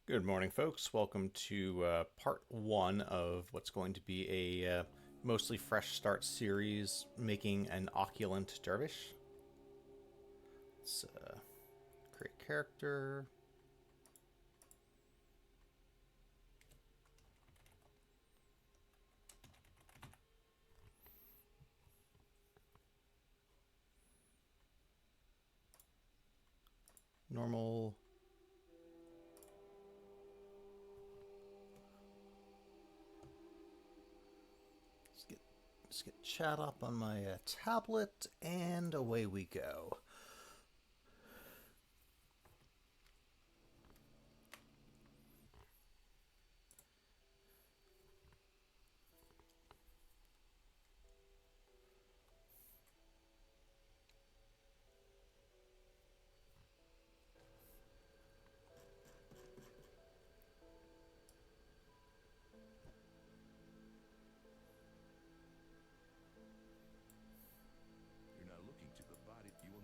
Good morning, folks. Welcome to part one of what's going to be a mostly fresh start series making an Occulant Dervish. Let's create character. Normal. Let's get chat up on my tablet, and away we go. You're not looking to the body. You will.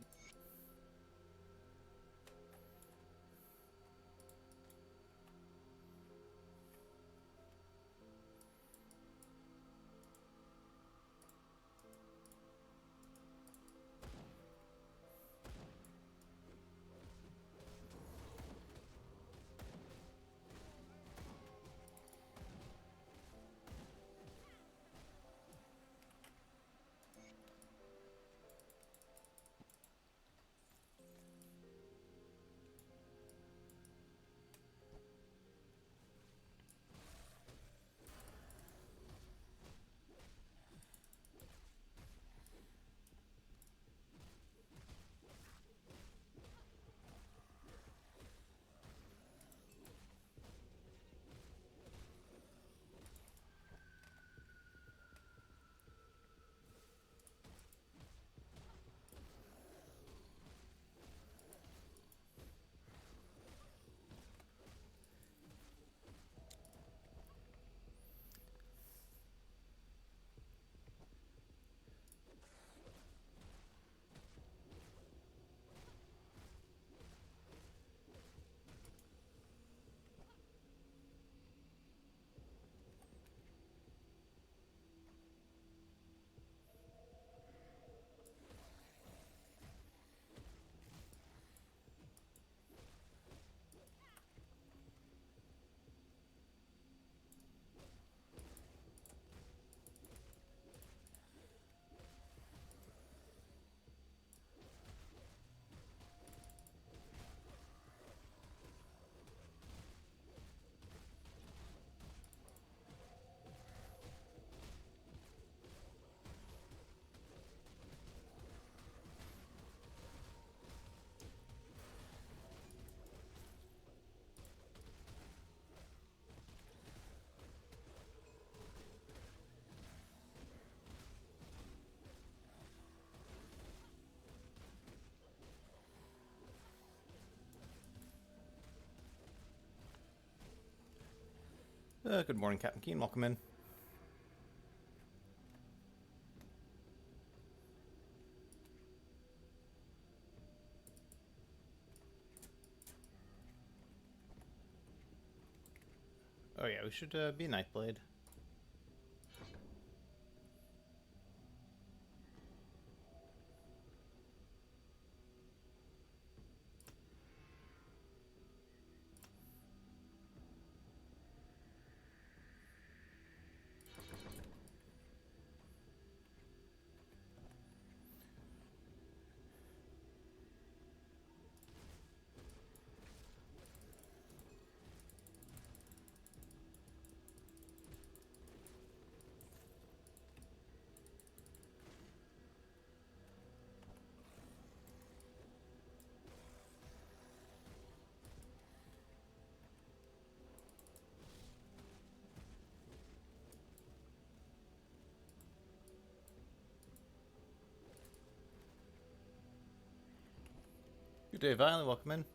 Good morning, Captain Keen. Welcome in. Oh yeah, we should be Nightblade. Good day, Violet. Welcome in.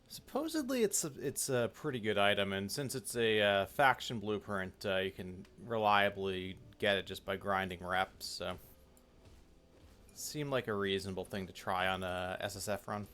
Supposedly, it's a pretty good item, and since it's a faction blueprint, you can reliably get it just by grinding reps. So, seemed like a reasonable thing to try on a SSF run.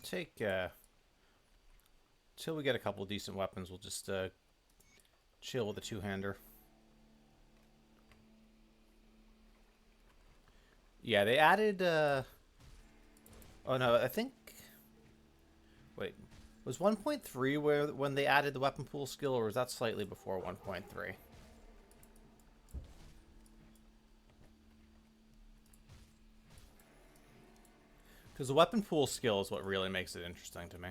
take till we get a couple decent weapons. We'll just chill with a two-hander. Yeah, they added. Oh no, I think. Wait, was 1.3 where when they added the weapon pool skill, or was that slightly before 1.3? Because the weapon pool skill is what really makes it interesting to me.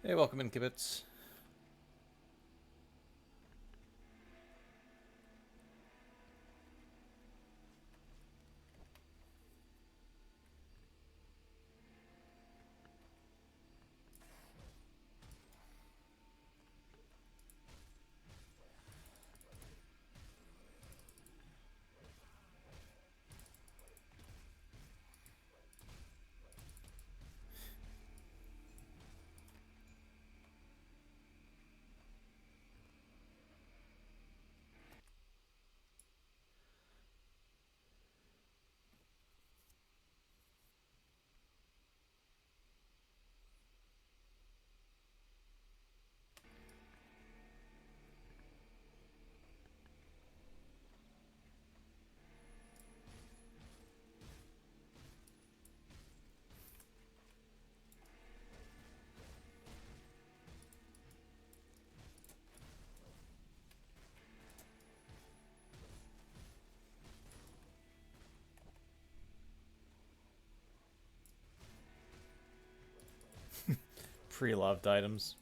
Hey, welcome in, Kibitz. Pre-loved items.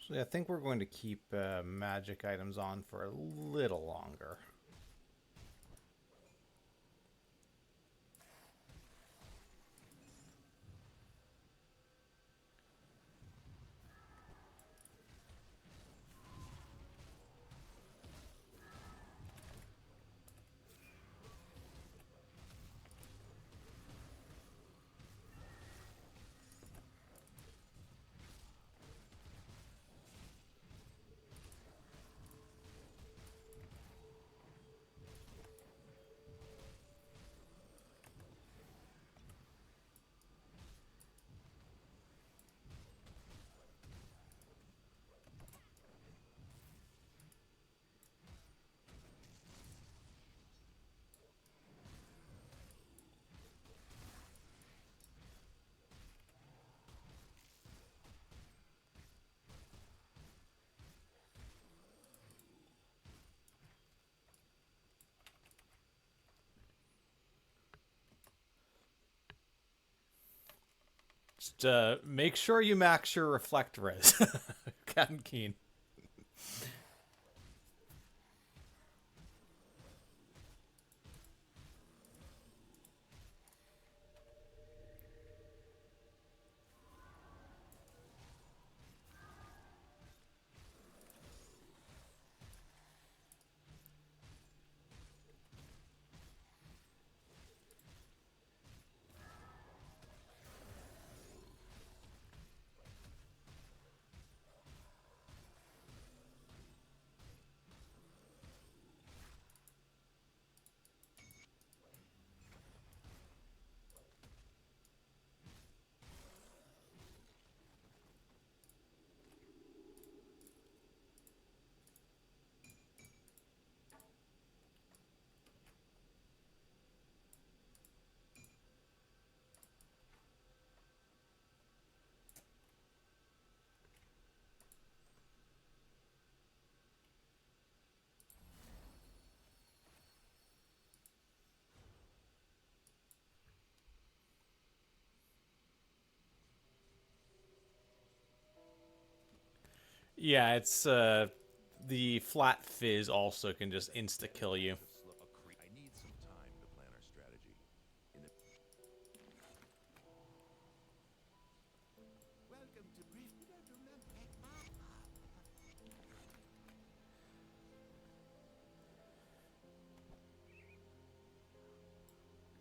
So yeah, I think we're going to keep magic items on for a little longer. Just make sure you max your reflect res. Captain Keen. Yeah, it's the flat fizz also can just insta kill you. I need some time to plan our strategy. In the Welcome to brief.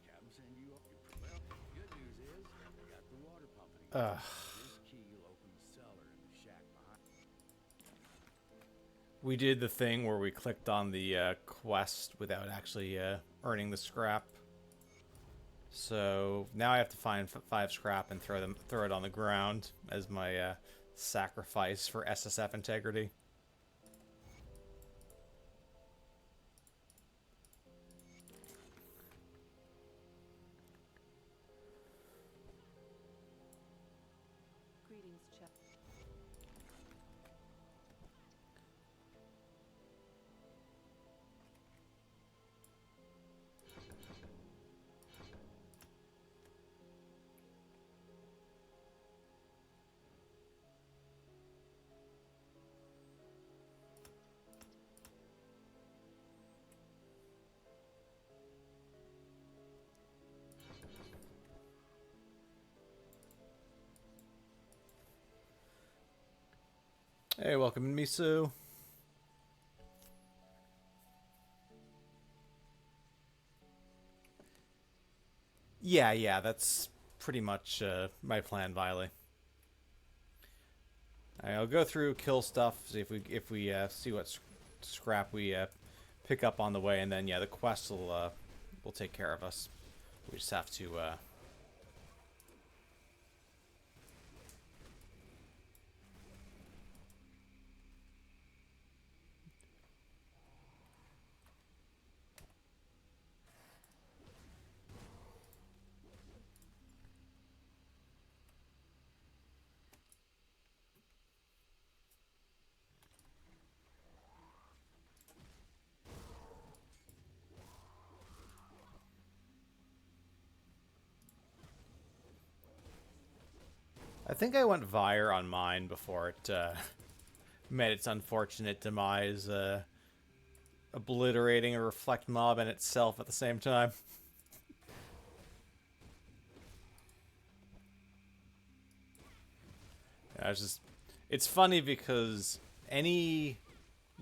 Captain send you up. Well, good news is I got the water pumping again. Ugh. This key will open the cellar in the shack behind. We did the thing where we clicked on the quest without actually earning the scrap. So now I have to find 5 scrap and throw it on the ground as my sacrifice for SSF integrity. Greetings, Chuck. Hey, welcome, Misu. Yeah, that's pretty much my plan, Viley. I'll go through, kill stuff, see if we see what scrap we pick up on the way, and then yeah, the quest will take care of us. We just have to. I think I went Vire on mine before it met its unfortunate demise, obliterating a reflect mob and itself at the same time. Yeah, it's funny because any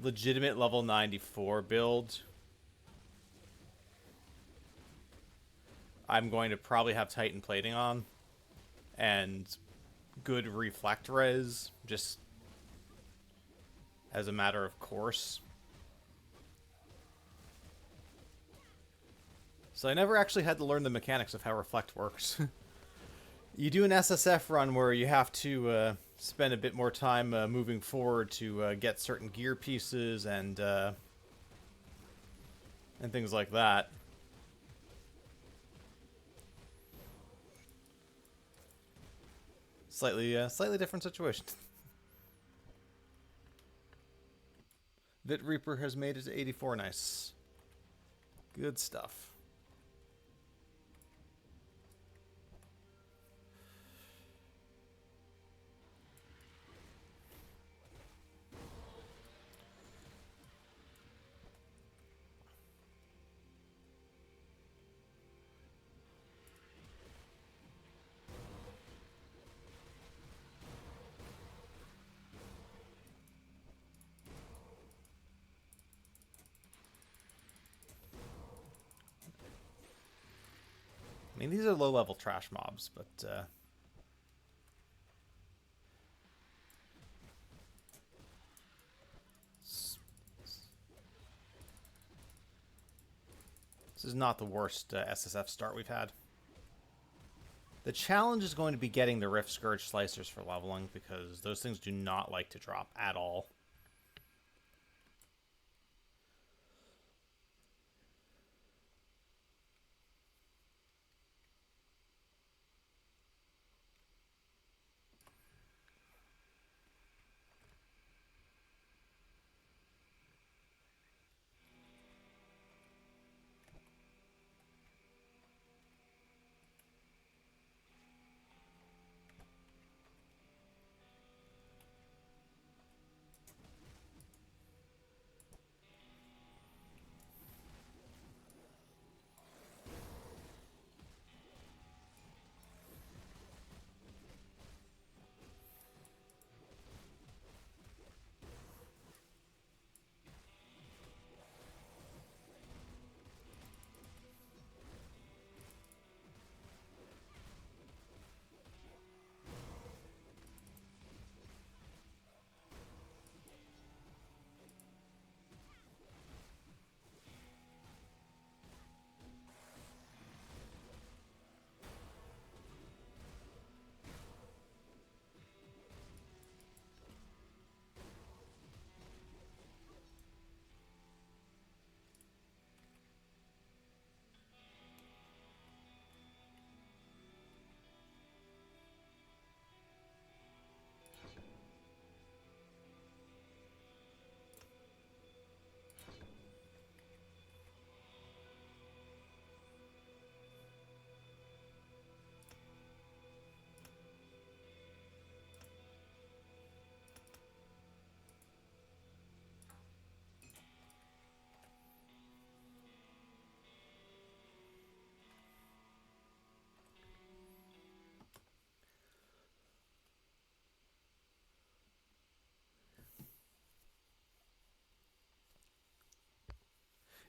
legitimate level 94 build, I'm going to probably have Titan plating on and good reflect res, just as a matter of course. So I never actually had to learn the mechanics of how reflect works. You do an SSF run where you have to spend a bit more time moving forward to get certain gear pieces and things like that. Slightly different situation. Vit Reaper has made it to 84. Nice. Good stuff. I mean, these are low-level trash mobs, but this is not the worst SSF start we've had. The challenge is going to be getting the Rift Scourge Slicers for leveling, because those things do not like to drop at all.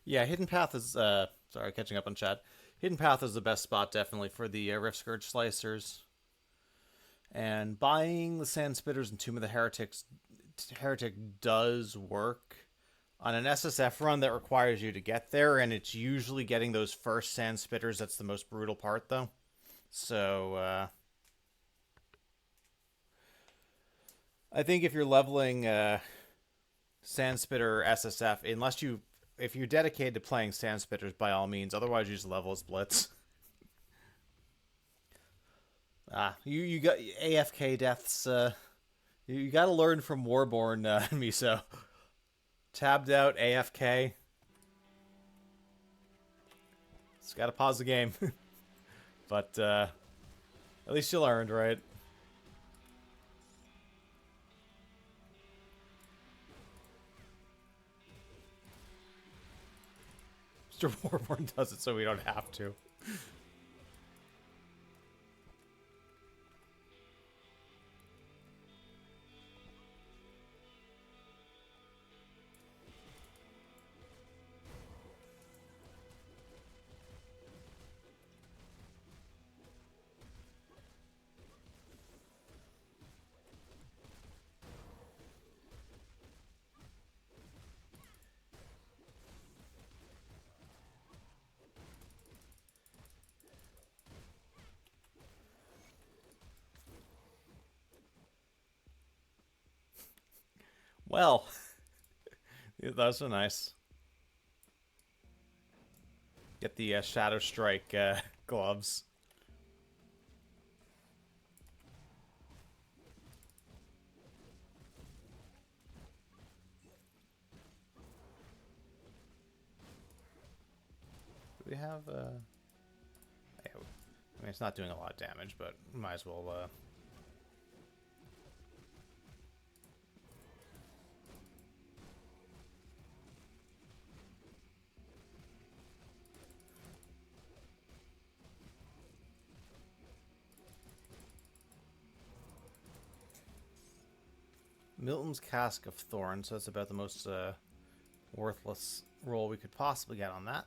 Yeah, Hidden Path is, sorry, catching up on chat. Hidden Path is the best spot, definitely, for the Rift Scourge Slicers. And buying the Sand Spitters and Tomb of the Heretic does work on an SSF run that requires you to get there, and it's usually getting those first Sand Spitters that's the most brutal part, though. So, I think if you're leveling Sandspitter SSF, if you're dedicated to playing Sandspitters, by all means. Otherwise, you just level as Blitz. You got AFK deaths. You got to learn from Warborn, Miso. Tabbed out AFK. Just got to pause the game. But at least you learned, right? Mr. Warborn does it so we don't have to. Well, those are nice. Get the Shadow Strike gloves. Do we have... yeah, I mean, it's not doing a lot of damage, but might as well... Milton's Cask of Thorns, so that's about the most worthless roll we could possibly get on that.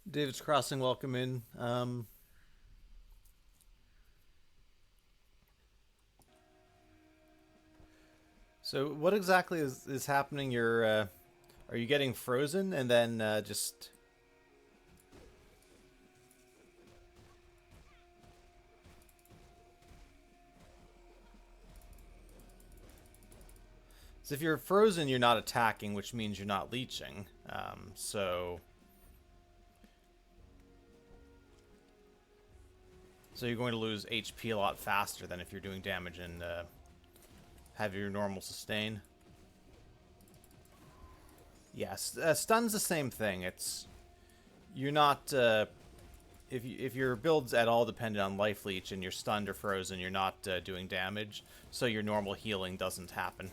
David's Crossing, welcome in. So what exactly is happening? Are you getting frozen and then just... So if you're frozen, you're not attacking, which means you're not leeching. So you're going to lose HP a lot faster than if you're doing damage and have your normal sustain. Yes, stun's the same thing. You're not if your build's at all dependent on life leech and you're stunned or frozen, you're not doing damage, so your normal healing doesn't happen.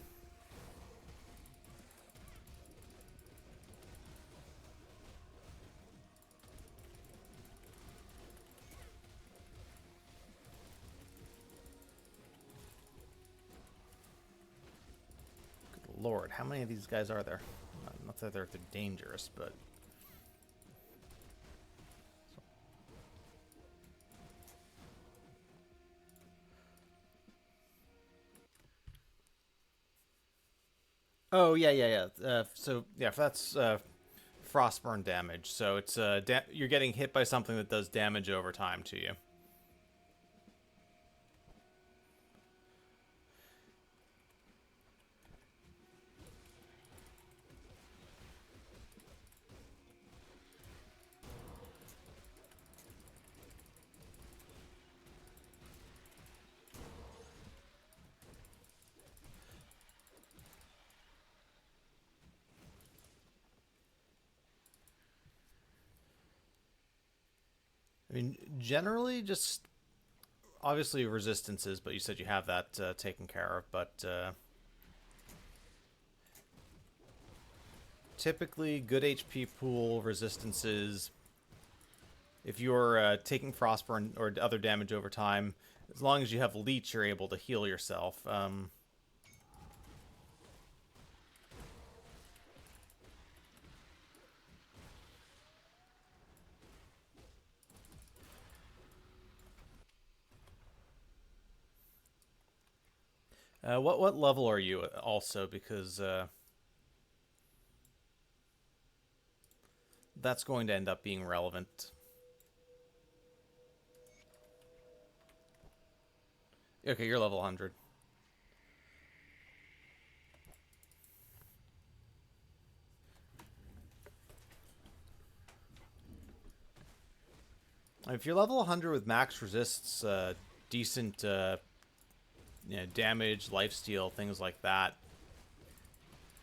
Lord, how many of these guys are there? Not that they're dangerous, but... Oh, yeah. So, yeah, that's frostburn damage. So it's you're getting hit by something that does damage over time to you. I mean, generally, just obviously resistances, but you said you have that taken care of. But typically, good HP pool resistances. If you're taking frostburn or other damage over time, as long as you have leech, you're able to heal yourself. What level are you also? Because that's going to end up being relevant. Okay, you're level 100. If you're level 100 with max resists, decent damage, lifesteal, things like that,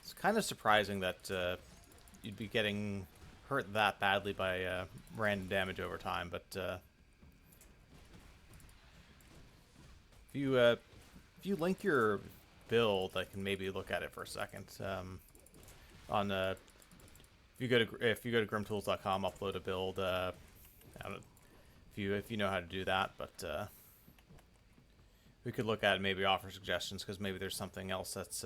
it's kind of surprising that you'd be getting hurt that badly by random damage over time. But if you link your build, I can maybe look at it for a second. On if you go to grimtools.com, upload a build. I don't know if you know how to do that, but we could look at it, maybe offer suggestions, because maybe there's something else that's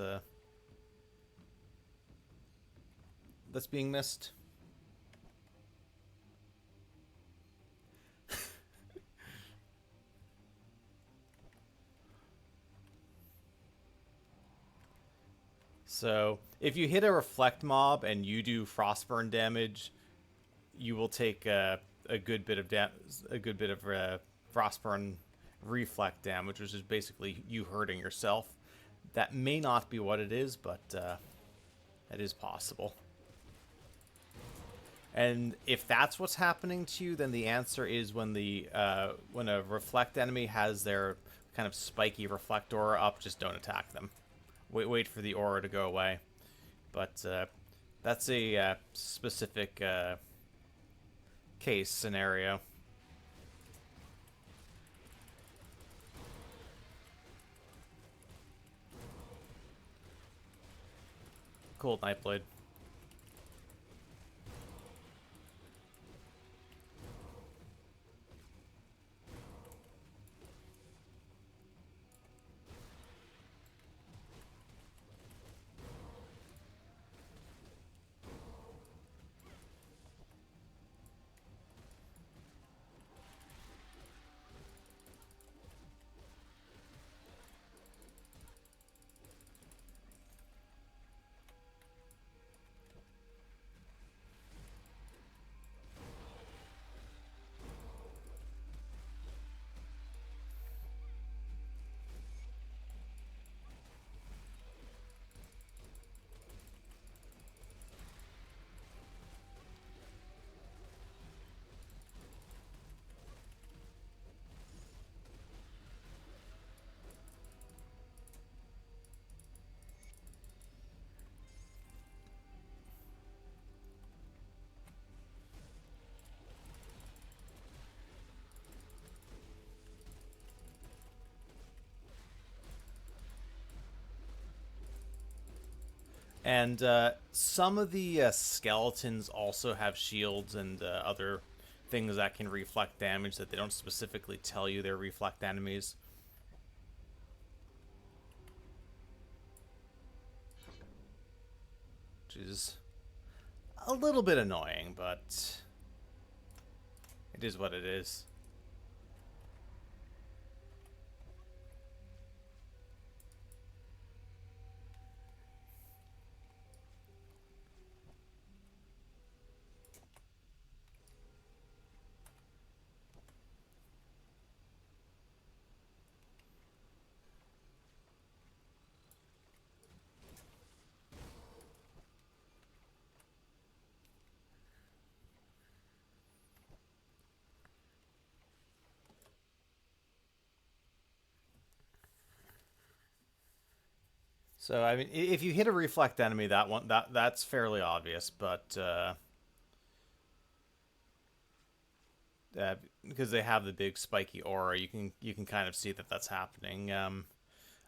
being missed. So if you hit a reflect mob and you do frostburn damage, you will take a good bit of frostburn reflect damage, which is basically you hurting yourself. That may not be what it is, but it is possible. And if that's what's happening to you, then the answer is when a reflect enemy has their kind of spiky reflect aura up, just don't attack them. Wait for the aura to go away. But that's a specific case scenario. Cool, Nightblade. And some of the skeletons also have shields and other things that can reflect damage that they don't specifically tell you they're reflect enemies. Which is a little bit annoying, but it is what it is. So I mean, if you hit a reflect enemy, that's fairly obvious, but because they have the big spiky aura, you can kind of see that that's happening. I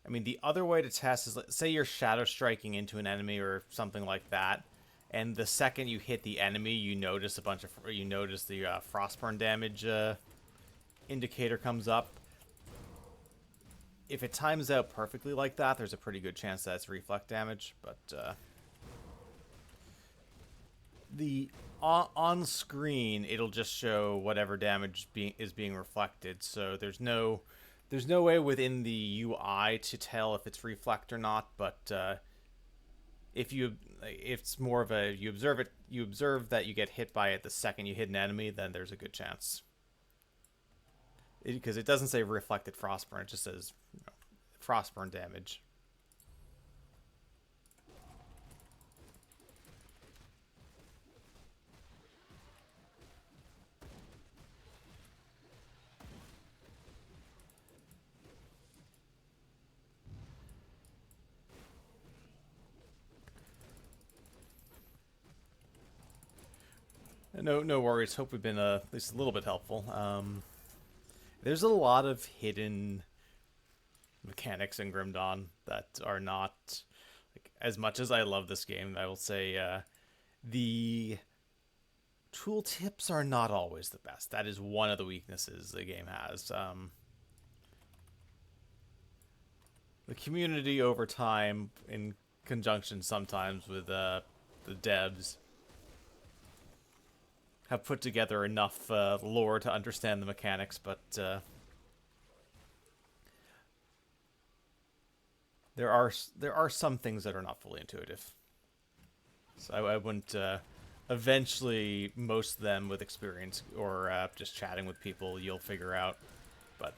mean, the other way to test is, let's say you're shadow striking into an enemy or something like that, and the second you hit the enemy, you notice the frostburn damage indicator comes up. If it times out perfectly like that, there's a pretty good chance that it's reflect damage. But on screen, it'll just show whatever damage is being reflected. So there's no way within the UI to tell if it's reflect or not. But it's more of a you observe that you get hit by it the second you hit an enemy, then there's a good chance. Because it doesn't say reflected frostburn, it just says frostburn damage. No worries. Hope we've been at least a little bit helpful. There's a lot of hidden mechanics in Grim Dawn that are not like as much as I love this game. I will say the tooltips are not always the best. That is one of the weaknesses the game has. The community over time, in conjunction sometimes with the devs, have put together enough lore to understand the mechanics, but there are some things that are not fully intuitive. So I wouldn't. Eventually, most of them with experience or just chatting with people, you'll figure out. But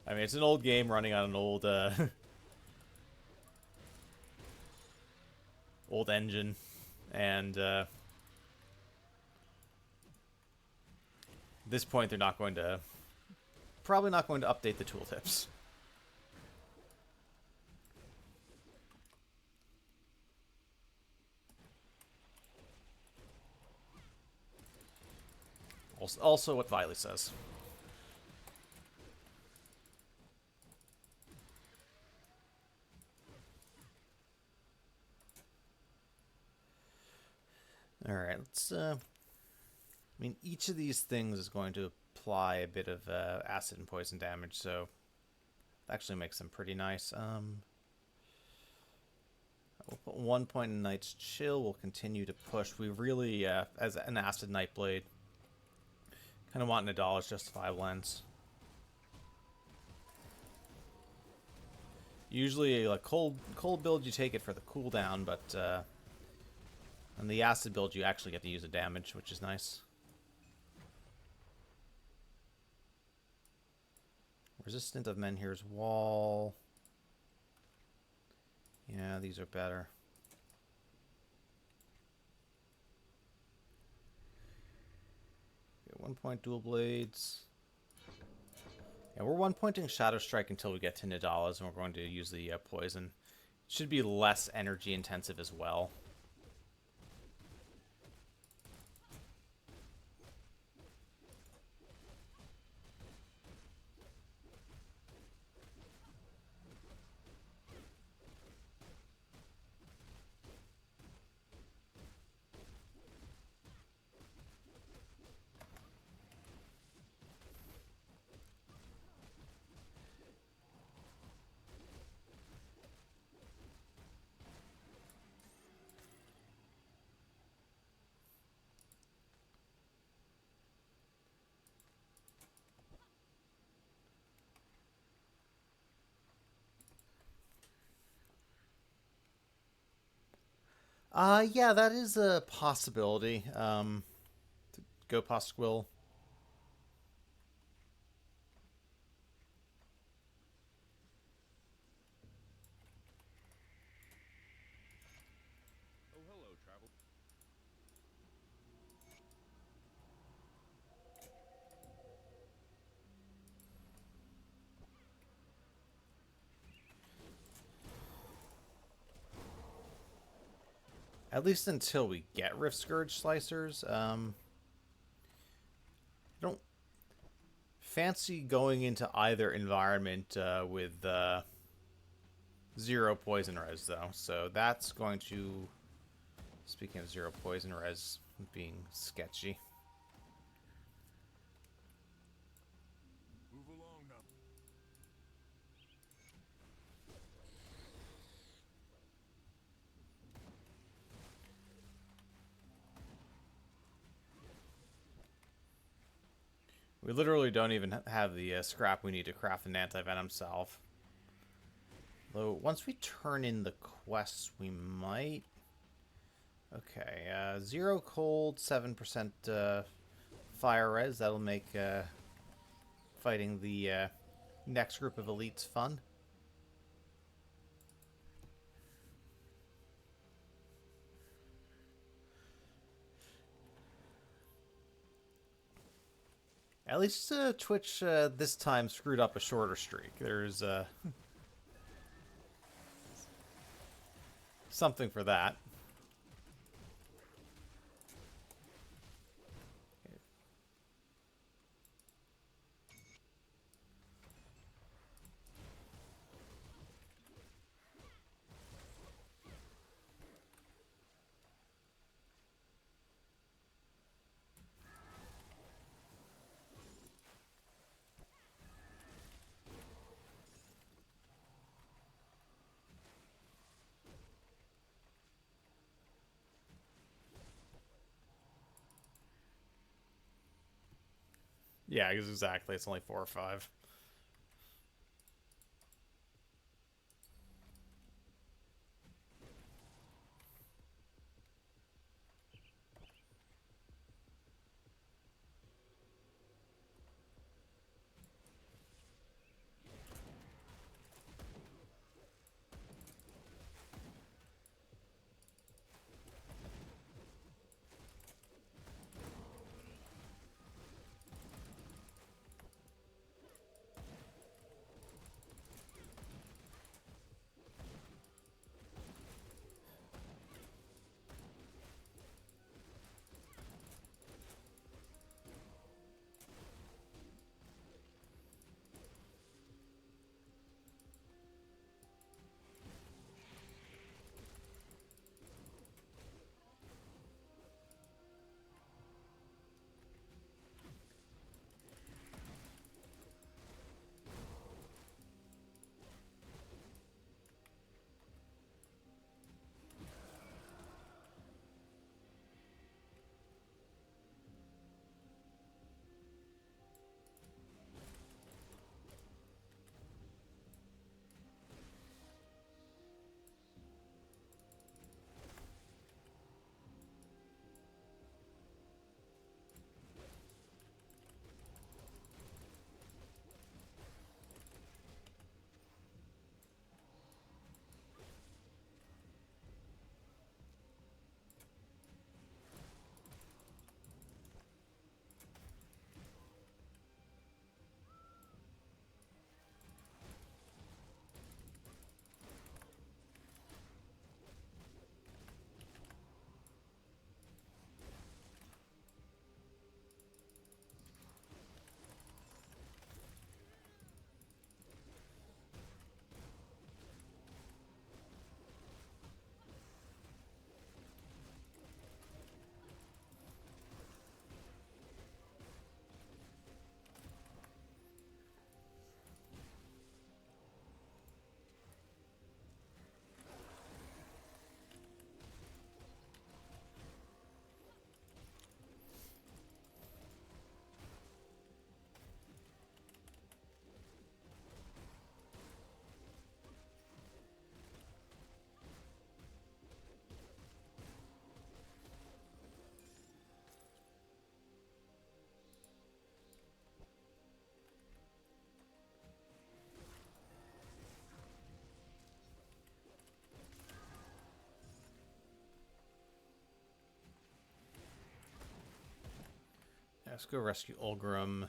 I mean, it's an old game running on an old old engine, and at this point, they're probably not going to update the tooltips. Also, what Viley says. All right, let's. I mean, each of these things is going to apply a bit of acid and poison damage, so that actually makes them pretty nice. We'll put 1 point in Knight's Chill. We'll continue to push. We really, as an Acid Nightblade, kind of want Nadala's Justifiable Ends. Usually, like cold build, you take it for the cooldown, but on the acid build, you actually get to use the damage, which is nice. Resistant of Menhir's Wall. Yeah, these are better. Okay, 1 point dual blades. Yeah, we're 1 pointing Shadow Strike until we get to Nadala's, and we're going to use the poison. It should be less energy intensive as well. Yeah, that is a possibility. Go Pasquill. Oh, hello, travel. At least until we get Rift Scourge Slicers. I don't fancy going into either environment with 0 poison res, though. So that's going to... Speaking of 0 poison res being sketchy. Move along now. We literally don't even have the scrap we need to craft an anti-venom salve. Though, once we turn in the quests, we might... Okay, 0 cold, 7% fire res. That'll make fighting the next group of elites fun. At least Twitch this time screwed up a shorter streak. There's something for that. Yeah, exactly. It's only 4 or 5. Yeah, let's go rescue Ulgrim.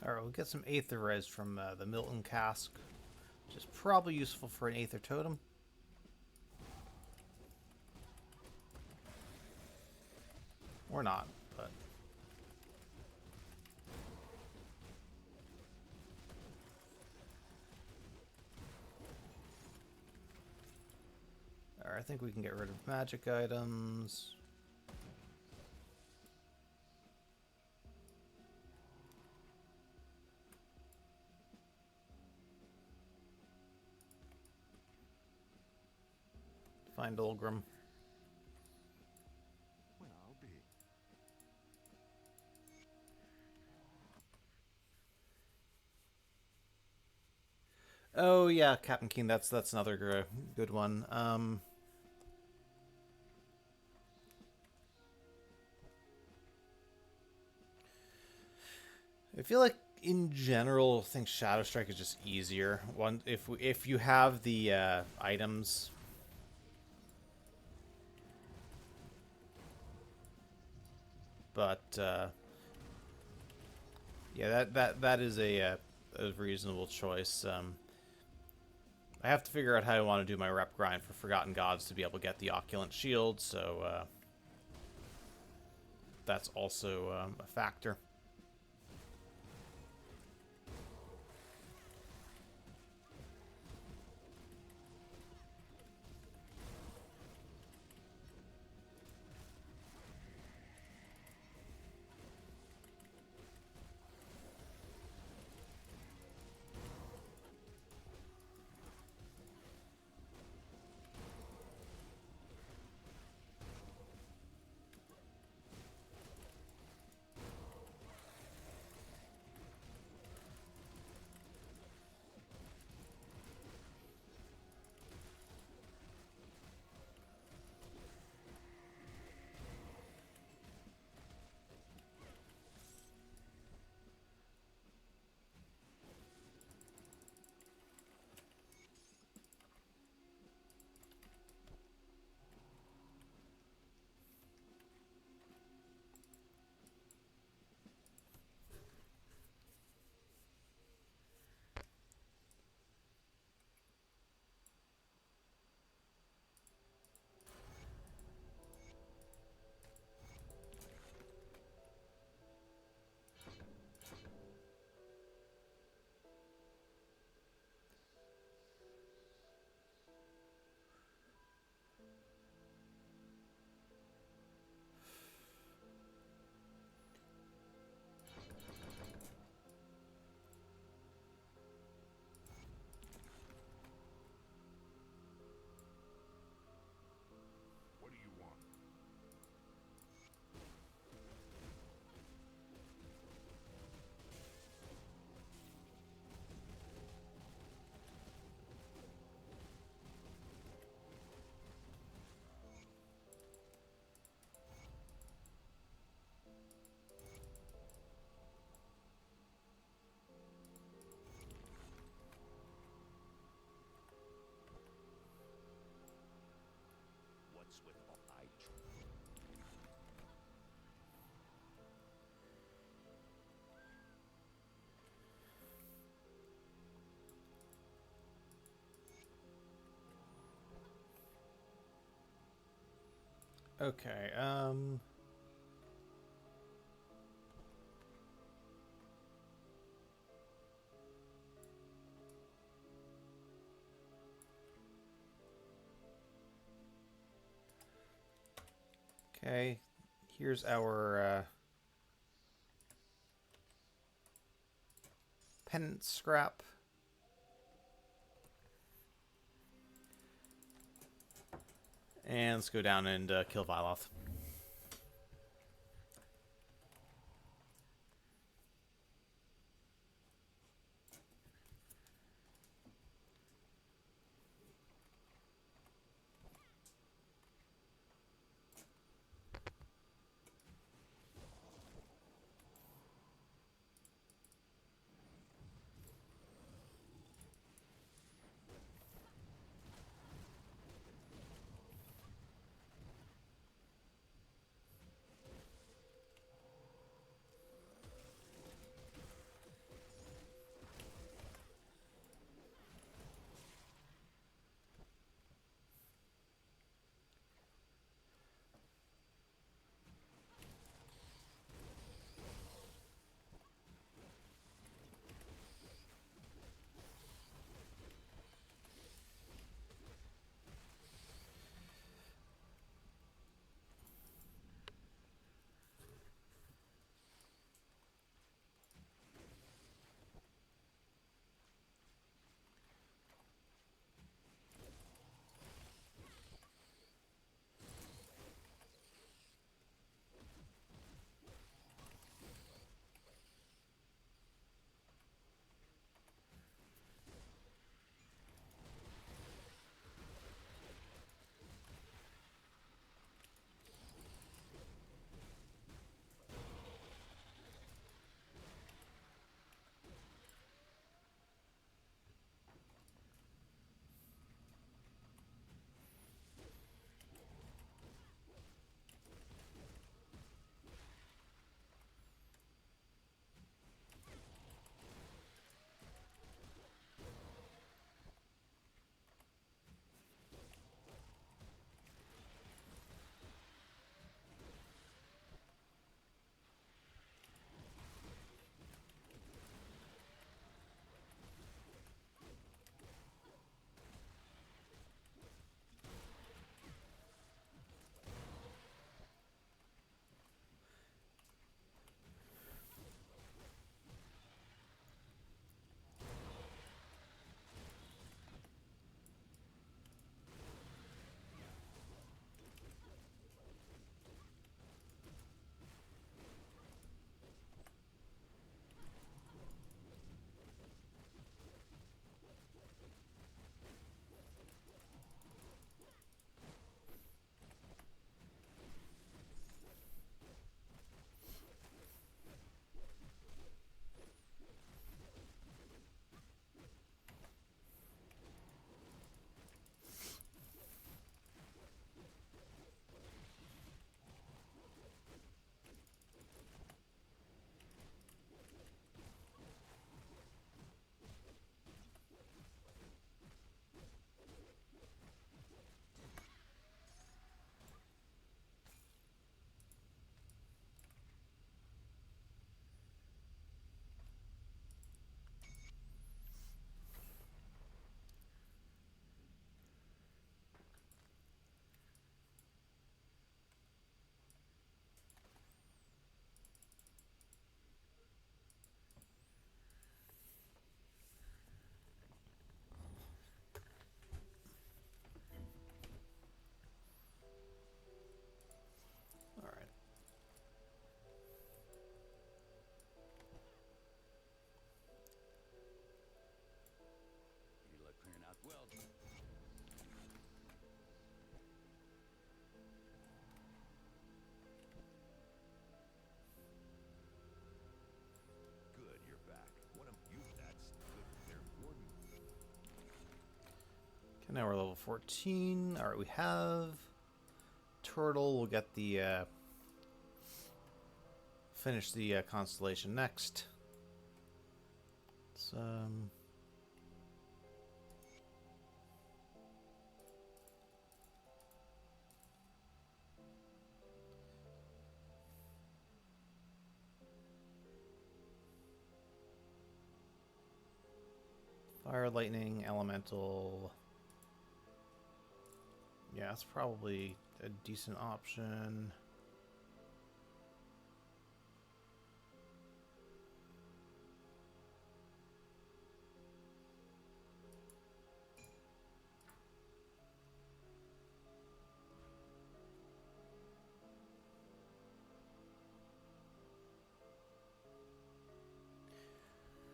Alright, we'll get some Aether Res from the Milton Cask, which is probably useful for an Aether Totem. Or not, but... Alright, I think we can get rid of magic items. find Ulgrim. Well, I'll be. Oh yeah, Captain King. That's another good one. I feel like in general, I think Shadow Strike is just easier. One if you have the items. But yeah, that is a reasonable choice. I have to figure out how I want to do my rep grind for Forgotten Gods to be able to get the Occulant Shield, so that's also a factor. What do you want? What's with all I Okay. Okay. Here's our penance scrap. And let's go down and kill Vyloth. Now we're level 14. Alright, we have Turtle. We'll get the finish the constellation next. So fire, lightning, elemental. Yeah, that's probably a decent option.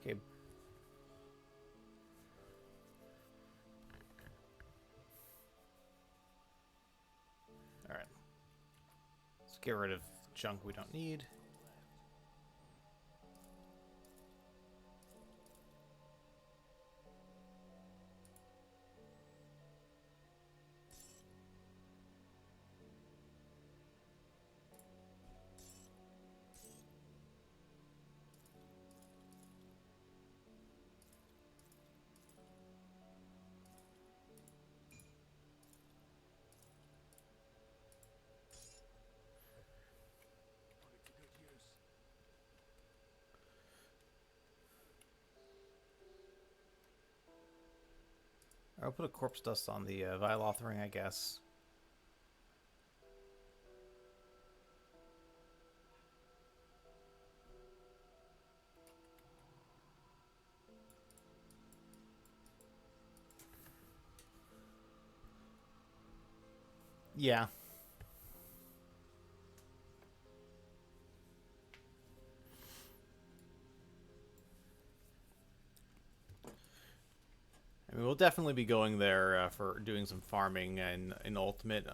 Okay. Alright. Let's get rid of junk we don't need. I'll put a corpse dust on the Vialoth ring, I guess. Yeah. I mean, we'll definitely be going there for doing some farming and in Ultimate,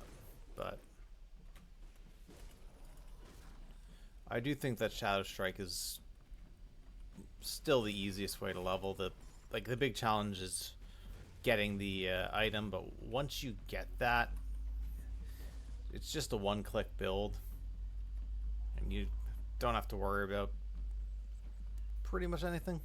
but I do think that Shadow Strike is still the easiest way to level. The big challenge is getting the item, but once you get that, it's just a one-click build, and you don't have to worry about pretty much anything.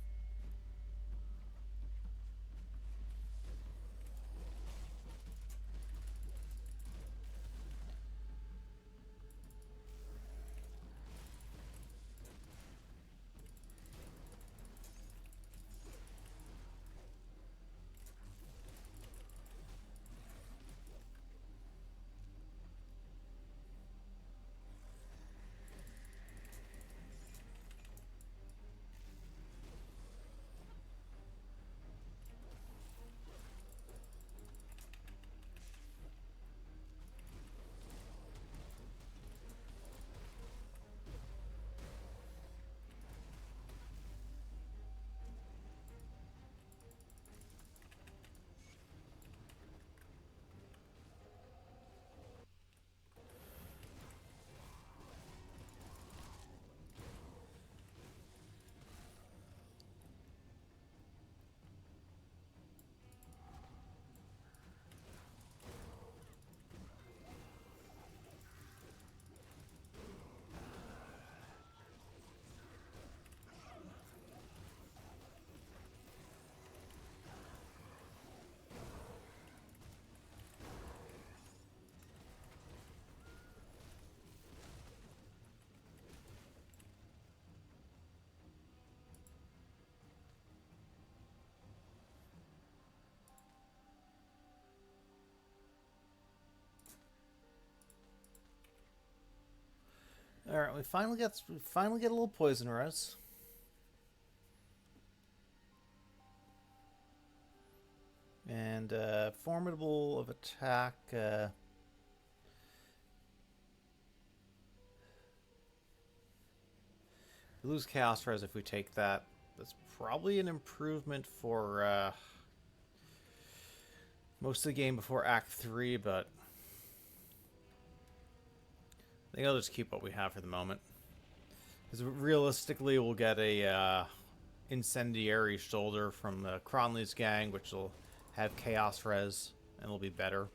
All right, we finally get a little poison res. And formidable of attack. We lose Chaos Res if we take that. That's probably an improvement for most of the game before Act 3, but I think I'll just keep what we have for the moment. Because realistically, we'll get a Incendiary Shoulder from the Cronley's gang, which will have Chaos Res and it'll be better.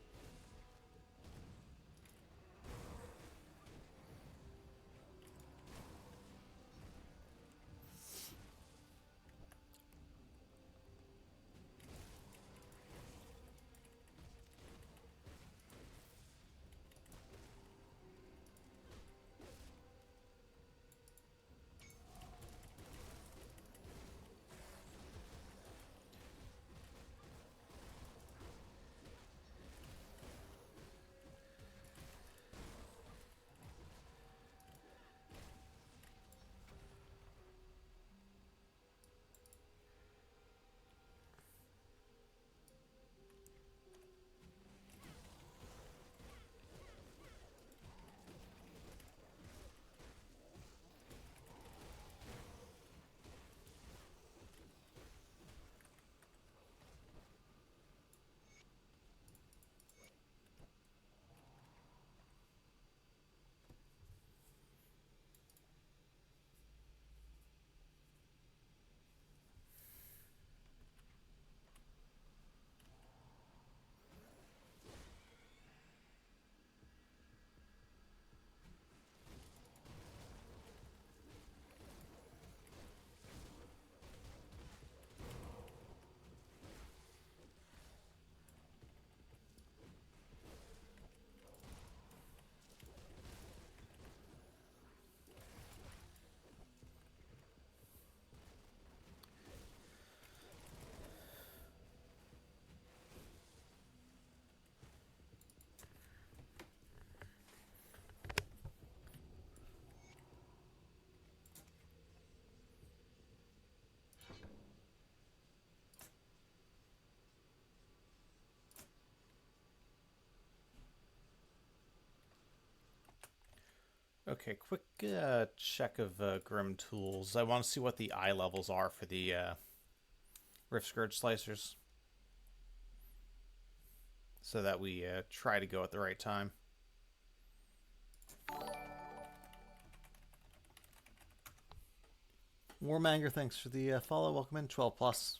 Okay, quick check of Grim Tools. I want to see what the eye levels are for the Rift Scourge Slicers, so that we try to go at the right time. Warmanger, thanks for the follow. Welcome in, 12 plus.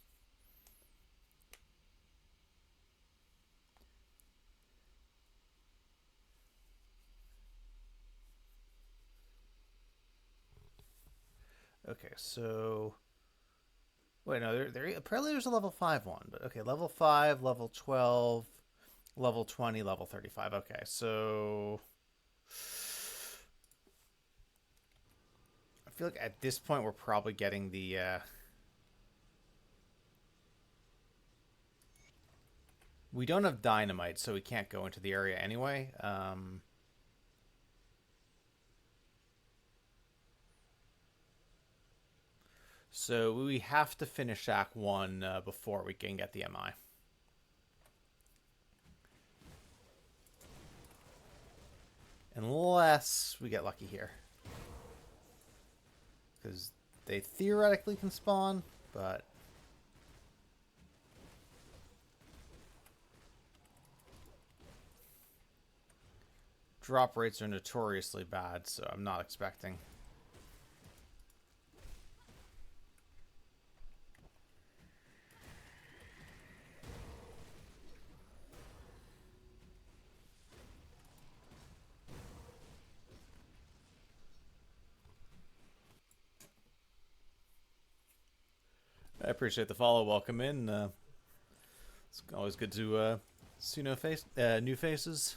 Okay, so wait, no, there apparently there's a level 5 one, but okay, level 5, level 12, level 20, level 35. Okay, so I feel like at this point we're probably getting the we don't have dynamite, so we can't go into the area anyway. So we have to finish Act 1 before we can get the MI. Unless we get lucky here. Because they theoretically can spawn, but... drop rates are notoriously bad, so I'm not expecting... I appreciate the follow. Welcome in. It's always good to see new faces.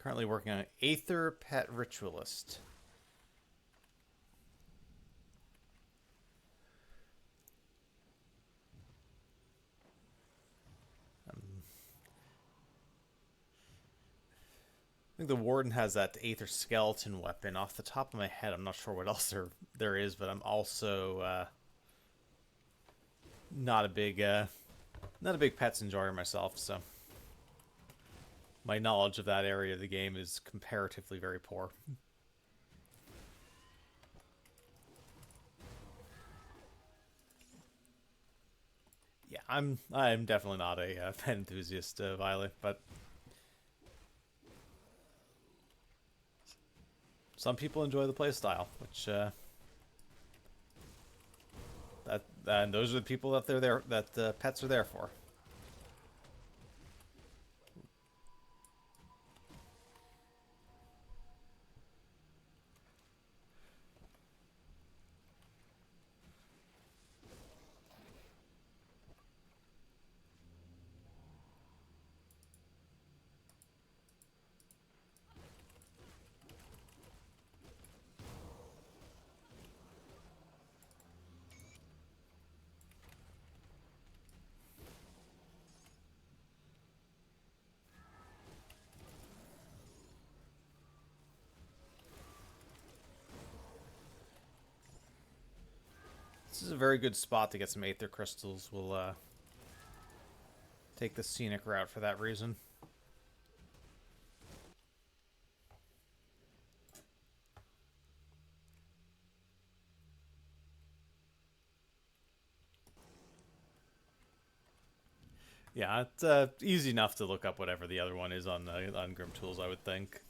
Currently working on Aether Pet Ritualist. I think the Warden has that Aether Skeleton weapon. Off the top of my head, I'm not sure what else there is, but I'm also... not a big pets enjoyer myself, so my knowledge of that area of the game is comparatively very poor. Yeah, I'm definitely not a pet enthusiast, Violet, but some people enjoy the playstyle, which and those are the people that they're there that pets are there for. This is a very good spot to get some Aether Crystals. We'll take the scenic route for that reason. Yeah, it's easy enough to look up whatever the other one is on Grim Tools, I would think.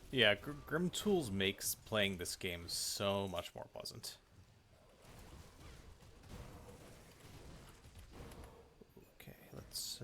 Yeah, Grim Tools makes playing this game so much more pleasant. Okay, let's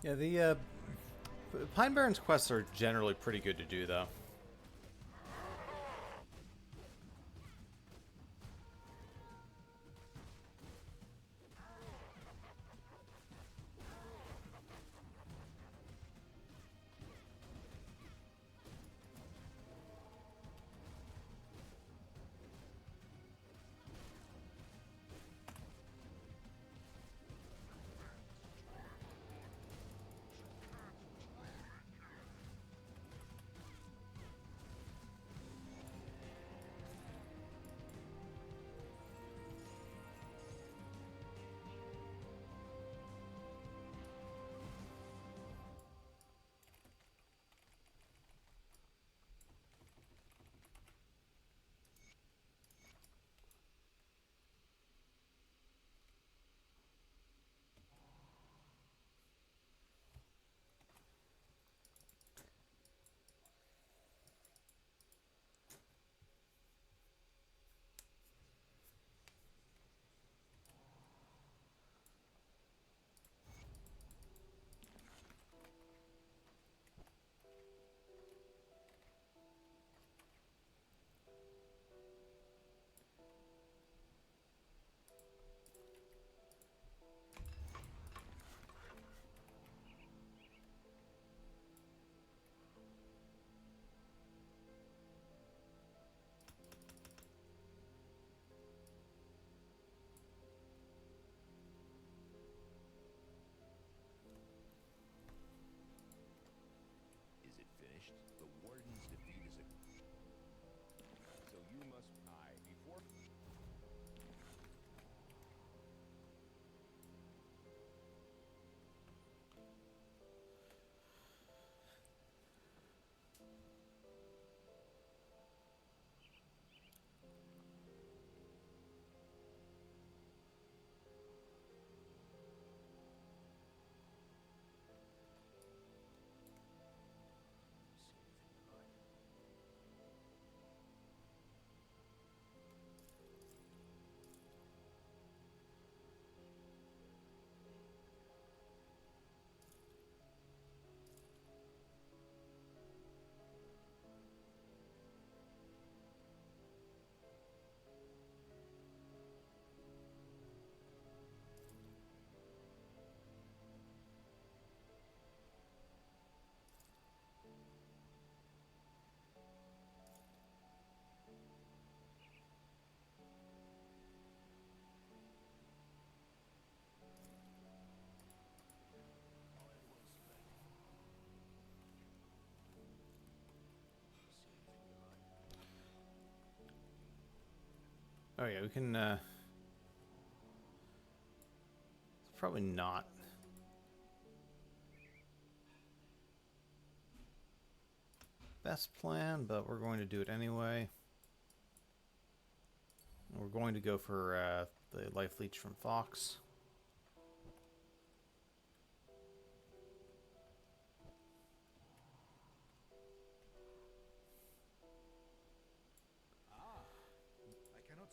Yeah, the Pine Barrens quests are generally pretty good to do, though. Is it finished? The Warden's defeat is a... So you must die before... Oh yeah, we can, it's probably not best plan, but we're going to do it anyway. We're going to go for the life leech from Fox. I cannot...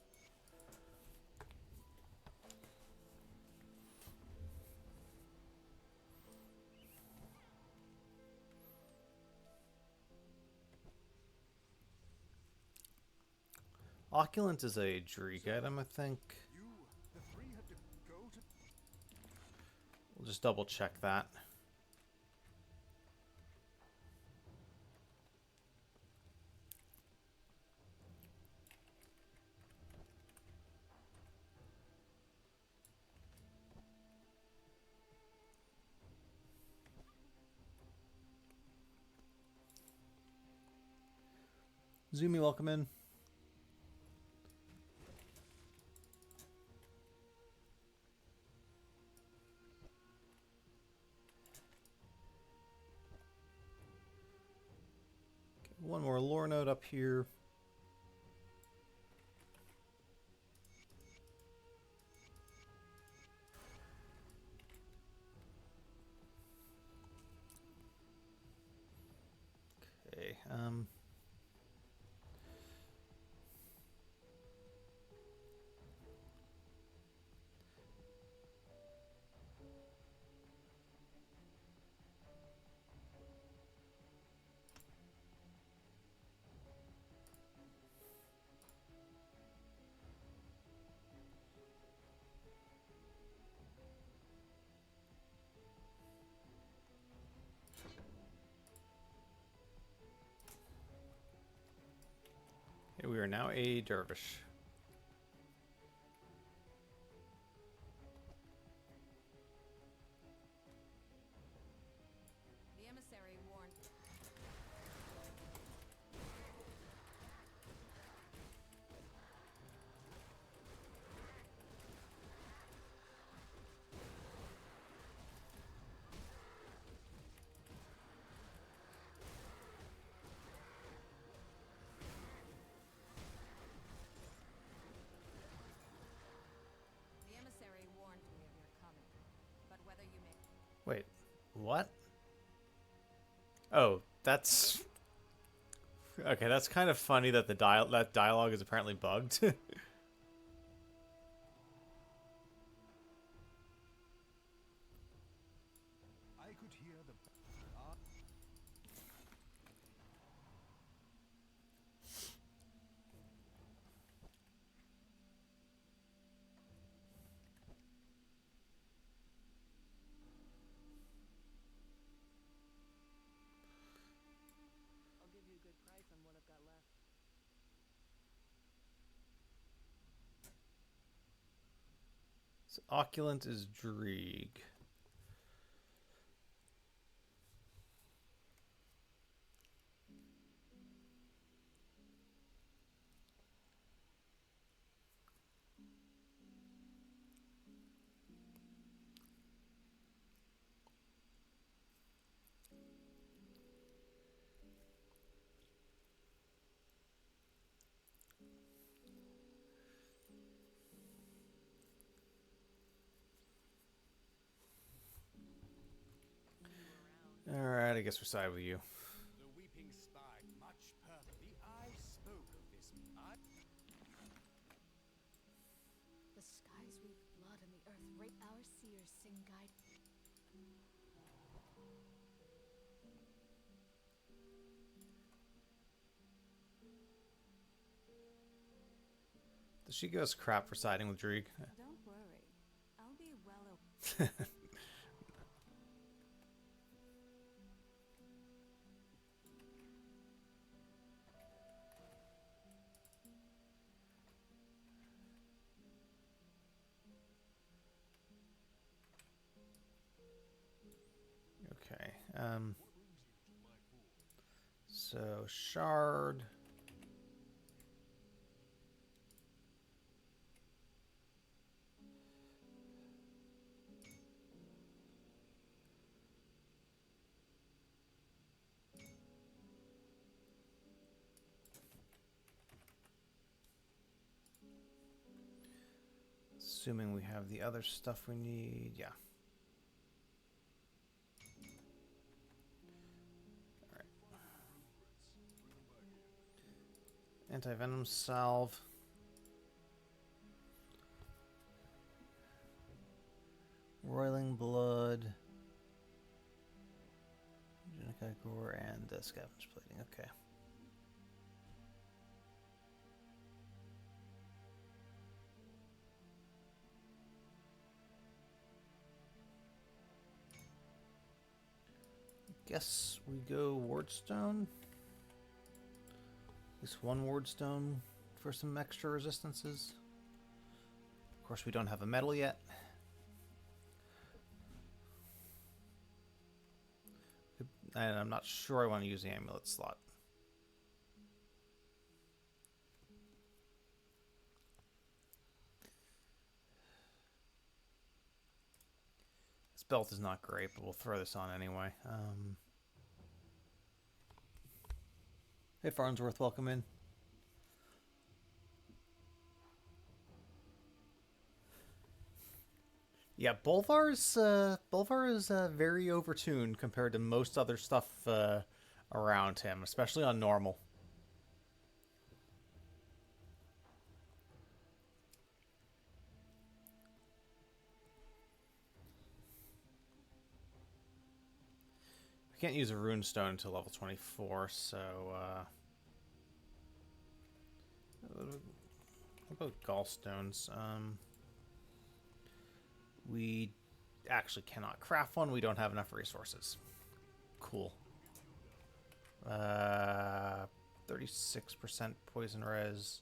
Occulant is a Dreek item, I think. You, the three have to go to... We'll just double check that. Zumi, welcome in. Okay, one more lore node up here. Okay, now a dervish. The emissary warned. The emissary warned me of your coming, but whether you may. Wait, what? Oh, that's okay. That's kind of funny that that dialogue is apparently bugged. I could hear the. I'll give you a good price on what I've got left. So Occulant is Dreeg. All right, I guess we're side with you. The weeping spike, much perfect. The eye spoke of this. The skies weave blood and the earth rate our seers sing guide. Does she give us crap for siding with Dreeg? Don't worry. I'll be well. Okay. So shard. Assuming we have the other stuff we need, yeah. Alright. Anti-venom salve. Roiling blood. Genetic gore and scavenge plating, okay. Guess we go wardstone. At least one wardstone for some extra resistances. Of course, we don't have a metal yet. And I'm not sure I want to use the amulet slot. This belt is not great, but we'll throw this on anyway. Hey, Farnsworth, welcome in. Yeah, Bolvar is very overtuned compared to most other stuff around him, especially on normal. We can't use a runestone until level 24, so what about gallstones? We actually cannot craft one. We don't have enough resources. Cool. 36% poison res.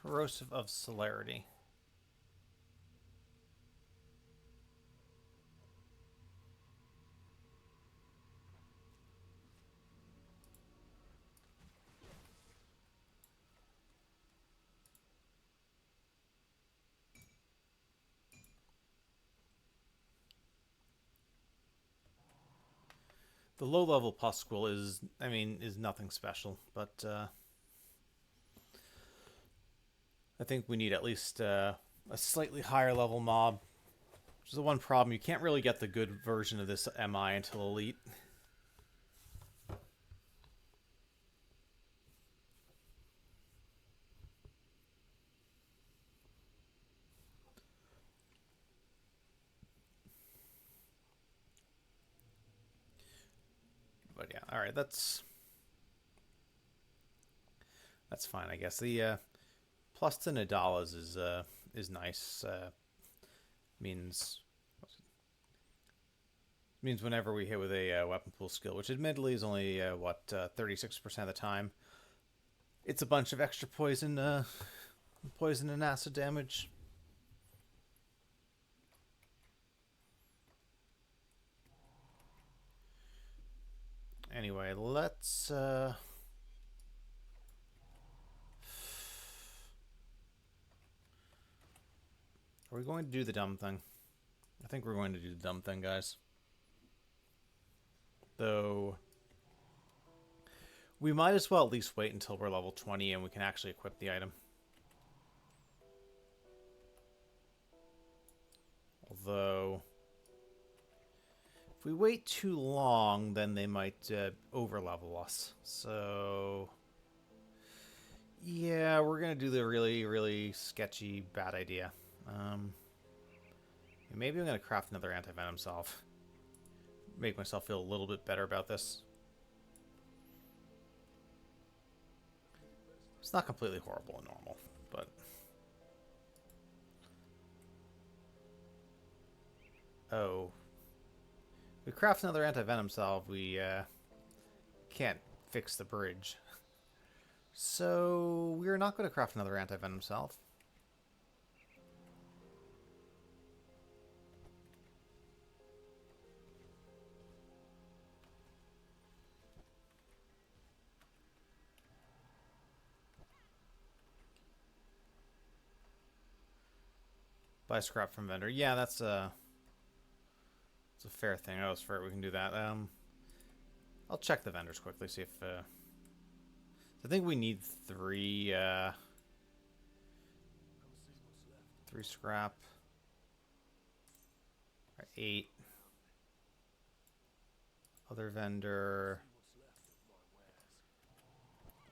Corrosive of Celerity. The low-level Pusquil is, I mean, is nothing special, but I think we need at least a slightly higher level mob. Which is the one problem, you can't really get the good version of this MI until Elite. But yeah, alright, that's fine, I guess. The plus to Nadalas is nice. Means whenever we hit with a weapon pool skill, which admittedly is only 36% of the time, it's a bunch of extra poison and acid damage. Anyway, let's are we going to do the dumb thing? I think we're going to do the dumb thing, guys. Though we might as well at least wait until we're level 20 and we can actually equip the item. Although if we wait too long, then they might overlevel us. So yeah, we're gonna do the really, really sketchy bad idea. Maybe I'm gonna craft another anti-venom salve. Make myself feel a little bit better about this. It's not completely horrible and normal, but oh, if we craft another anti-venom salve, we can't fix the bridge. So we're not going to craft another anti-venom salve. Buy scrap from vendor. Yeah, that's a fair thing. Oh, it's fair. We can do that. I'll check the vendors quickly, see if I think we need three scrap. 8. Other vendor.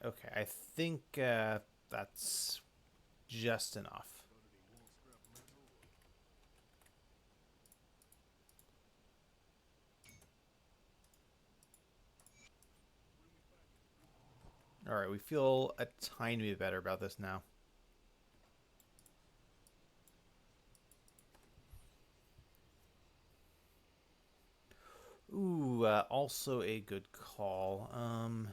Okay, I think that's just enough. Alright, we feel a tiny bit better about this now. Ooh, also a good call. Of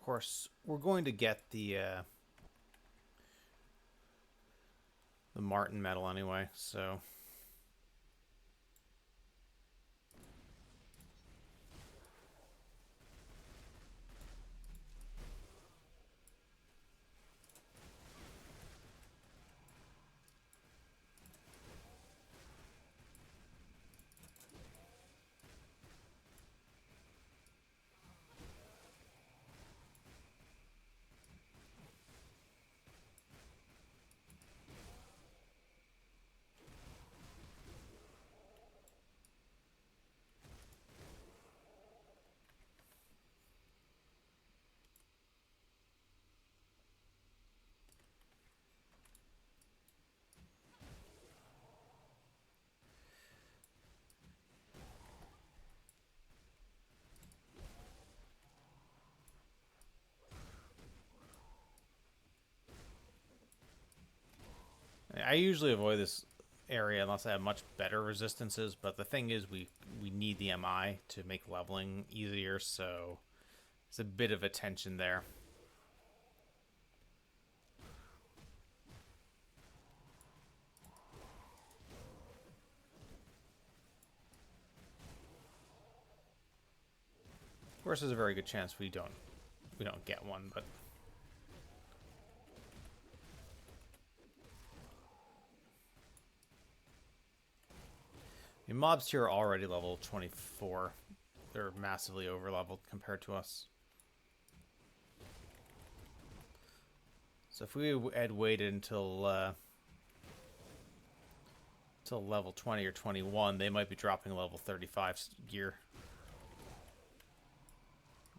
course, we're going to get the Martin medal anyway, so I usually avoid this area unless I have much better resistances, but the thing is we need the MI to make leveling easier, so it's a bit of a tension there. Of course, there's a very good chance we don't get one, but the mobs here are already level 24. They're massively over leveled compared to us. So if we had waited until level 20 or 21, they might be dropping level 35 gear.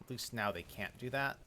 At least now they can't do that.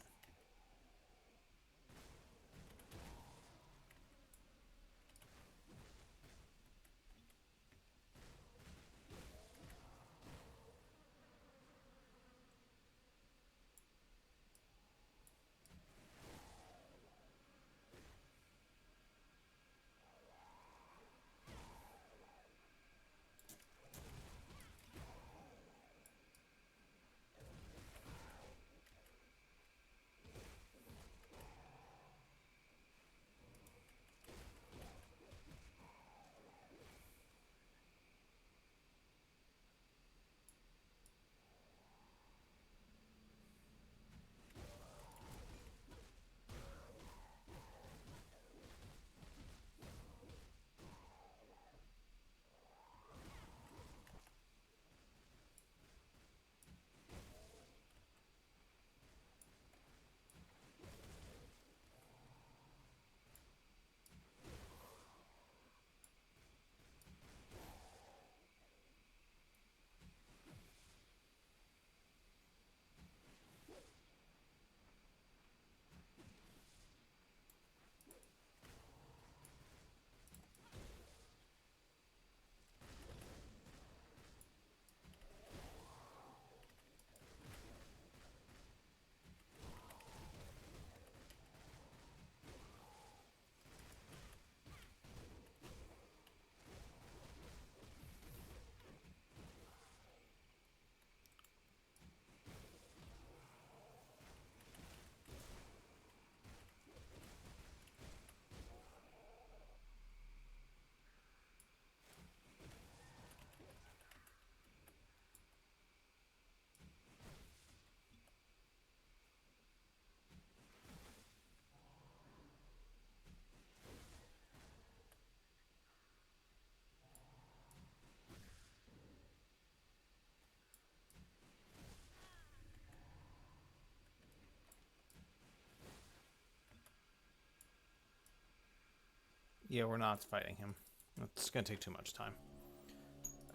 Yeah, we're not fighting him. It's gonna take too much time.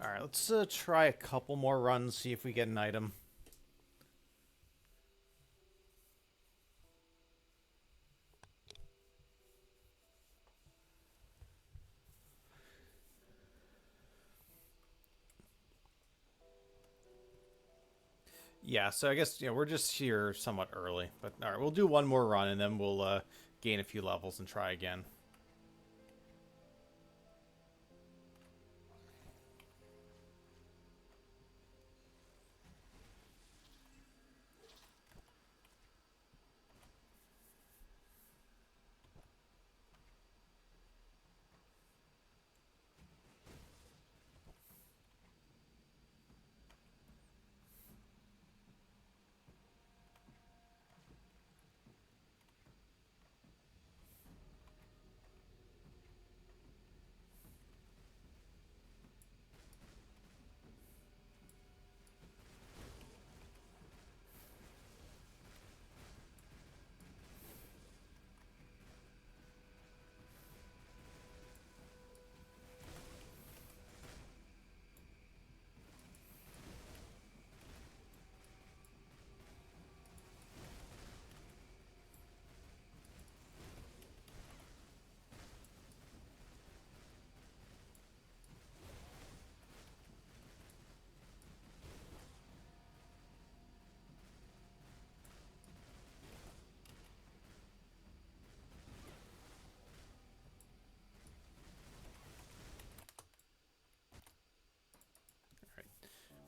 Alright, let's try a couple more runs, see if we get an item. Yeah, so I guess we're just here somewhat early. But alright, we'll do one more run and then we'll gain a few levels and try again.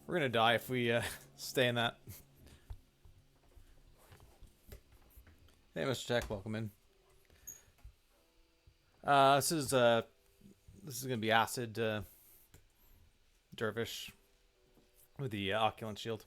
We're gonna die if we stay in that. Hey, Mr. Tech, welcome in. This is gonna be Acid Dervish with the Occulant shield.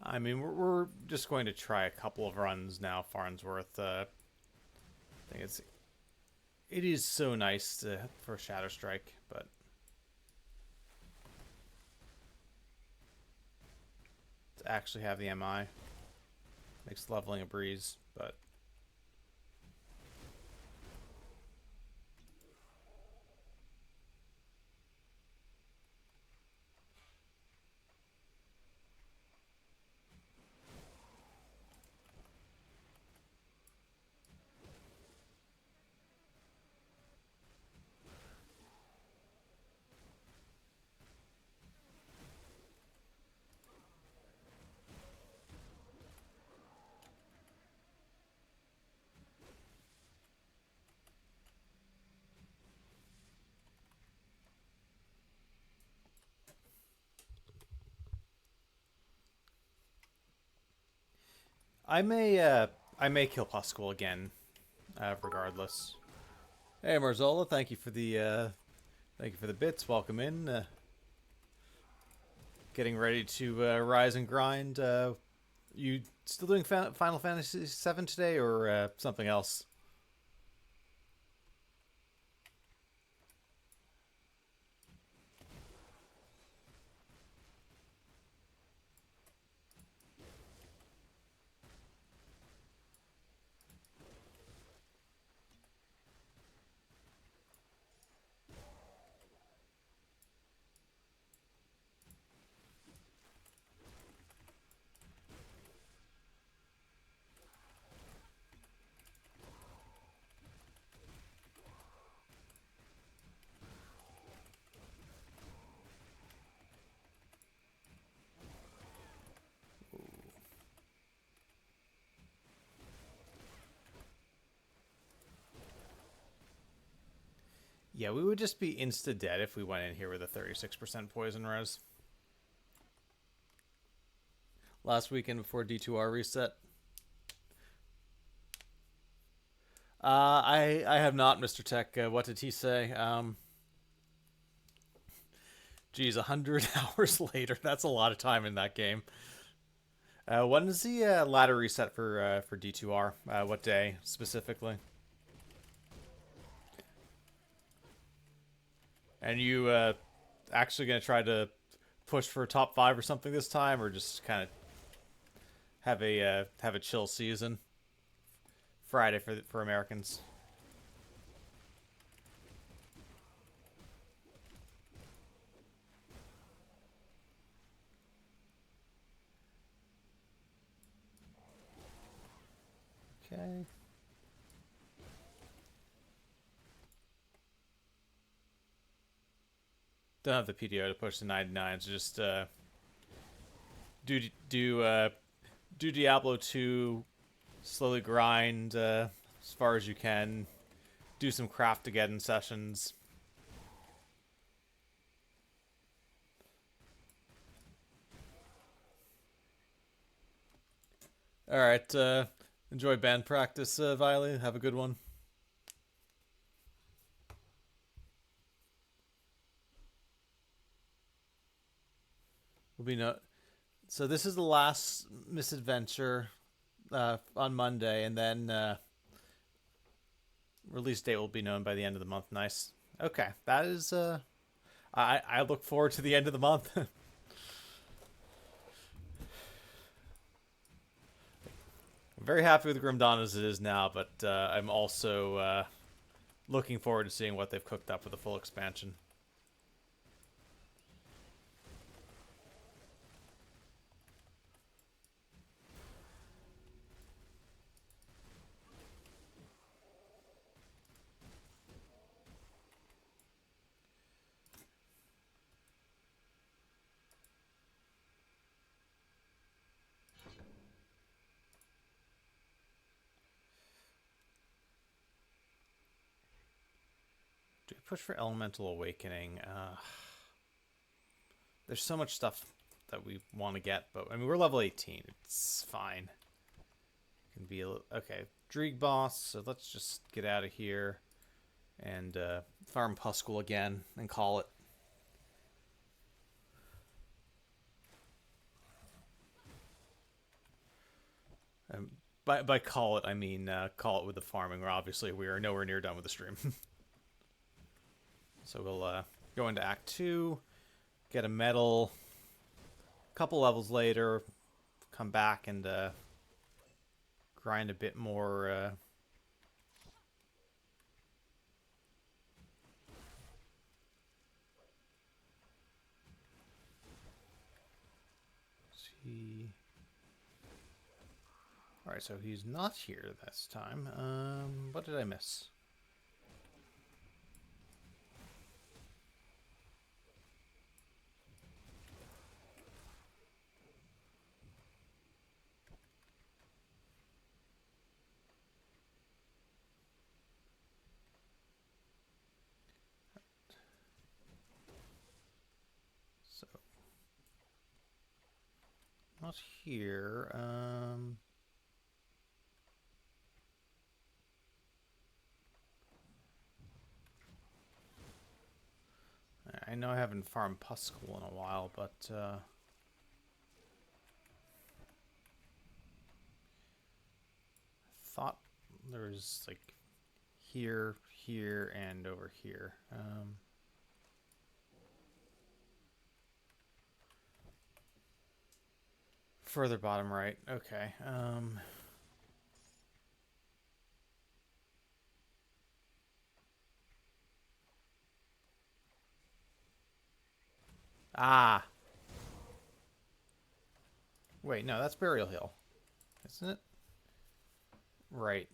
I mean, we're just going to try a couple of runs now, Farnsworth. I think it is so nice for Shadow Strike, but to actually have the MI makes leveling a breeze, but I may kill Pascal again, regardless. Hey Marzola, thank you for the bits. Welcome in. Getting ready to rise and grind. You still doing Final Fantasy VII today, or something else? Yeah, we would just be insta-dead if we went in here with a 36% poison res. Last weekend before D2R reset. I have not, Mr. Tech. What did he say? Geez, 100 hours later. That's a lot of time in that game. When is the ladder reset for D2R? What day specifically? And you actually gonna try to push for top 5 or something this time, or just kind of have a chill season? Friday for Americans. Okay. Don't have the PTO to push the 99s. Just do Diablo 2, slowly grind as far as you can. Do some craft again sessions. All right. Enjoy band practice, Viley. Have a good one. Will be no. So this is the last misadventure on Monday, and then release date will be known by the end of the month. Nice. Okay, that is. I look forward to the end of the month. I'm very happy with Grim Dawn as it is now, but I'm also looking forward to seeing what they've cooked up with the full expansion. Do we push for Elemental Awakening? There's so much stuff that we want to get, but I mean, we're level 18. It's fine. It can be a little, okay. Dreeg boss, so let's just get out of here and farm Puskul again and call it. By call it, I mean call it with the farming. Where obviously we are nowhere near done with the stream. So we'll go into Act 2, get a medal. A couple levels later, come back and grind a bit more. See. All right, so he's not here this time. What did I miss? So, not here. I know I haven't farmed Puskul in a while, but thought there was like here, here, and over here. Further bottom right. Okay. Ah. Wait, no, that's Burial Hill, isn't it? Right.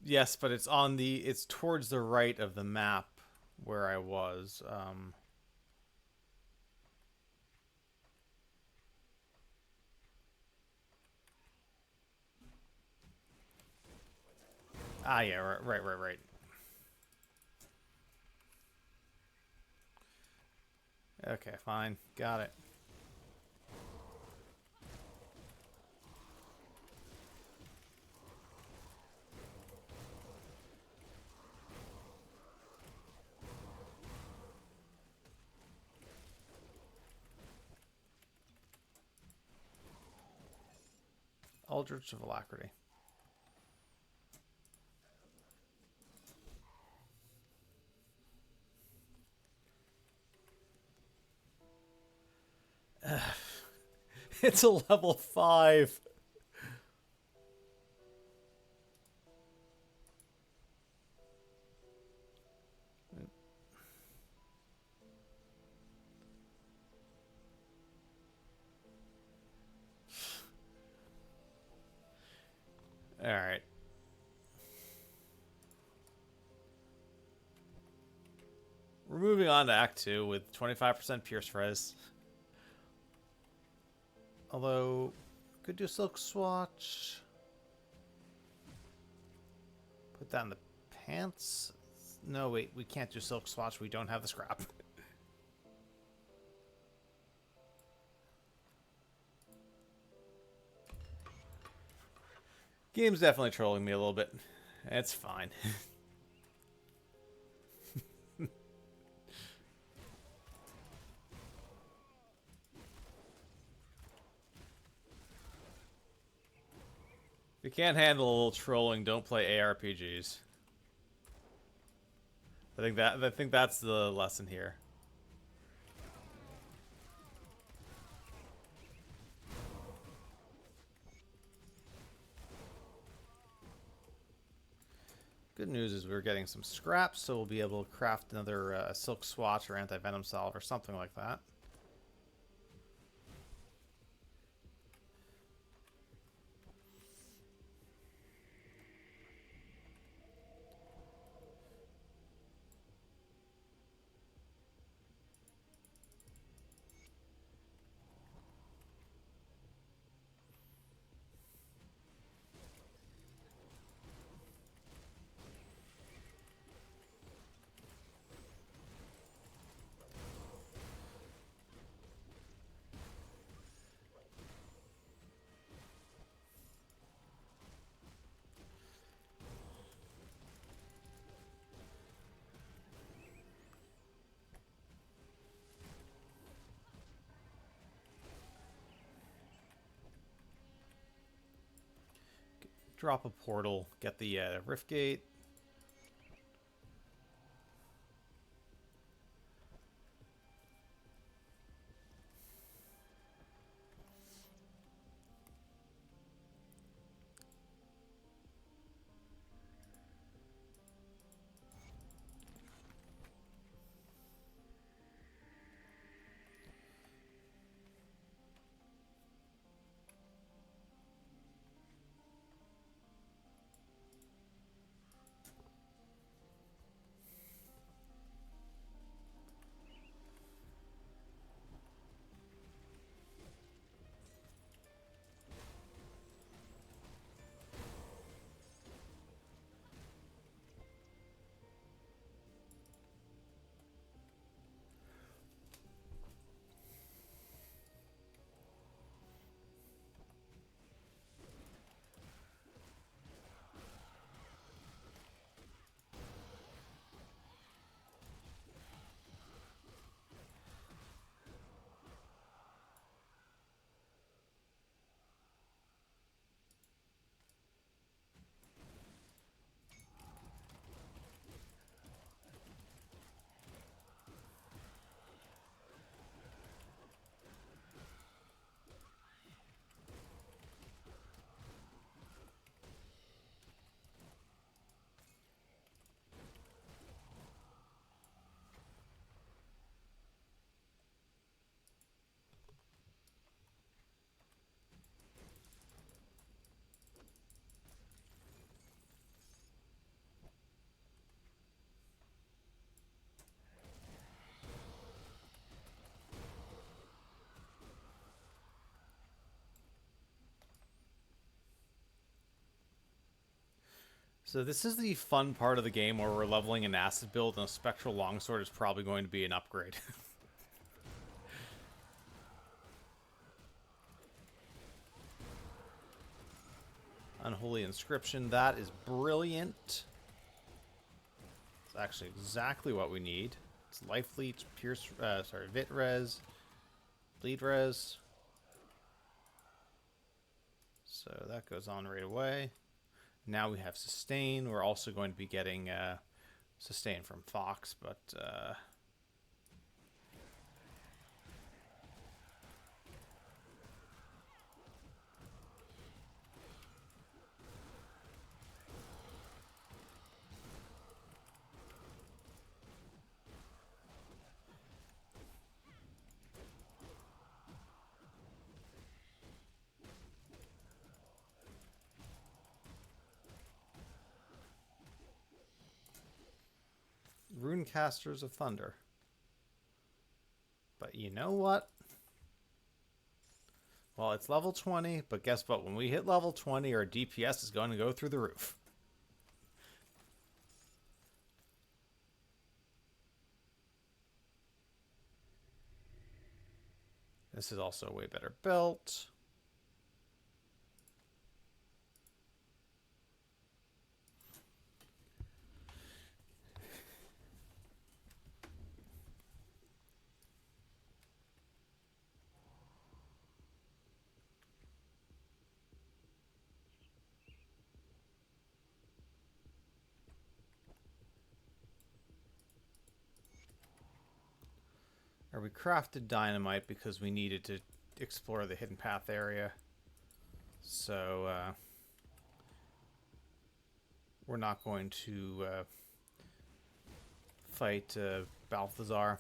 Yes, but it's on the, it's towards the right of the map where I was. Ah, yeah, right. Okay, fine. Got it. Eldritch of Alacrity. It's a level 5. All right. We're moving on to Act 2 with 25% Pierce Res. Although, could do Silk Swatch. Put that in the pants. No, wait, we can't do Silk Swatch. We don't have the scrap. Game's definitely trolling me a little bit. It's fine. If you can't handle a little trolling, don't play ARPGs. I think that's the lesson here. Good news is we're getting some scraps, so we'll be able to craft another silk swatch or anti-venom salve or something like that. Drop a portal, get the rift gate. So this is the fun part of the game where we're leveling an acid build, and a spectral longsword is probably going to be an upgrade. Unholy inscription, that is brilliant. It's actually exactly what we need. It's life leech, pierce, vit res, bleed res. So that goes on right away. Now we have sustain. We're also going to be getting sustain from Fox, but Runecasters of Thunder. But you know what? Well, it's level 20, but guess what? When we hit level 20, our DPS is going to go through the roof. This is also a way better belt. we crafted dynamite because we needed to explore the hidden path area. So, we're not going to fight Balthazar.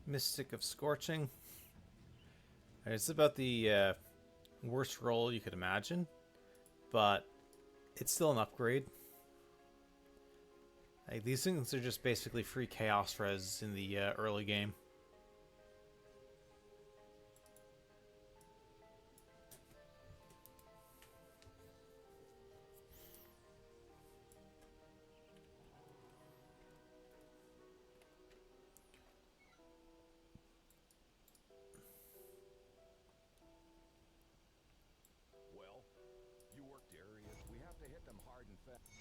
Mystic of Scorching. It's about the worst roll you could imagine, but it's still an upgrade. Like, these things are just basically free chaos res in the early game. Well, you worked areas. We have to hit them hard and fast.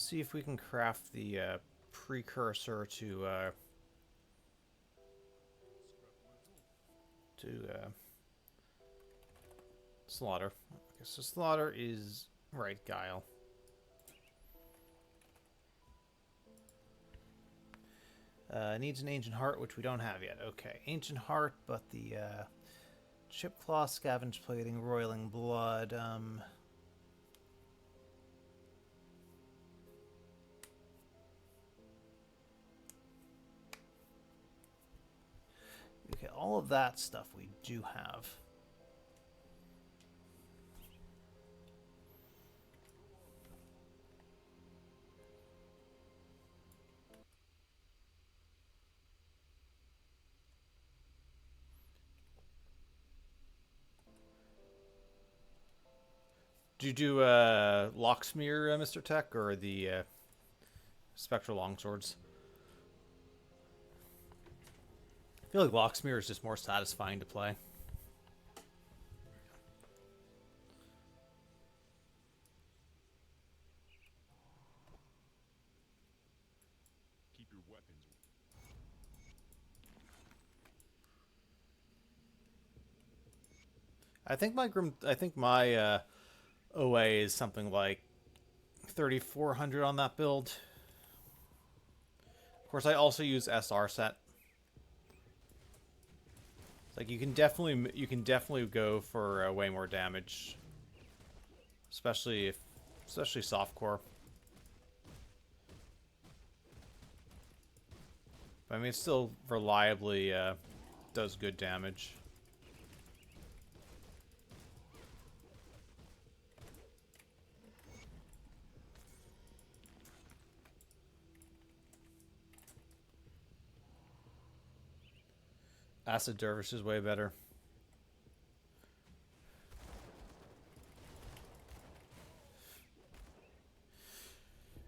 see if we can craft the precursor to slaughter. Okay, so slaughter is right, guile. Needs an ancient heart, which we don't have yet. Okay, ancient heart, but the chip claw, scavenge plating, roiling blood. Okay, all of that stuff we do have. Do you do Locksmere, Mr. Tech, or the Spectral Longswords? I feel like Locksmere is just more satisfying to play. Keep your weapons. I think my OA is something like 3,400 on that build. Of course, I also use SR set. It's like you can definitely go for way more damage, especially softcore. I mean, it still reliably does good damage. Acid Dervish is way better.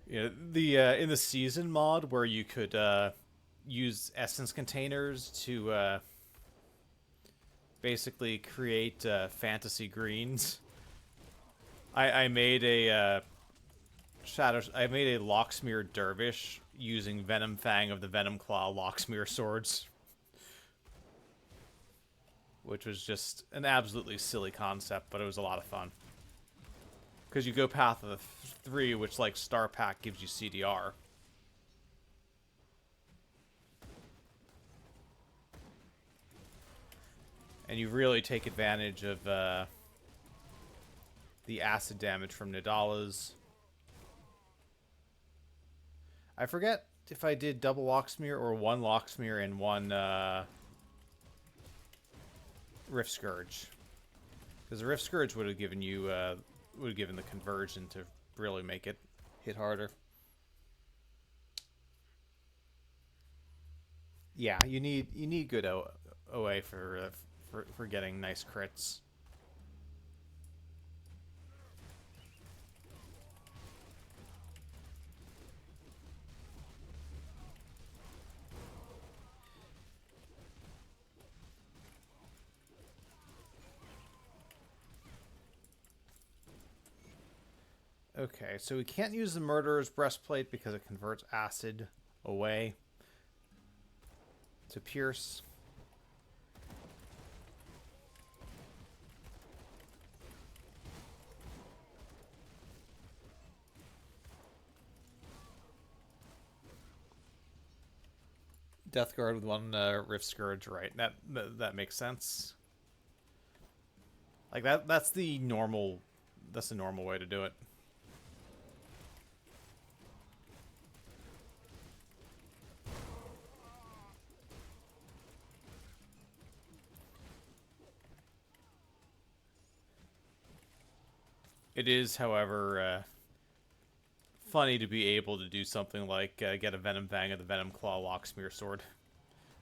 Yeah, the in the season mod where you could use essence containers to basically create fantasy greens. I made a I made a Locksmere Dervish using Venom Fang of the Venom Claw Locksmere swords, which was just an absolutely silly concept, but it was a lot of fun. Because you go Path of the 3, which, like, Star Pack gives you CDR. And you really take advantage of the acid damage from Nidala's. I forget if I did double Locksmere or one Locksmere and one Rift Scourge. Because the Rift Scourge would have given you would have given the conversion to really make it hit harder. Yeah, you need good OA for getting nice crits. Okay, so we can't use the Murderer's Breastplate because it converts acid away to pierce. Death Guard with one Rift Scourge, right? That makes sense. Like that's the normal way to do it. It is, however, funny to be able to do something like get a Venom Fang of the Venom Claw Locksmere sword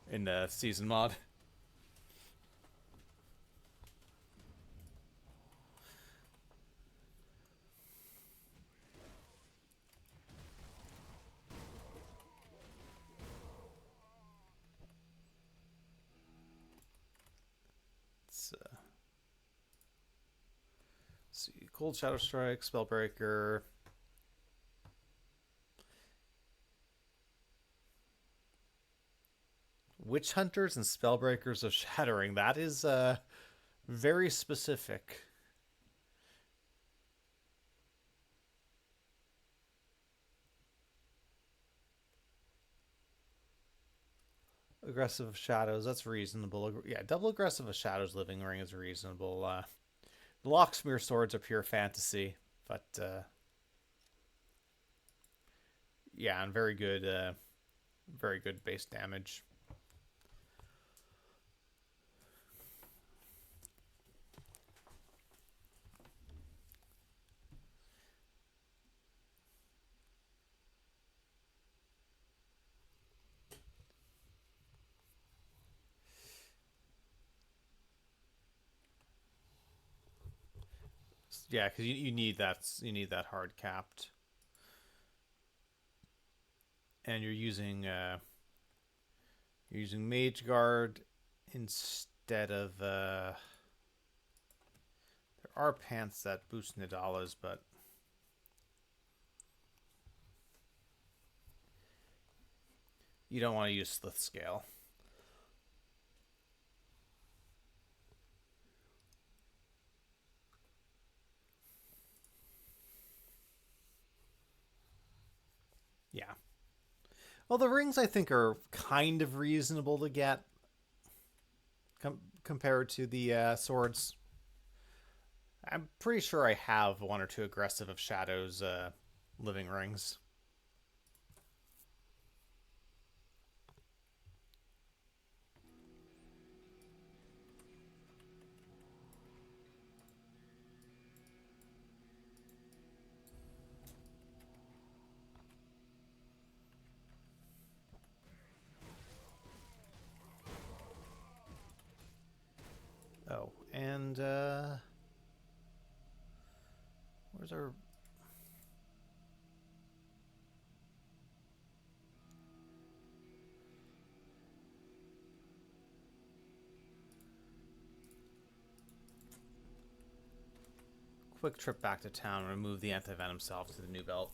in the season mod. Let's see, Cold Shadow Strike, Spellbreaker. Witch hunters and spellbreakers of shattering. That is very specific. Aggressive shadows, that's reasonable. Yeah, double aggressive of shadows living ring is reasonable. The Locksmere swords are pure fantasy, but yeah, and very good base damage. Yeah, because you need that hard capped, and you're using Mage Guard instead of there are pants that boost Nidalas, but you don't want to use Slith Scale. Yeah. Well, the rings I think are kind of reasonable to get compared to the swords. I'm pretty sure I have one or two aggressive of shadows living rings. Oh, and where's our... Quick trip back to town and remove the anti-venom salve to the new belt.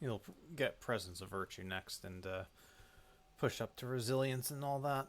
You'll get Presence of Virtue next and push up to Resilience and all that.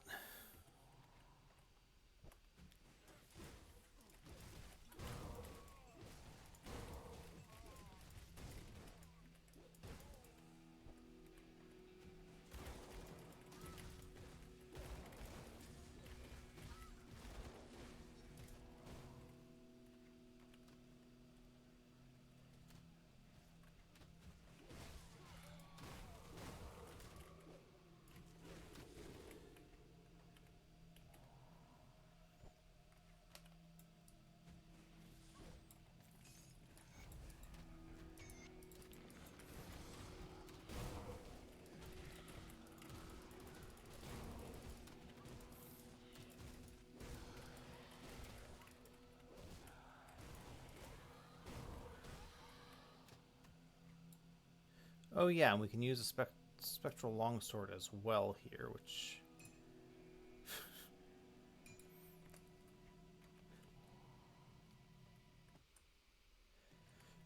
Oh yeah, and we can use a spectral longsword as well here, which...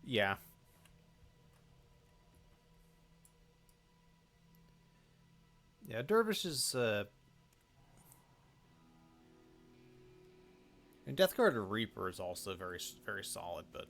yeah. Yeah, Dervish is... and Deathguard or Reaper is also very, very solid, but...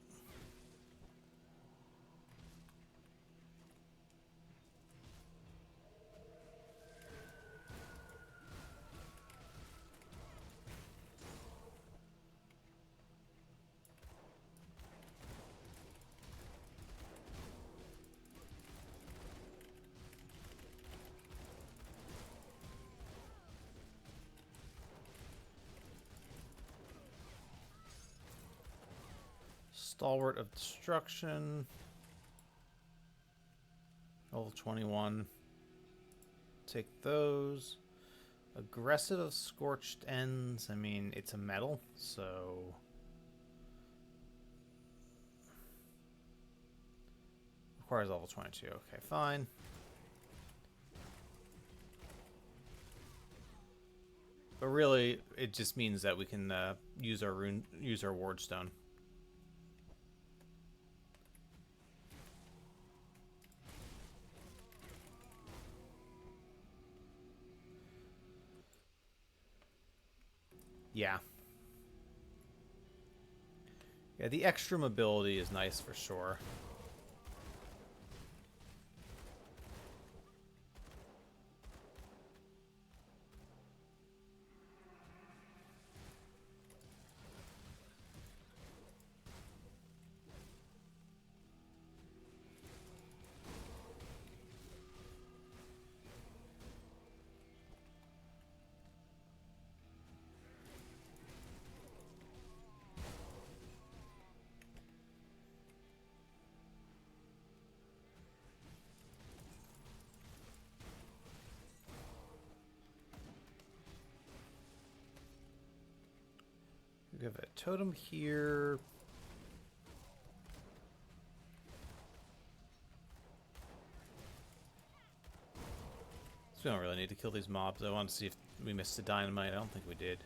Stalwart of Destruction. Level 21. Take those. Aggressive of Scorched Ends. I mean, it's a metal, so... Requires level 22. Okay, fine. But really, it just means that we can use our Ward Stone. Yeah. Yeah, the extra mobility is nice for sure. We have a totem here. So we don't really need to kill these mobs. I want to see if we missed the dynamite. I don't think we did.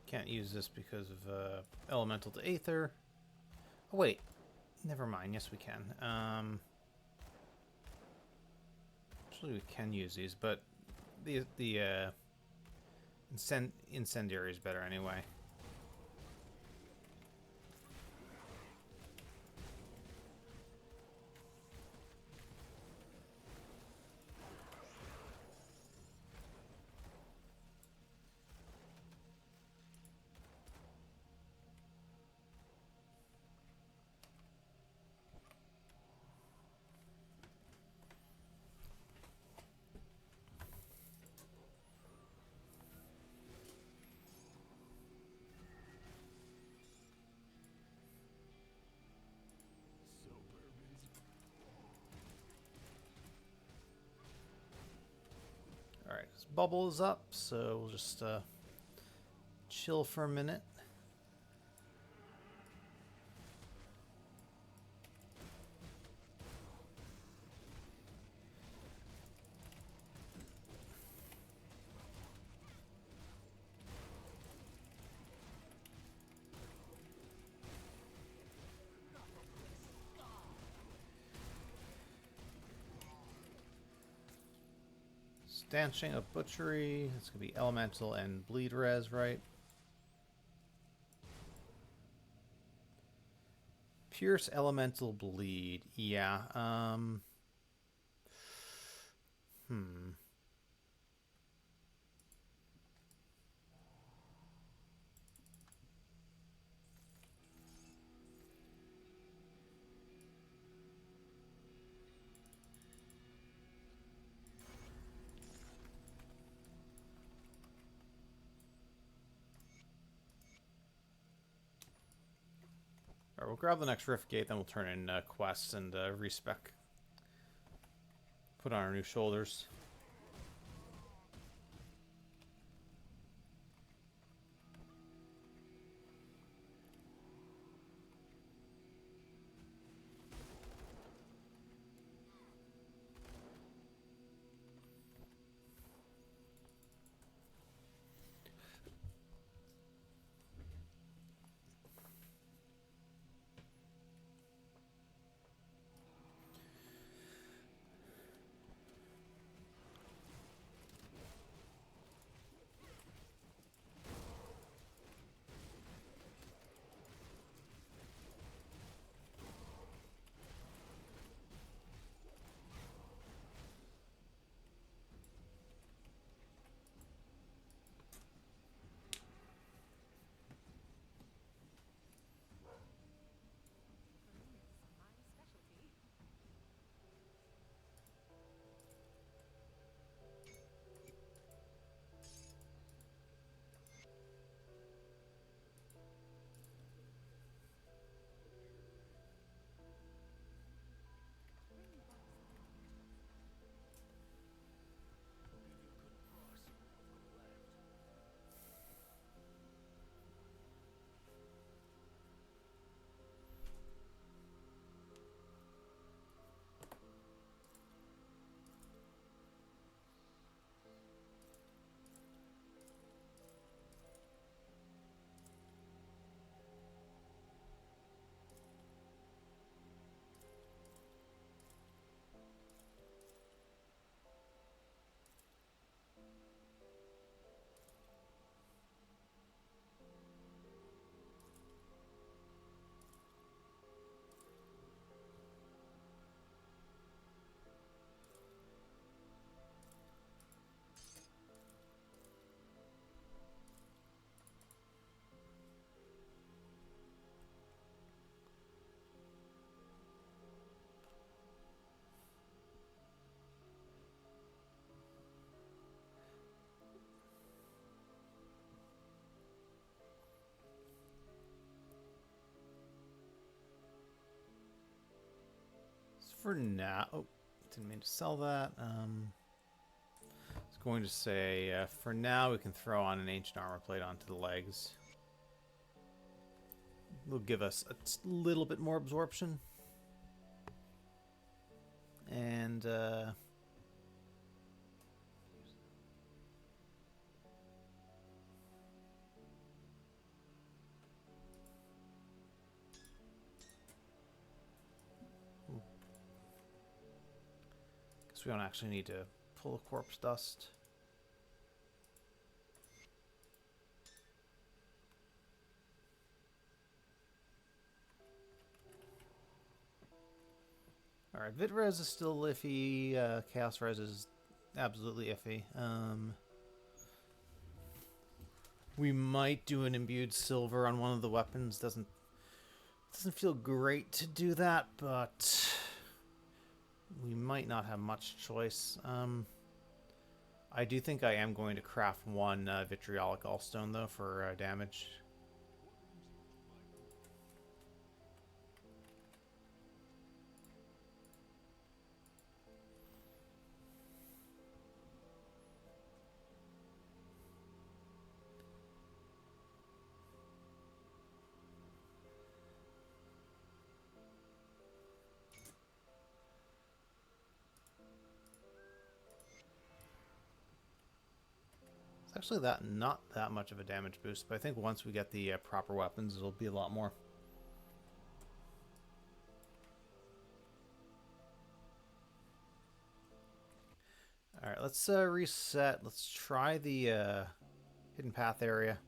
Can't use this because of elemental to aether. Oh wait, never mind. Yes, we can. Actually, we can use these, but the incendiary is better anyway. Alright, this bubble is up, so we'll just chill for a minute. Stanching of Butchery. It's going to be Elemental and Bleed Res, right? Pierce, Elemental, Bleed. Yeah. Alright, we'll grab the next Rift Gate, then we'll turn in quests and respec. Put on our new shoulders. For now, oh, didn't mean to sell that. I was going to say, for now we can throw on an ancient armor plate onto the legs. Will give us a little bit more absorption. And guess we don't actually need to pull a corpse dust. Alright, Vit Res is still iffy. Chaos Res is absolutely iffy. We might do an imbued silver on one of the weapons. Doesn't feel great to do that, but we might not have much choice. I do think I am going to craft one vitriolic gallstone though for damage. It's actually not that much of a damage boost, but I think once we get the proper weapons, it'll be a lot more. All right, let's reset. Let's try the hidden path area.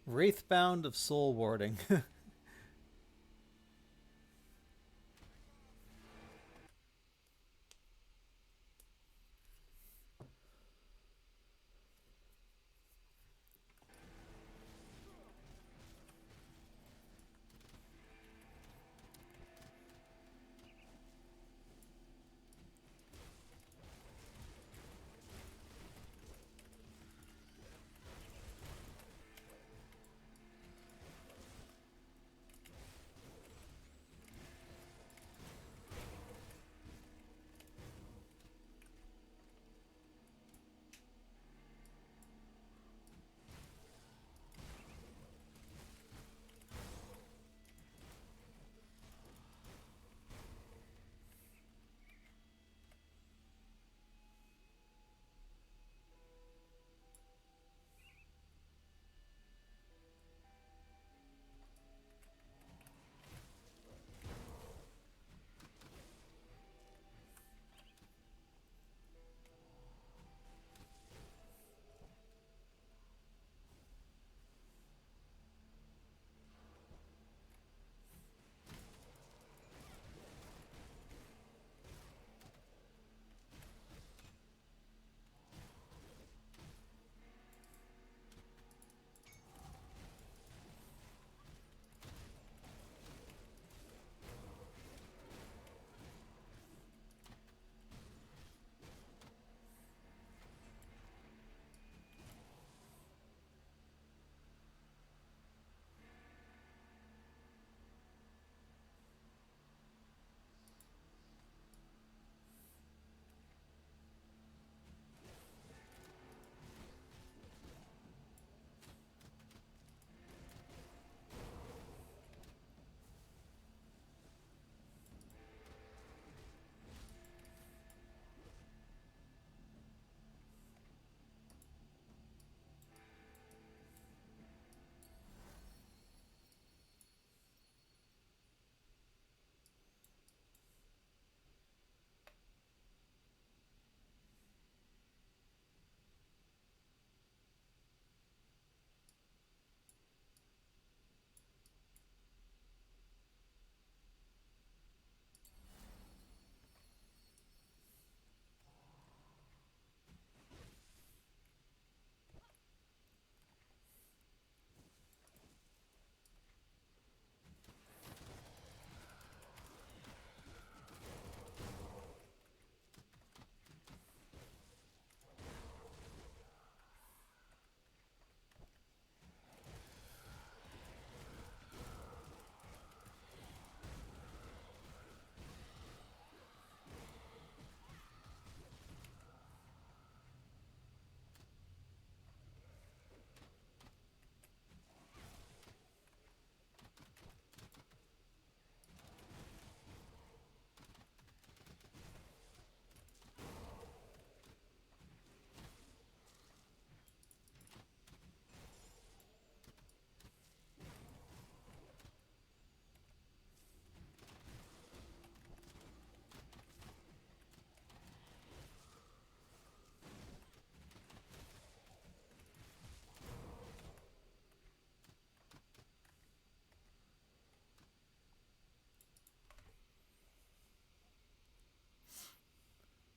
Wraithbound of Soul Warding.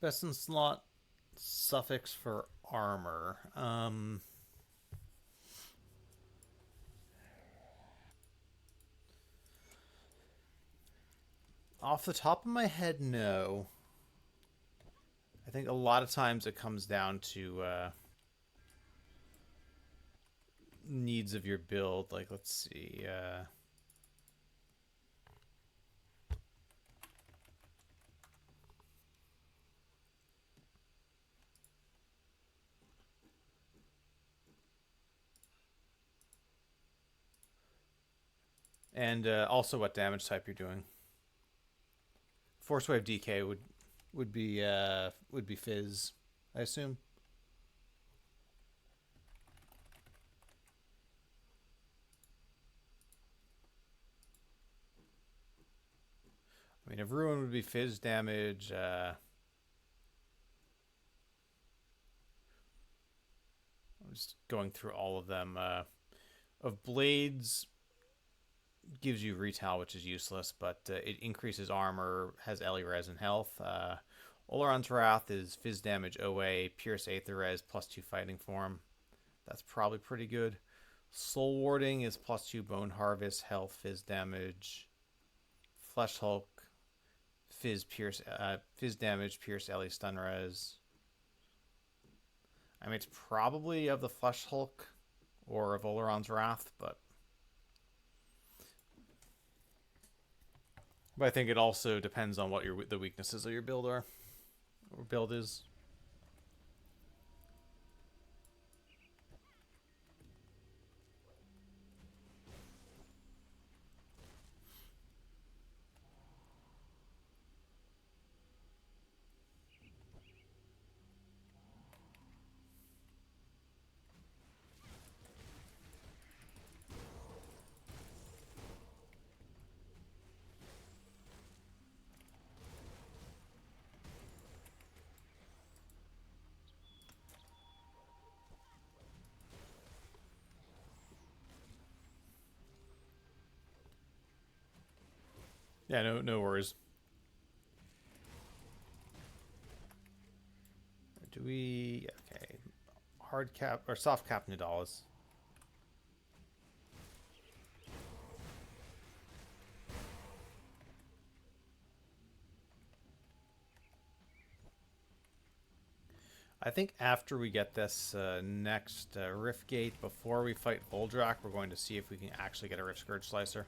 Best in slot suffix for armor. Off the top of my head, no. I think a lot of times it comes down to needs of your build. Like, let's see. And also what damage type you're doing. Force wave DK would be Fizz, I assume. I mean, if Ruin would be Fizz damage. I'm just going through all of them. of blades gives you retail, which is useless, but it increases armor, has Ellie res and health. Oleron's Wrath is Fizz damage OA, Pierce Aether res, +2 fighting form. That's probably pretty good. Soul Warding is +2 Bone Harvest, health, Fizz damage. Flesh Hulk, Fizz damage, Pierce Ellie stun res. I mean, it's probably of the Flesh Hulk or of Oleron's Wrath, but I think it also depends on what the weaknesses of your build are, or build is. Yeah, no worries. Do we... Okay. Hard cap... Or soft cap Nidalis. I think after we get this next Rift Gate, before we fight Voldrak, we're going to see if we can actually get a Rift Scourge Slicer.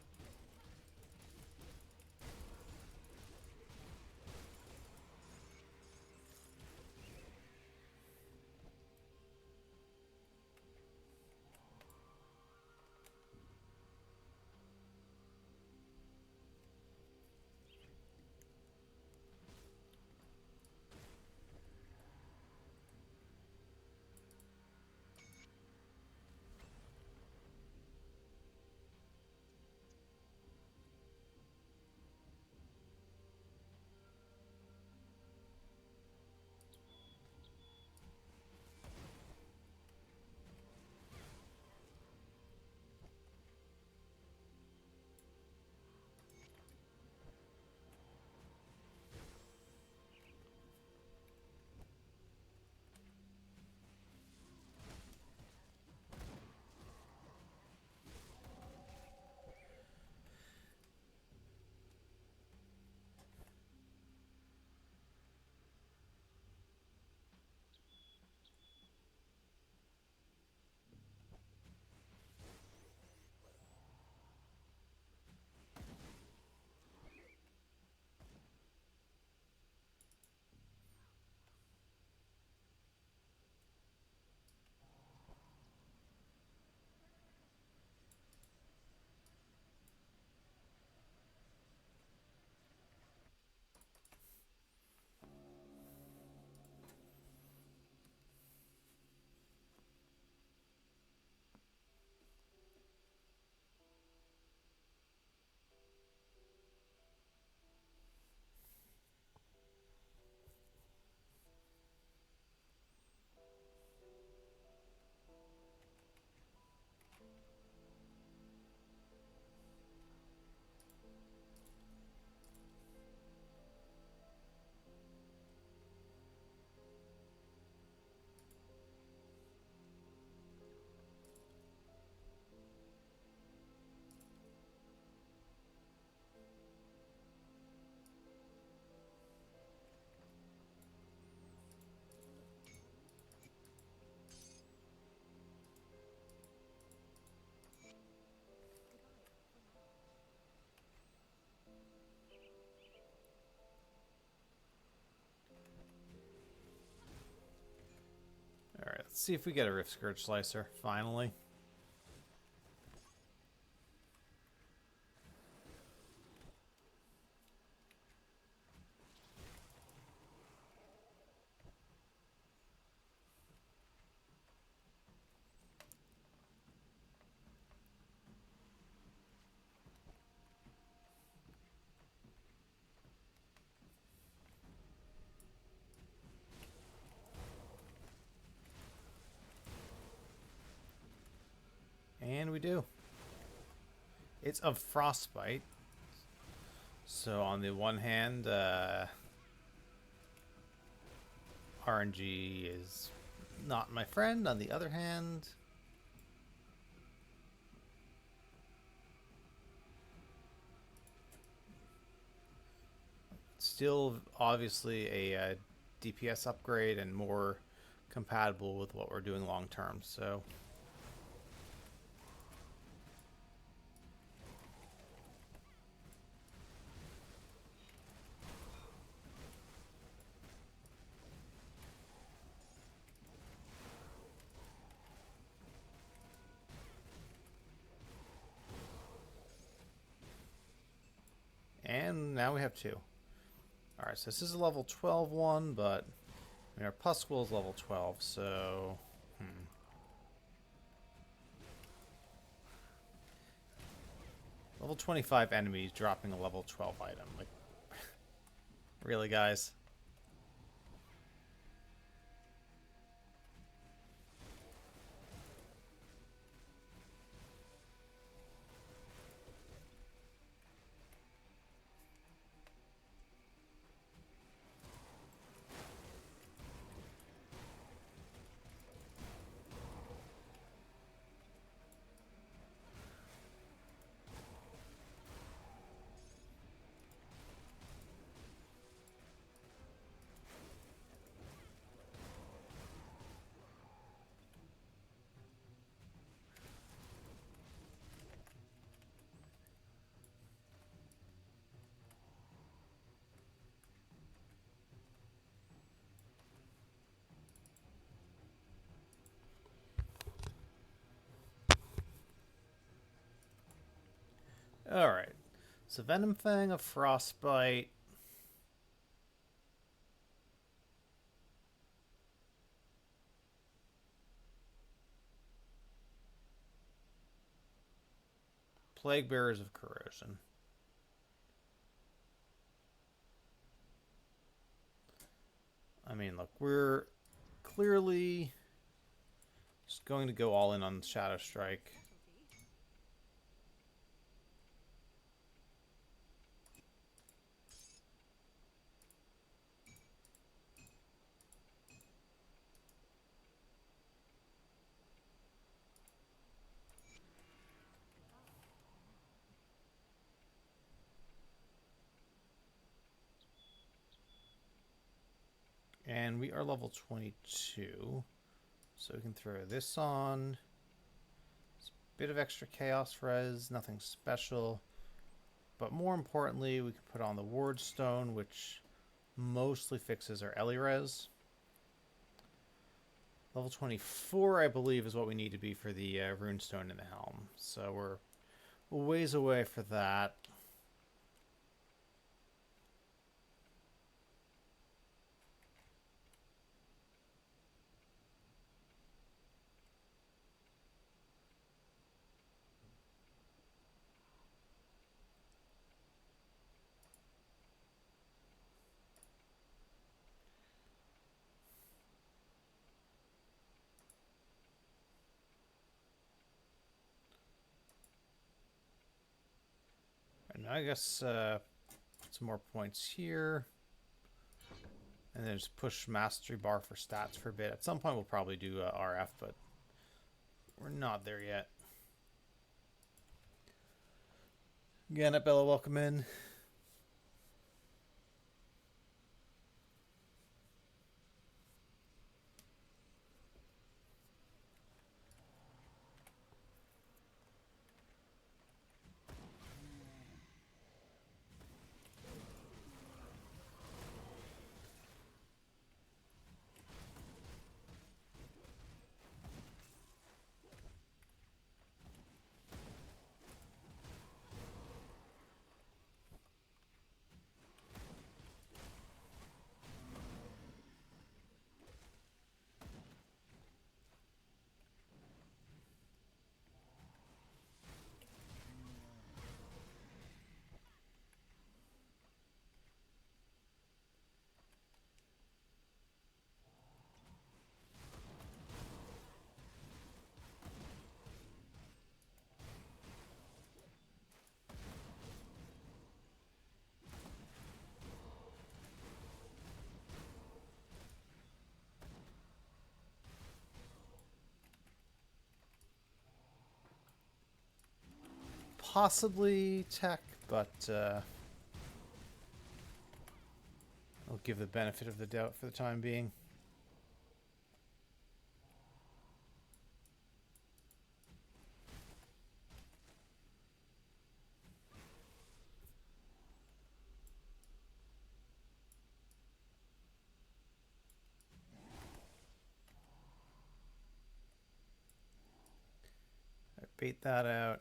Alright, let's see if we get a Rift Scourge Slicer, finally. do? It's of frostbite. So on the one hand, RNG is not my friend. On the other hand, still obviously a DPS upgrade and more compatible with what we're doing long term. So and now we have two. Alright, so this is a level 12 one, but I mean, our Pusquil is level 12, so... Level 25 enemies dropping a level 12 item. Like, really, guys? Alright. So Venom Fang, a Frostbite. Plague Bearers of Corrosion. I mean, look, we're clearly just going to go all in on Shadow Strike. And we are level 22. So we can throw this on. It's a bit of extra chaos res, nothing special. But more importantly, we can put on the Ward Stone, which mostly fixes our Ellie res. Level 24, I believe, is what we need to be for the Runestone in the Helm. So we're a ways away for that. And I guess put some more points here. And then just push Mastery Bar for stats for a bit. At some point we'll probably do RF, but we're not there yet. Again, Bella, welcome in. possibly tech, but I'll give the benefit of the doubt for the time being. I bait that out.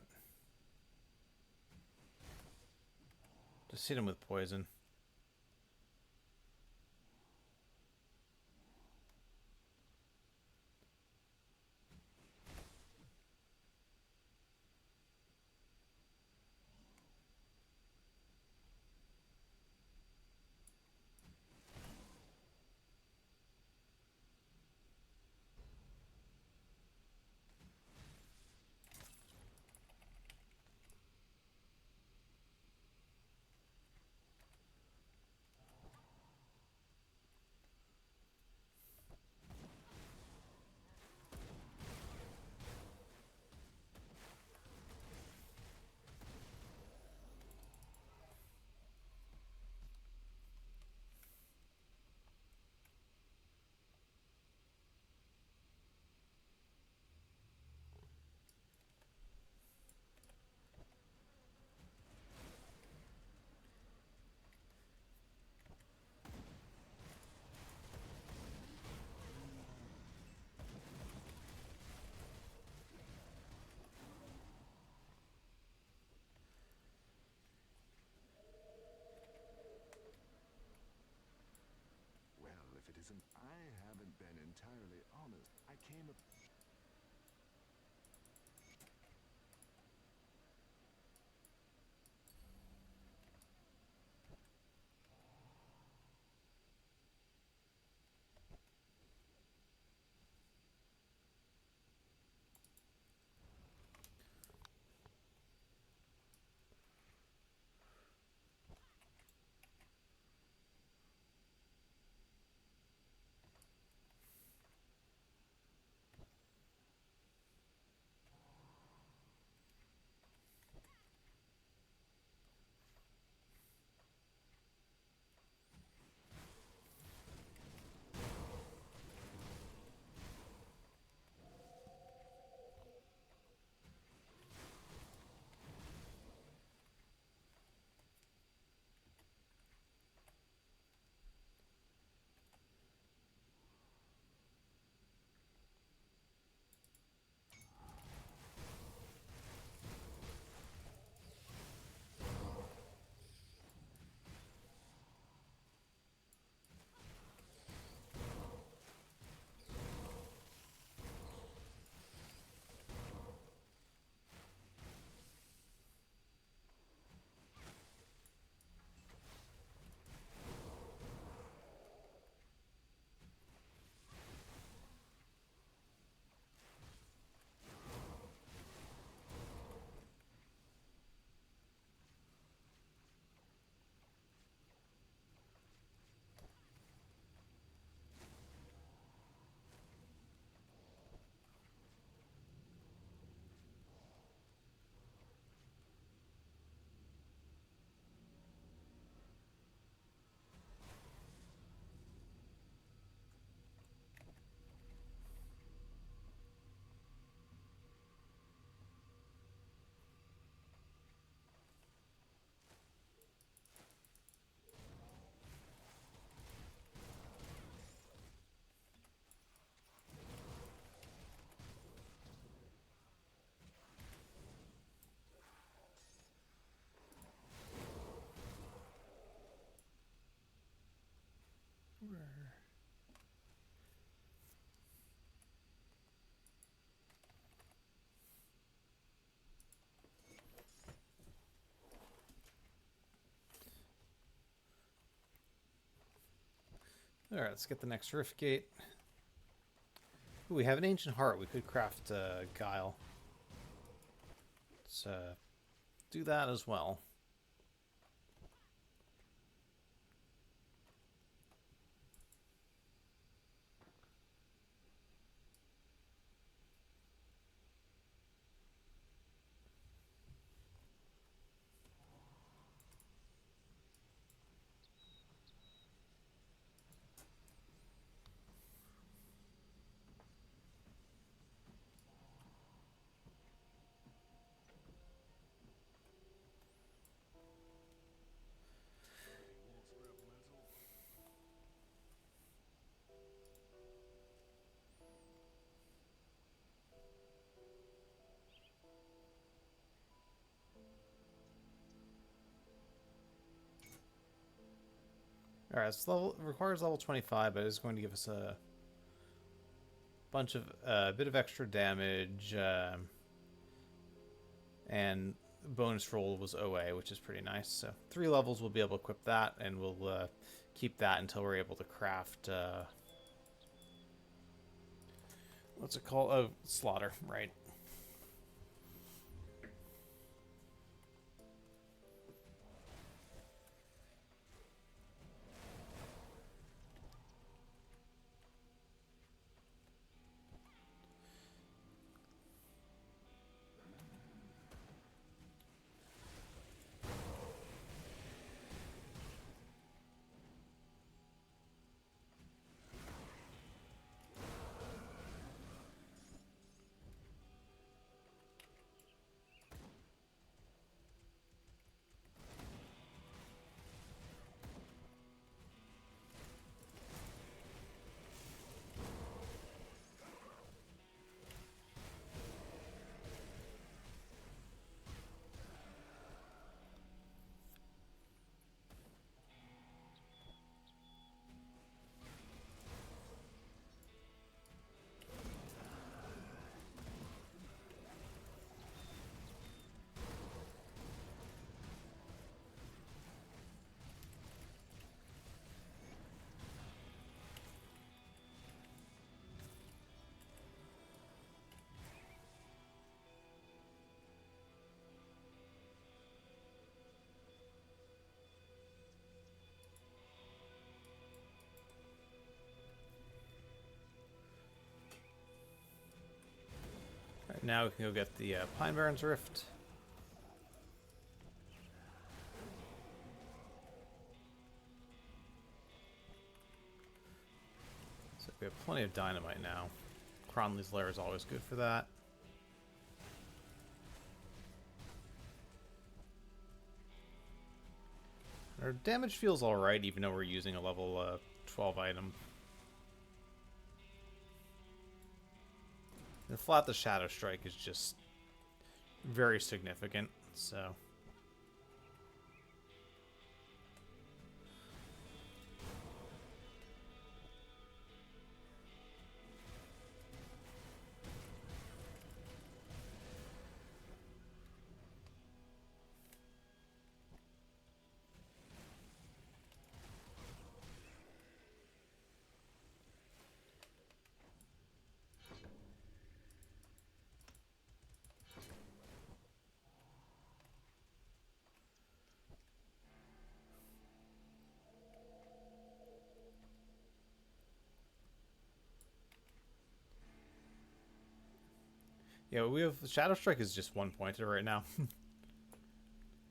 Just hit him with poison. Well, if it isn't, I haven't been entirely honest. I came up. Alright, let's get the next rift gate. Ooh, we have an ancient heart. We could craft guile. Let's do that as well. Alright, so requires level 25, but it's going to give us a bunch of bit of extra damage, and bonus roll was OA, which is pretty nice. So 3 levels we'll be able to equip that, and we'll keep that until we're able to craft what's it called? Oh, slaughter, right. Right, now we can go get the Pine Barrens Rift. So we have plenty of dynamite now. Cronley's Lair is always good for that. Our damage feels alright, even though we're using a level 12 item. And flat the Shadow Strike is just very significant, so... Yeah, we have Shadow Strike is just 1 pointer right now,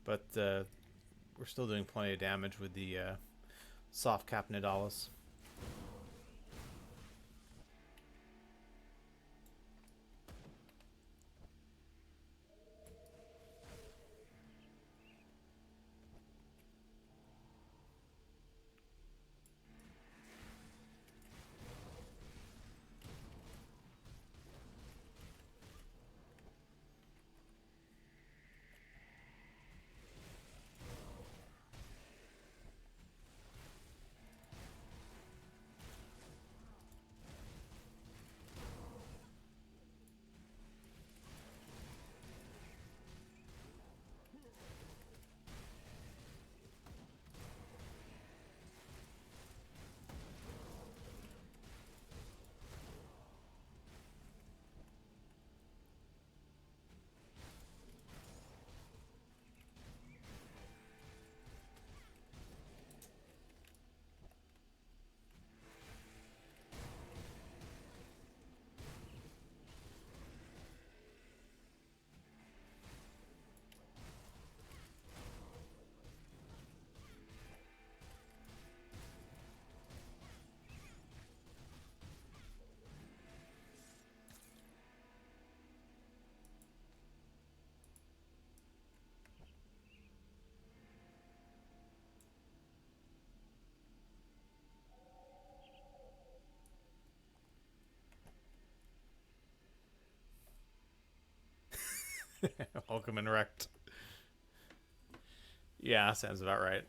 but we're still doing plenty of damage with the soft cap Nidalis. Welcome and wrecked. Yeah, sounds about right.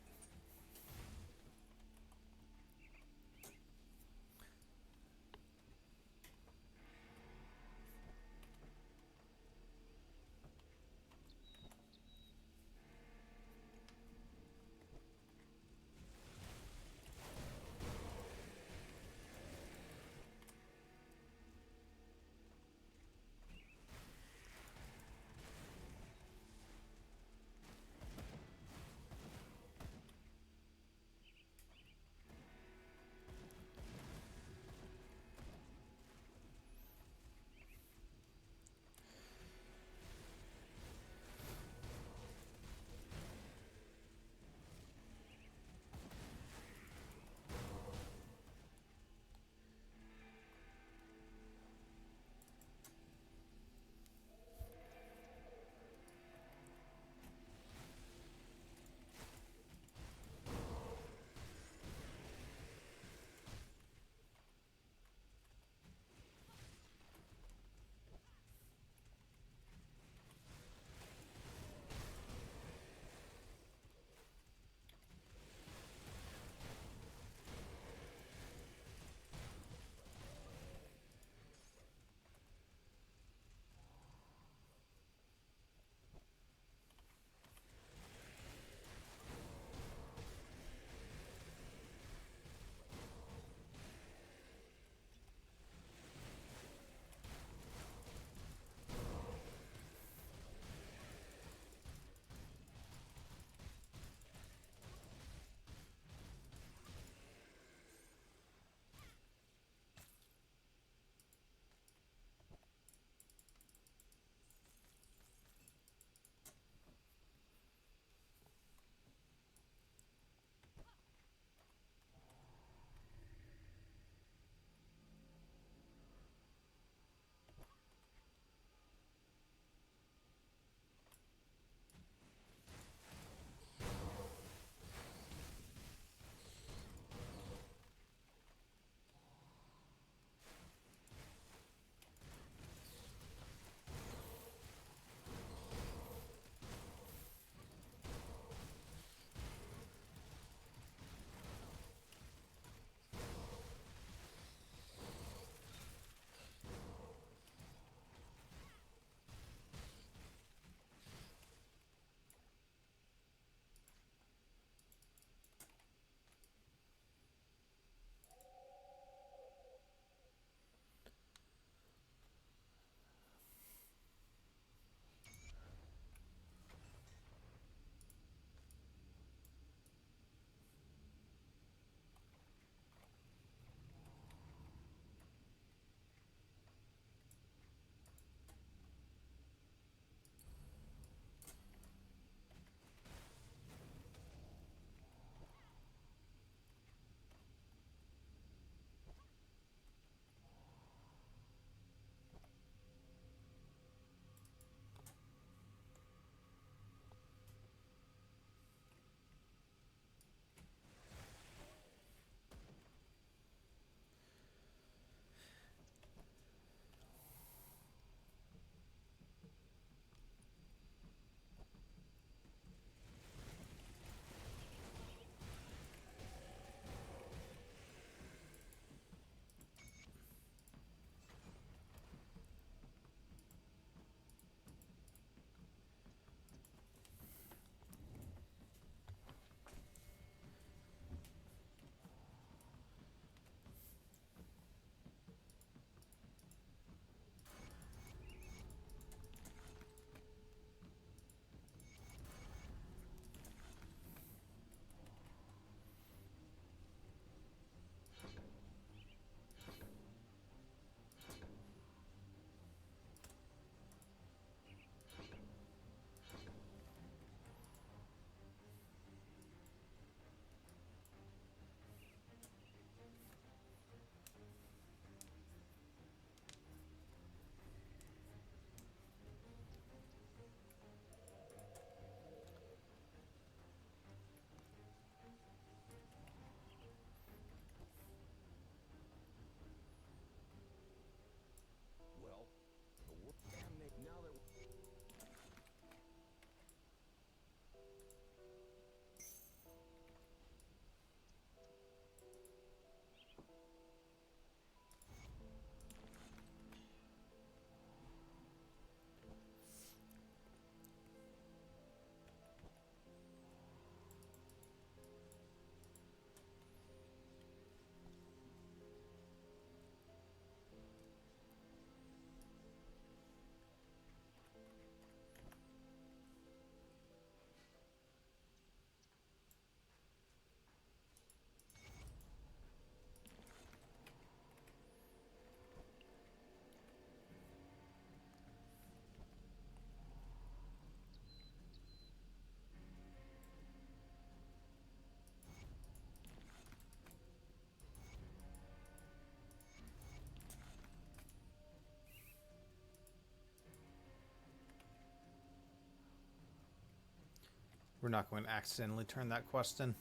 We're not going to accidentally turn that quest in.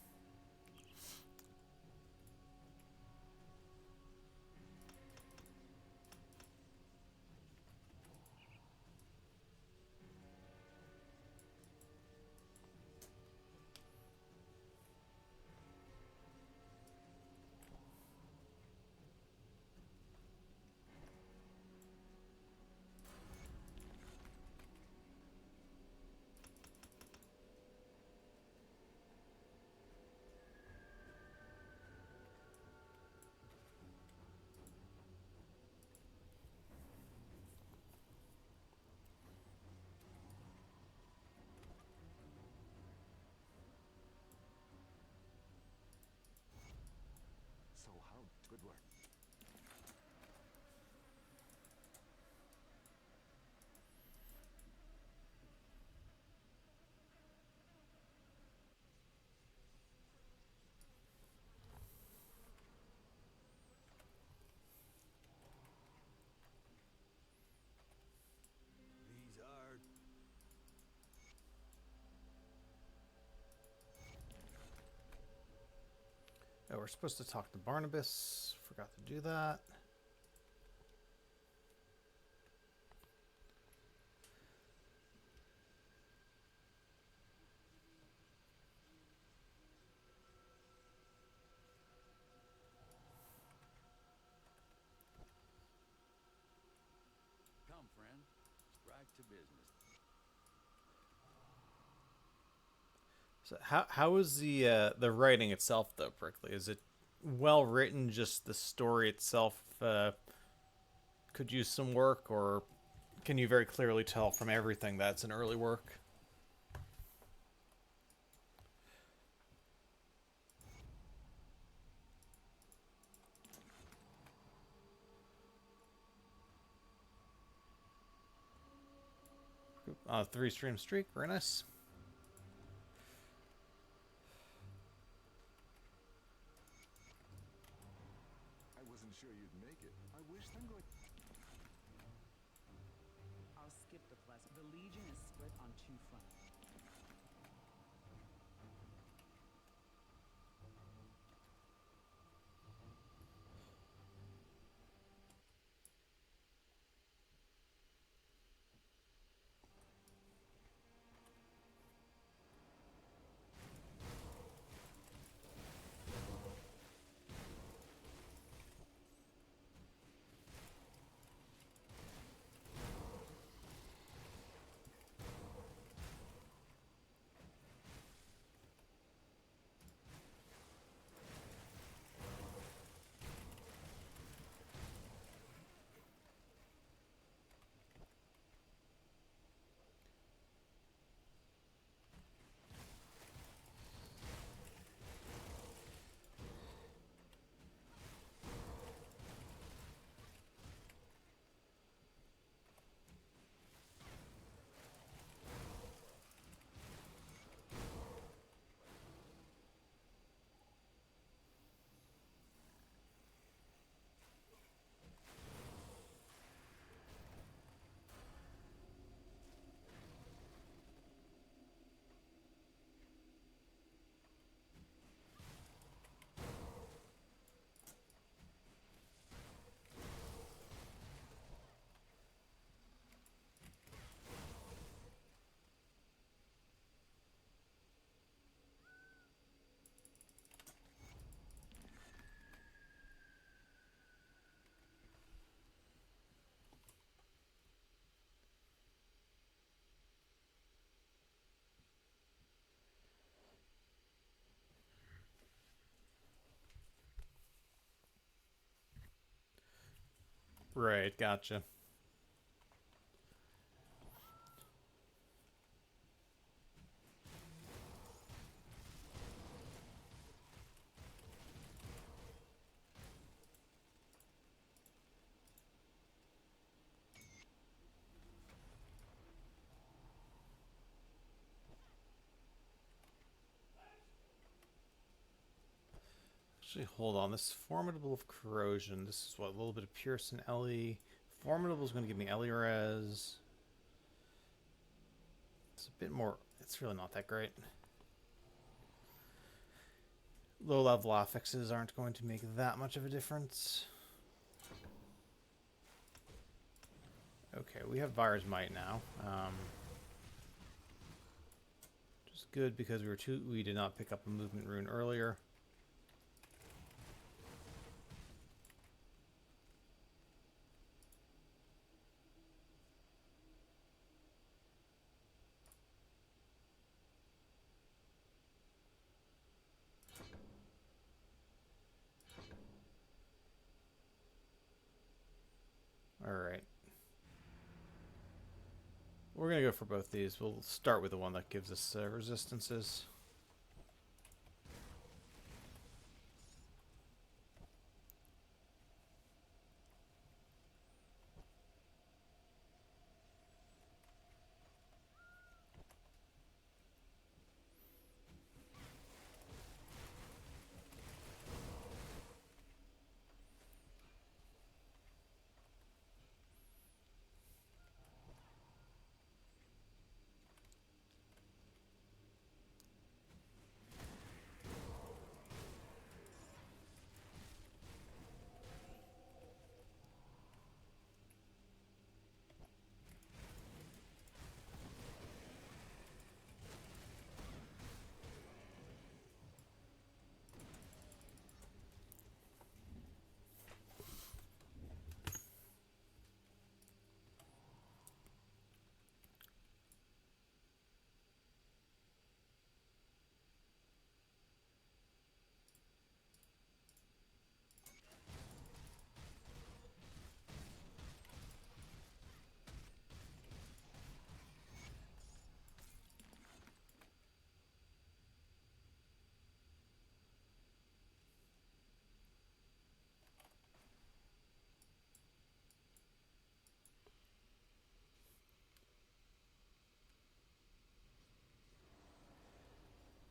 So how good work. These are... Oh, we're supposed to talk to Barnabas. Forgot to do that. Come, friend. Strike to business. So how is the writing itself though, Prickly? Is it well written? Just the story itself could use some work, or can you very clearly tell from everything that's an early work? Three-stream streak, very nice. I wasn't sure you'd make it. I wish them good. I'll skip the pleasant. The Legion is split on two fronts. Right, gotcha. Actually, hold on. This Formidable of Corrosion. This is what, a little bit of Pierce and Ellie. Formidable is going to give me Ellie Res. It's a bit more. It's really not that great. low-level affixes aren't going to make that much of a difference. Okay, we have Virus Might now. Which is good because we did not pick up a movement rune earlier. Alright. We're going to go for both these. We'll start with the one that gives us resistances.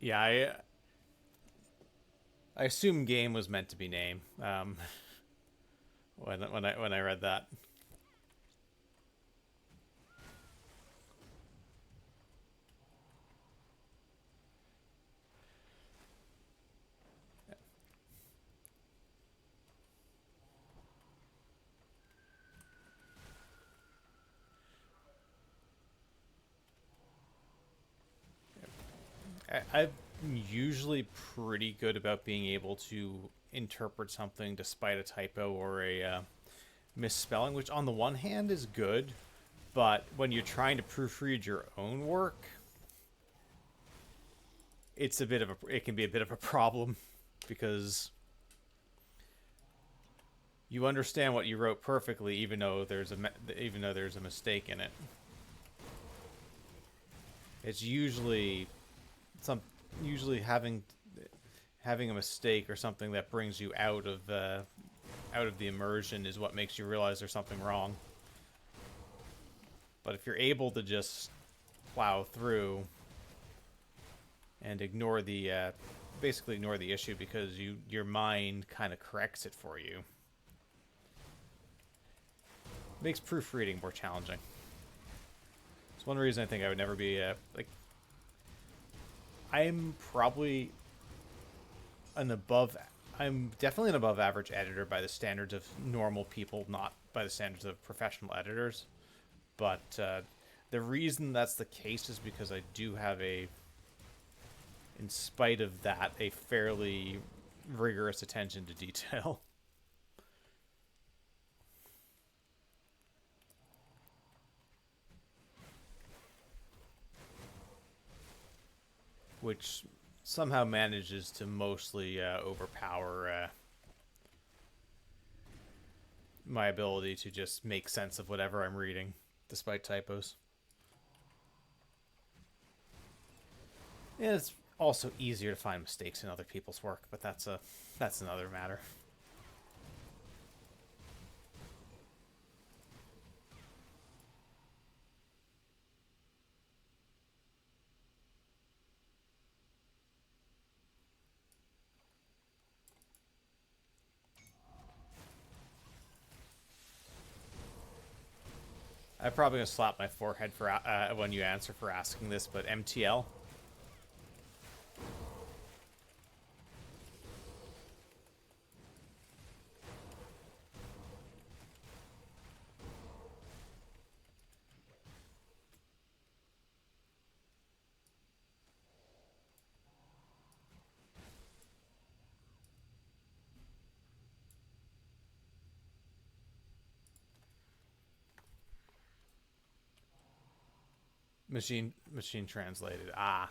Yeah, I assume game was meant to be name. When I read that. I'm usually pretty good about being able to interpret something despite a typo or a misspelling, which on the one hand is good, but when you're trying to proofread your own work, it can be a bit of a problem because you understand what you wrote perfectly, even though there's a mistake in it. It's usually having a mistake or something that brings you out of the immersion is what makes you realize there's something wrong. But if you're able to just plow through and ignore the basically ignore the issue because your mind kind of corrects it for you, it makes proofreading more challenging. It's one reason I think I would never be like. I'm probably I'm definitely an above average editor by the standards of normal people, not by the standards of professional editors. But the reason that's the case is because I do have in spite of that, a fairly rigorous attention to detail. Which somehow manages to mostly overpower my ability to just make sense of whatever I'm reading, despite typos. Yeah, it's also easier to find mistakes in other people's work, but that's another matter. I'm probably gonna slap my forehead for when you answer for asking this, but MTL. Machine translated. Ah.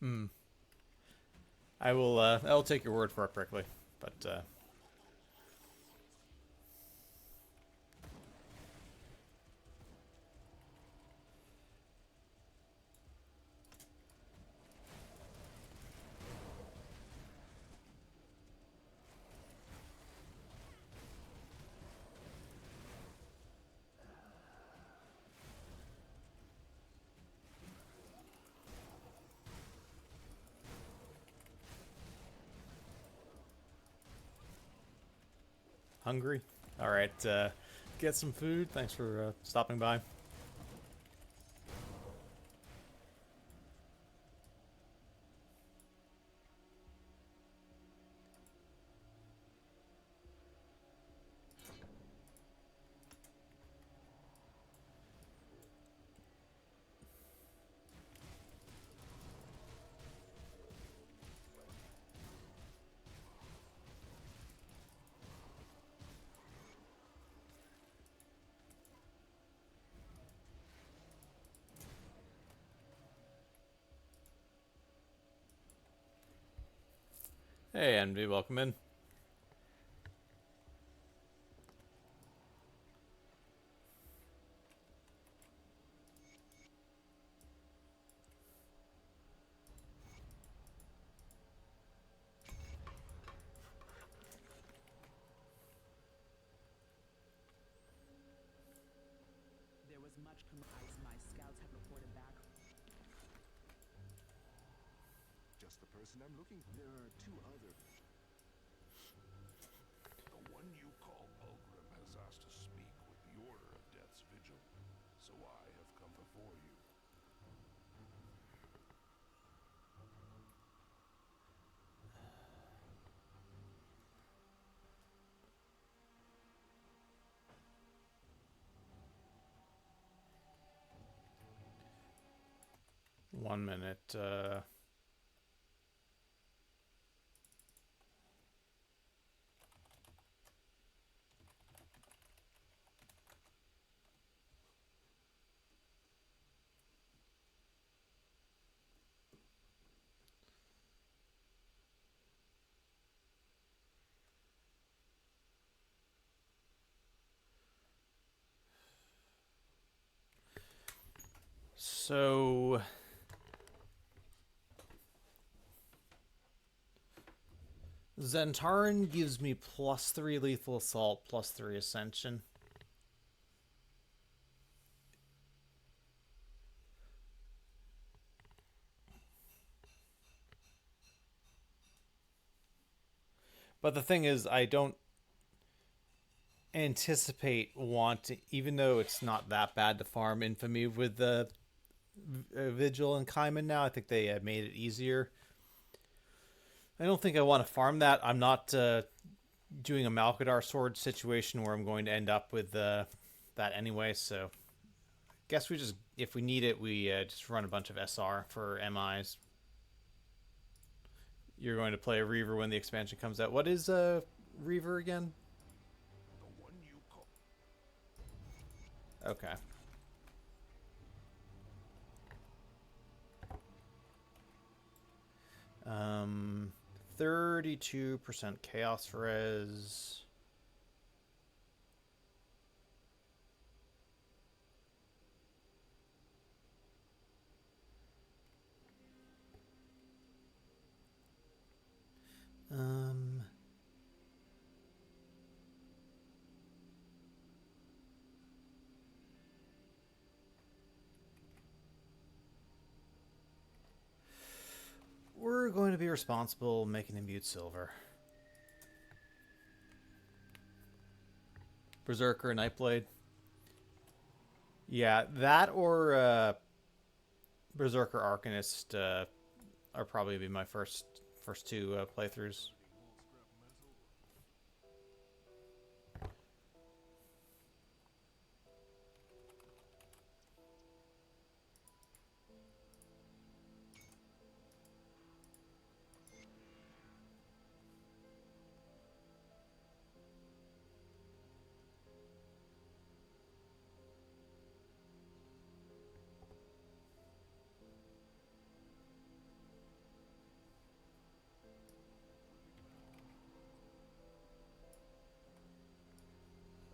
Hmm. I will. I'll take your word for it, Prickly. But hungry. All right. Get some food. Thanks for stopping by. Hey, Envy, welcome in. There was much my scouts have reported back. just the person I'm looking for. There are two other. The one you call Ulgrim has asked to speak with the Order of Death's Vigil, so I have come before you. One minute. So Zentarin gives me +3 lethal assault, +3 ascension. But the thing is, I don't anticipate even though it's not that bad to farm infamy with the Vigil and Kaiman now. I think they made it easier. I don't think I want to farm that. I'm not doing a Malkadar sword situation where I'm going to end up with that anyway, so guess we just, if we need it, we just run a bunch of SR for MIs. You're going to play a Reaver when the expansion comes out. What is Reaver again? The one you call... Okay. 32% Chaos Res. We're going to be responsible making imbue silver. Berserker, Nightblade. Yeah, that or Berserker Arcanist are probably be my first two playthroughs.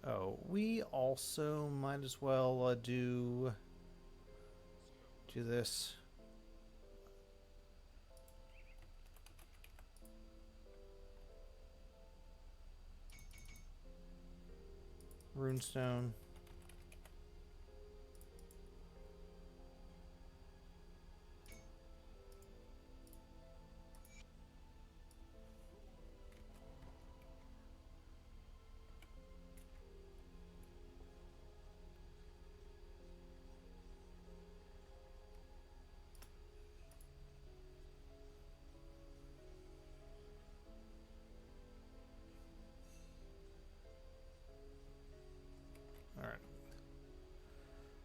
Oh, we also might as well do this. Runestone. Alright.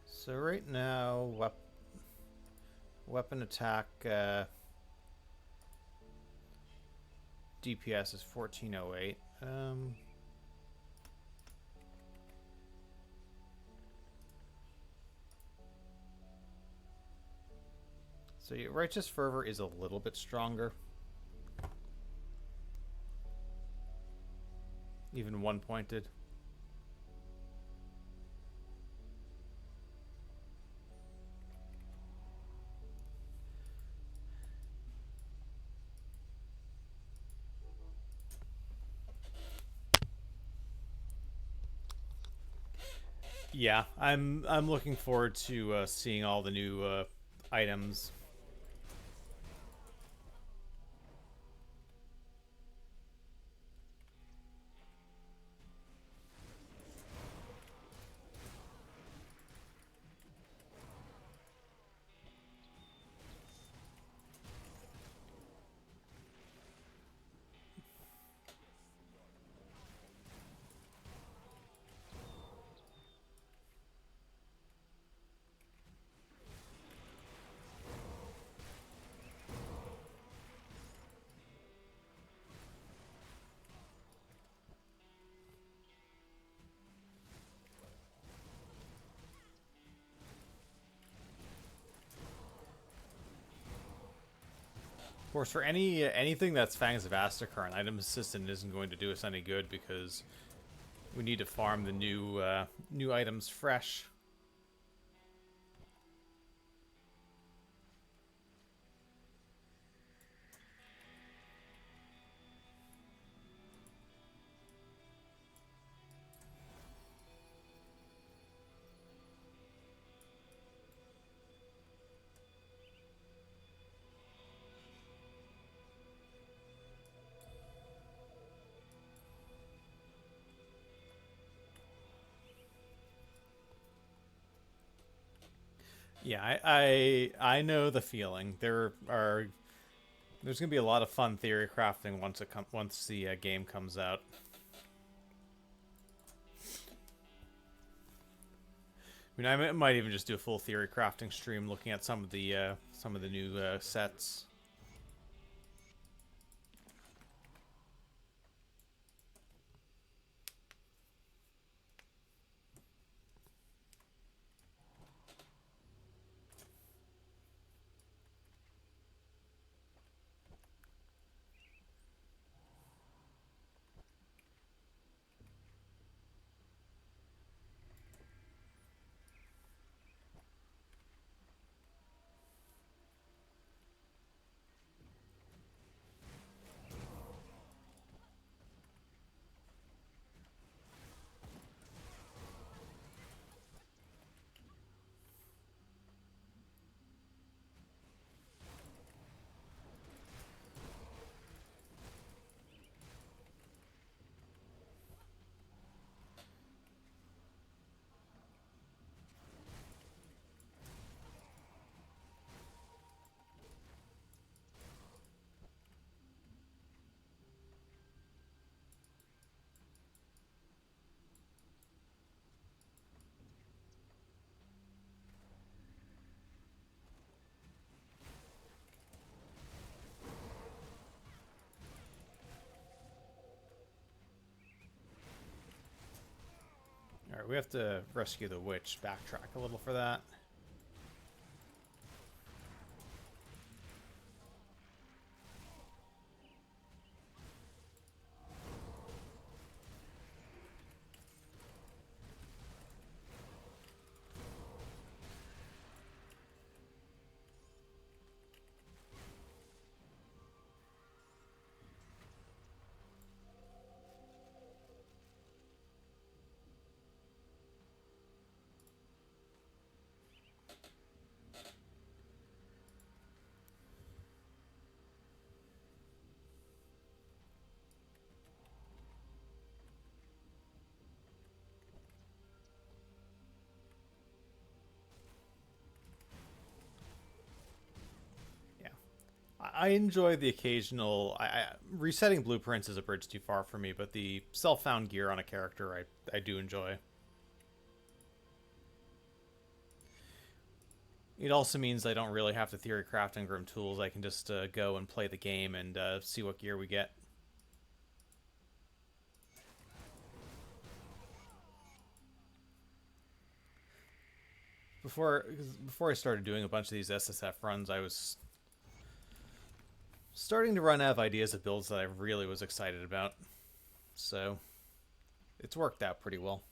So right now, weapon attack DPS is 1408. So yeah, Righteous Fervor is a little bit stronger. Even one-pointed. Yeah, I'm looking forward to seeing all the new items. Of course, for anything that's Fangs of Astakar, an item assistant isn't going to do us any good because we need to farm the new items fresh. Yeah, I know the feeling. There's gonna be a lot of fun theory crafting once the game comes out. I mean, I might even just do a full theory crafting stream looking at some of the new sets. Alright, we have to rescue the witch. Backtrack a little for that. I enjoy the occasional. Resetting blueprints is a bridge too far for me, but the self-found gear on a character, I do enjoy. It also means I don't really have to theory craft Engram tools. I can just go and play the game and see what gear we get. Before I started doing a bunch of these SSF runs, I was starting to run out of ideas of builds that I really was excited about. So it's worked out pretty well.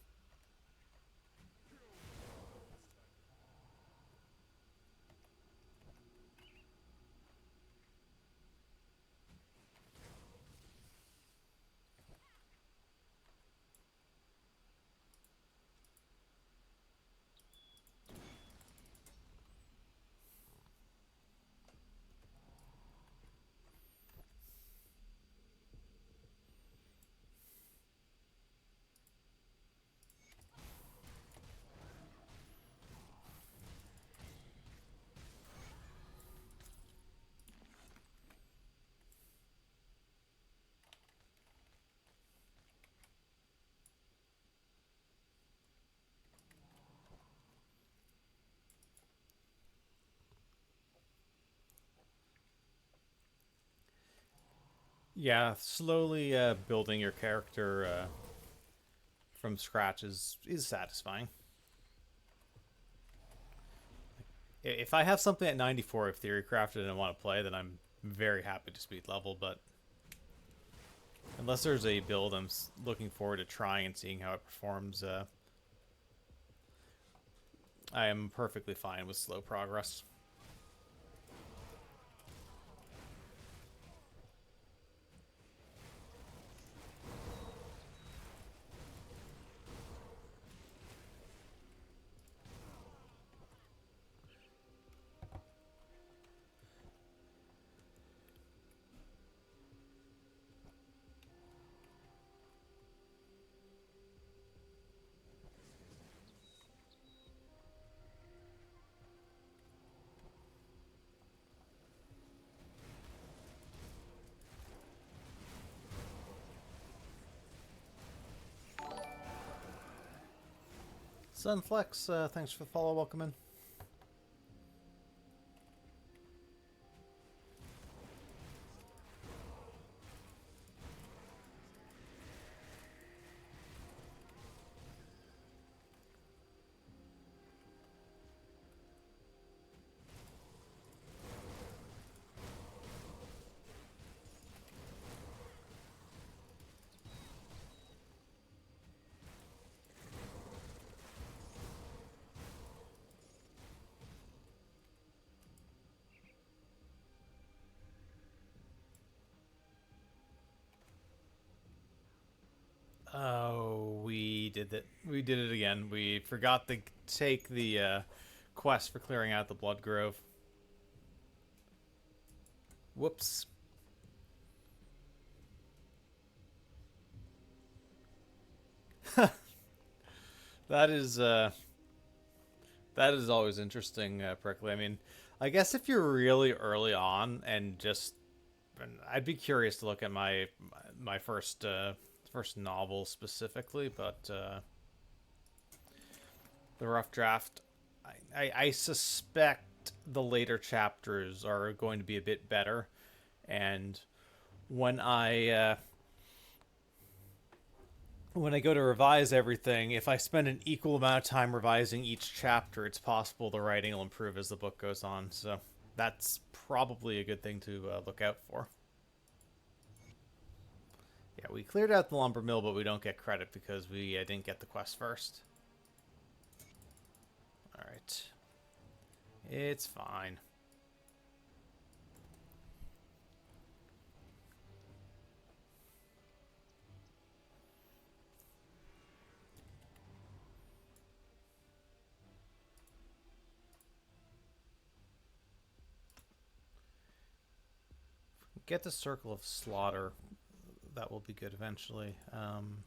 Yeah, slowly building your character from scratch is satisfying. If I have something at 94 of theory crafted and I want to play, then I'm very happy to speed level, but unless there's a build I'm looking forward to trying and seeing how it performs, I am perfectly fine with slow progress. Sunflex, thanks for the follow. Welcome in. Oh, we did it. We did it again. We forgot to take the quest for clearing out the Blood Grove. Whoops. That is always interesting, Prickly. I mean, I guess if you're really early on and just, I'd be curious to look at my first novel specifically, but the rough draft, I suspect the later chapters are going to be a bit better, and when I go to revise everything, if I spend an equal amount of time revising each chapter, it's possible the writing will improve as the book goes on. So that's probably a good thing to look out for. Yeah, we cleared out the lumber mill, but we don't get credit because we didn't get the quest first. Alright. It's fine. Get the Circle of Slaughter. That will be good eventually. And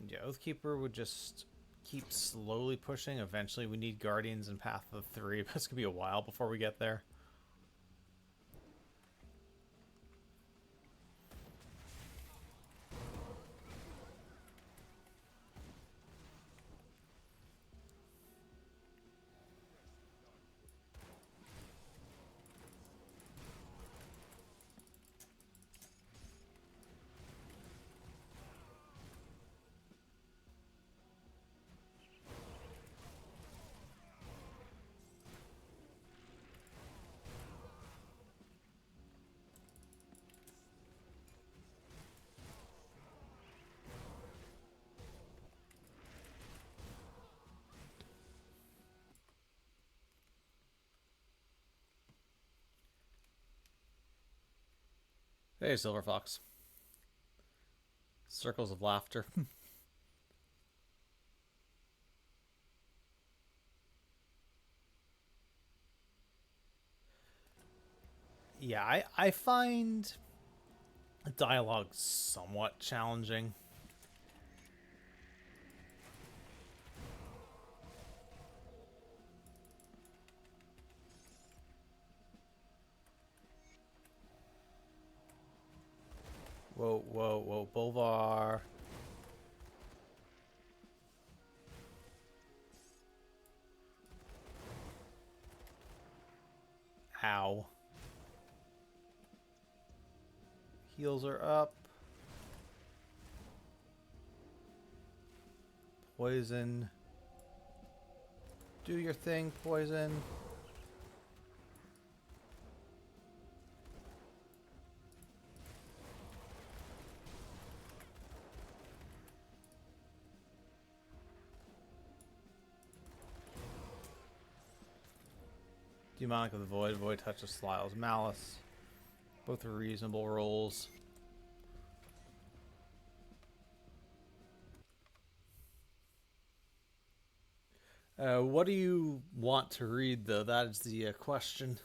yeah, Oathkeeper would just keep slowly pushing. Eventually we need Guardians and Path of the Three, but it's going to be a while before we get there. Hey, Silver Fox. Circles of Laughter. Yeah, I find dialogue somewhat challenging. Whoa, whoa, whoa, Bolvar. Ow. Heals are up. Poison. Do your thing, Poison. Demonic of the Void, Void Touch of Slyle's Malice. Both are reasonable rolls. What do you want to read, though? That is the question.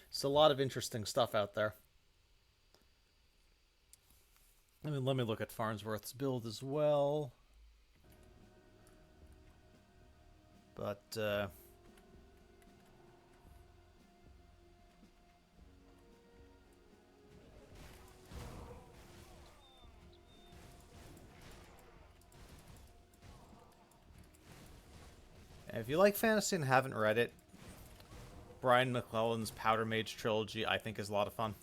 It's a lot of interesting stuff out there. I mean, let me look at Farnsworth's build as well. But, if you like fantasy and haven't read it, Brian McClellan's Powder Mage trilogy, I think, is a lot of fun.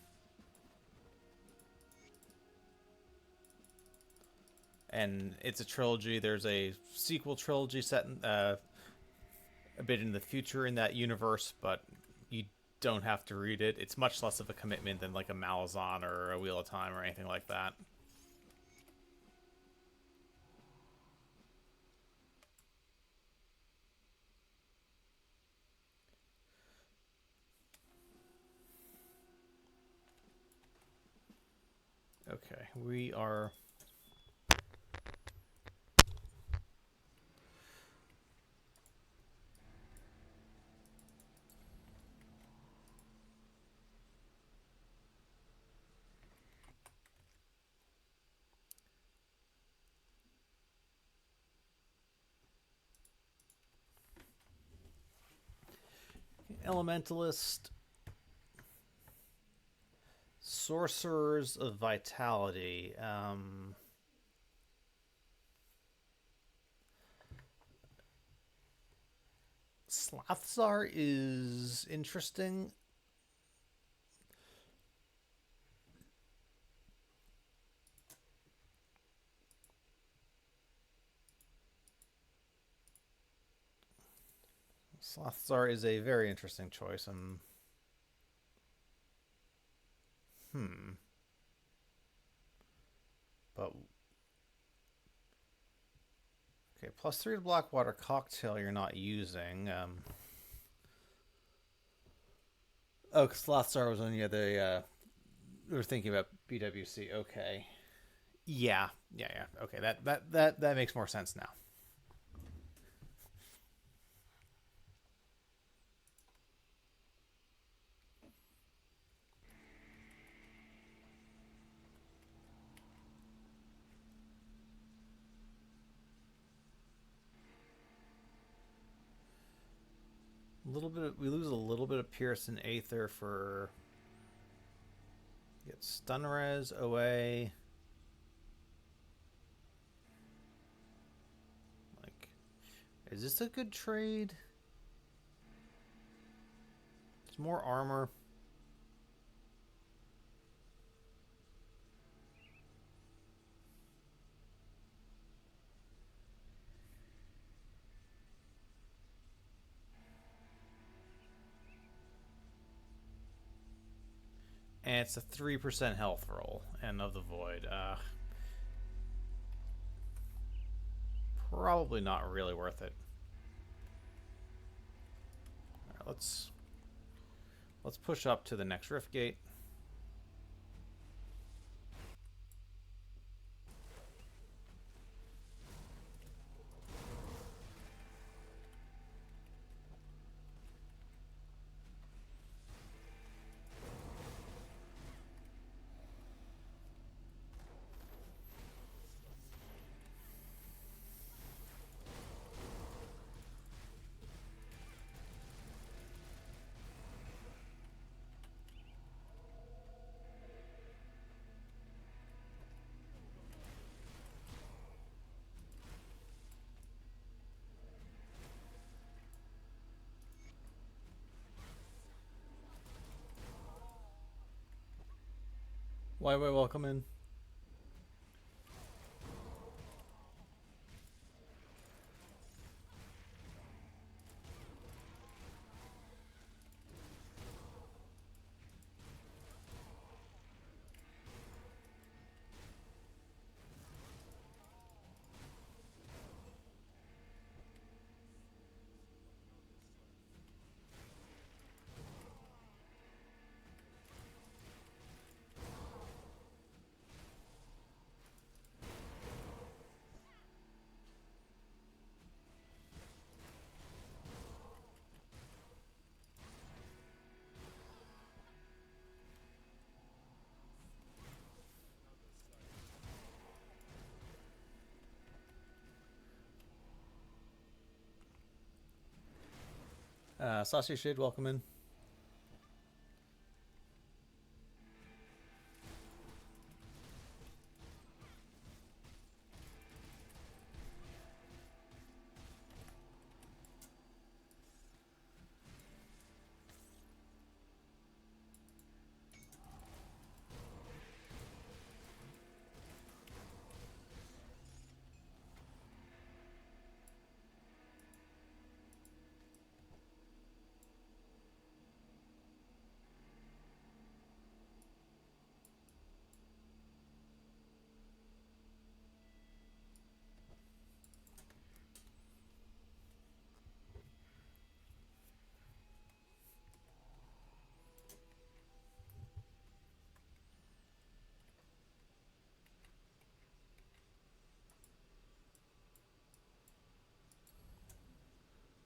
And it's a trilogy. There's a sequel trilogy set in, a bit in the future in that universe, but you don't have to read it. It's much less of a commitment than like a Malazan or a Wheel of Time or anything like that. Okay, we are... Elementalist, Sorcerers of Vitality. Slathzar is interesting. Slathzar is a very interesting choice. But okay, +3 to Blackwater Cocktail you're not using. Oh, because Slathzar was on the other. We were thinking about BWC. Okay. Yeah. Okay, that makes more sense now. We lose a little bit of Pierce and Aether for get stun res away. Like, is this a good trade? It's more armor. And it's a 3% health roll, and of the void. Probably not really worth it. All right, let's push up to the next rift gate. Why, welcome in. Saucy Shade, welcome in.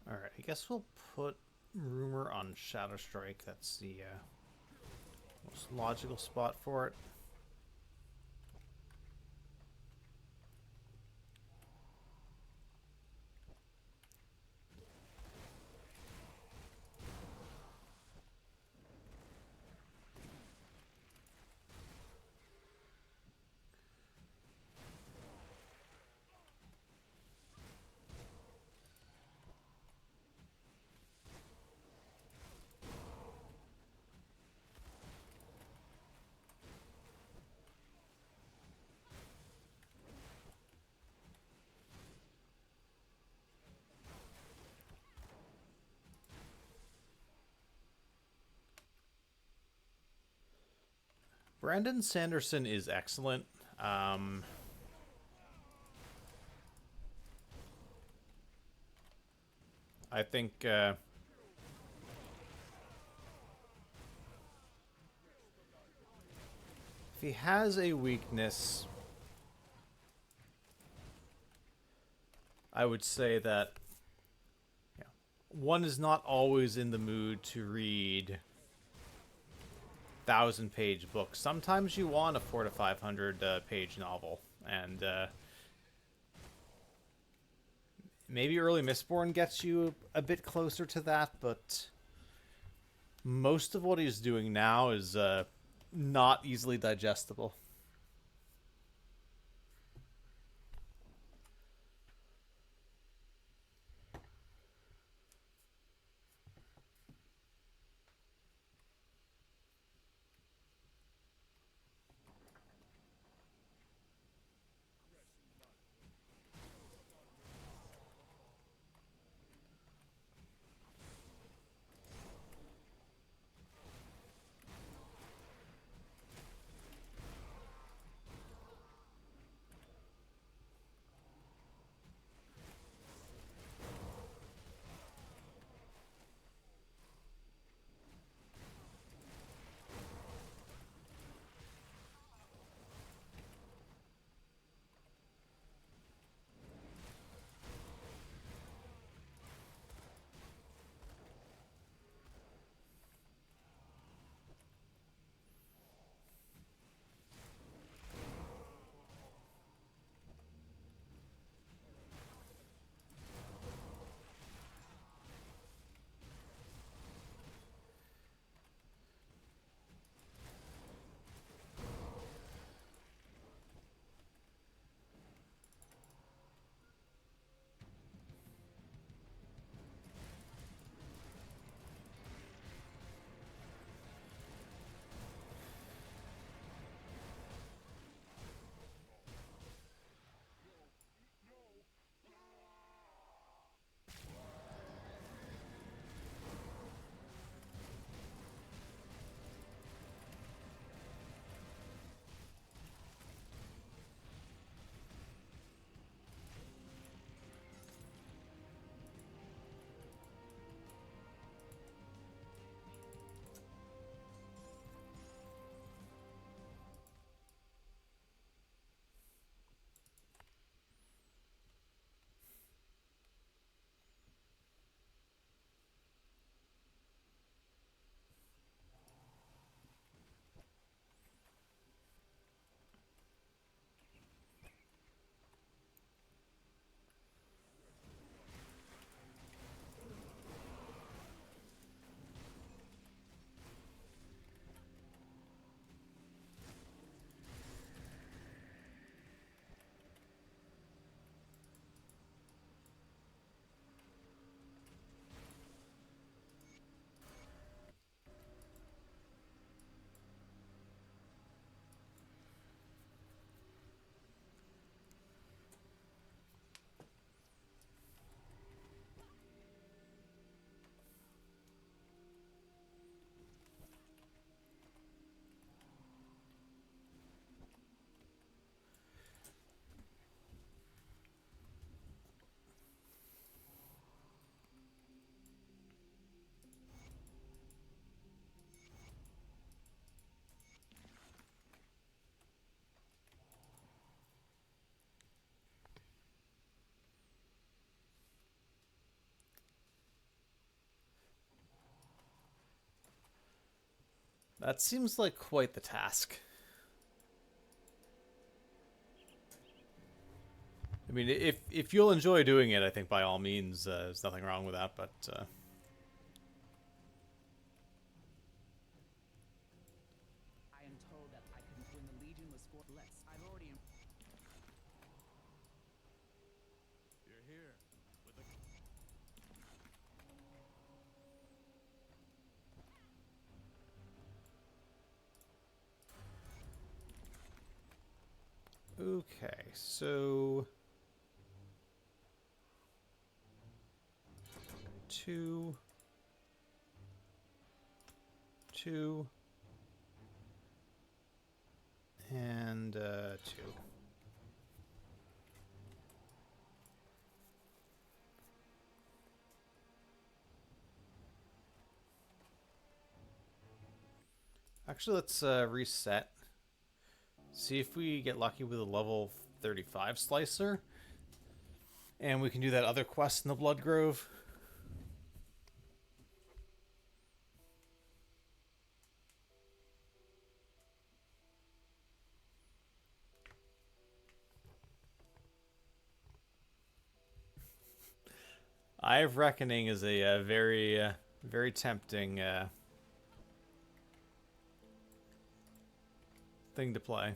Alright, I guess we'll put Rumor on Shadow Strike. That's the most logical spot for it. Brandon Sanderson is excellent. I think if he has a weakness, I would say that one is not always in the mood to read 1,000-page books. Sometimes you want a 400 to 500 page novel, and maybe Early Mistborn gets you a bit closer to that, but most of what he's doing now is not easily digestible. That seems like quite the task. I mean, if you'll enjoy doing it, I think by all means, there's nothing wrong with that, but... I am told that I couldn't when the Legion was for less. I've already You're here with a... Okay, so... 2... 2... And, 2. Actually, let's reset. See if we get lucky with a level 35 slicer. And we can do that other quest in the Blood Grove. Eye of Reckoning is a very, very tempting thing to play.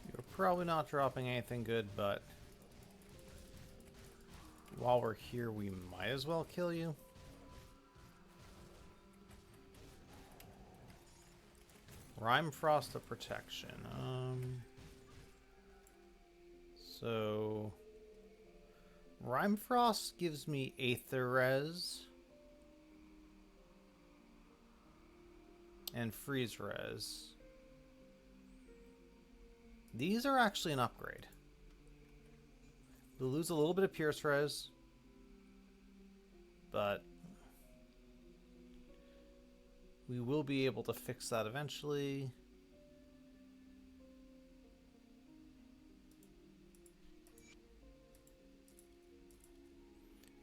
You're probably not dropping anything good, but while we're here, we might as well kill you. Rime Frost of Protection. So Rime Frost gives me Aether Res and Freeze Res. These are actually an upgrade. We'll lose a little bit of Pierce Res, but we will be able to fix that eventually.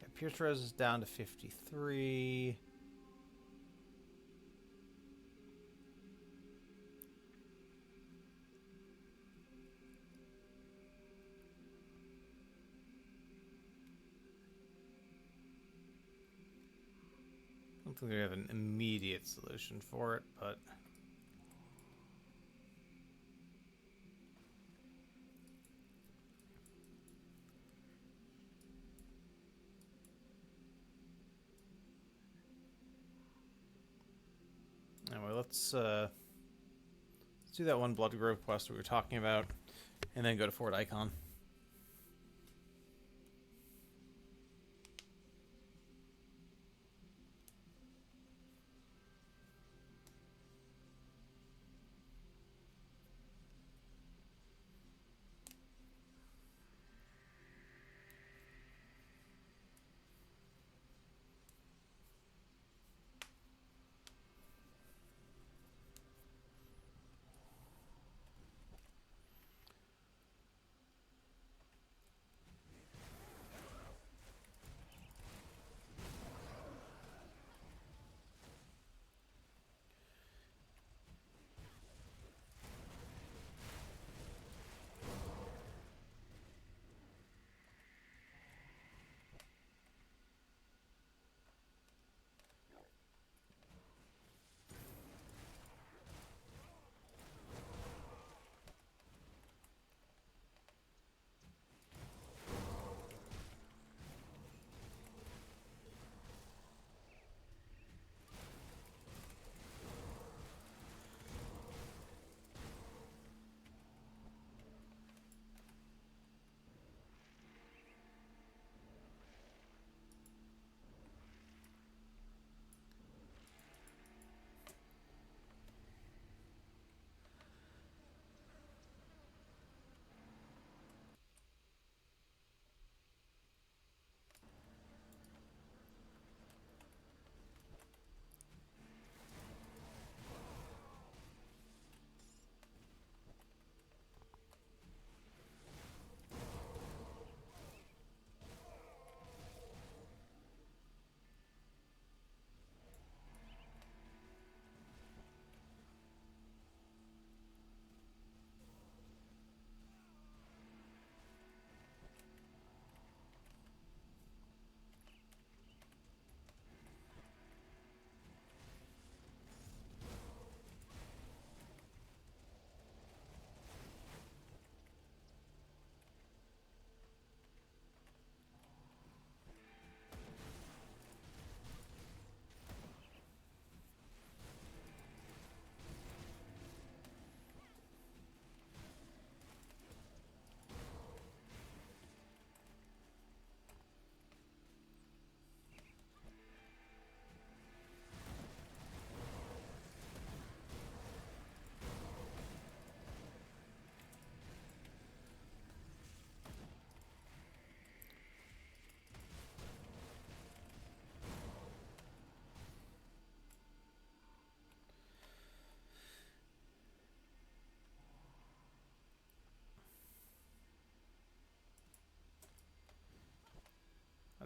Yeah, Pierce Res is down to 53. I don't think we have an immediate solution for it, but anyway, let's do that one Blood Grove quest we were talking about, and then go to Fort Icon.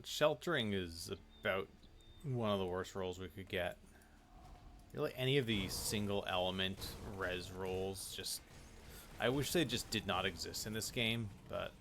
Sheltering is about one of the worst rolls we could get. Really, any of the single element res rolls, just... I wish they just did not exist in this game, but...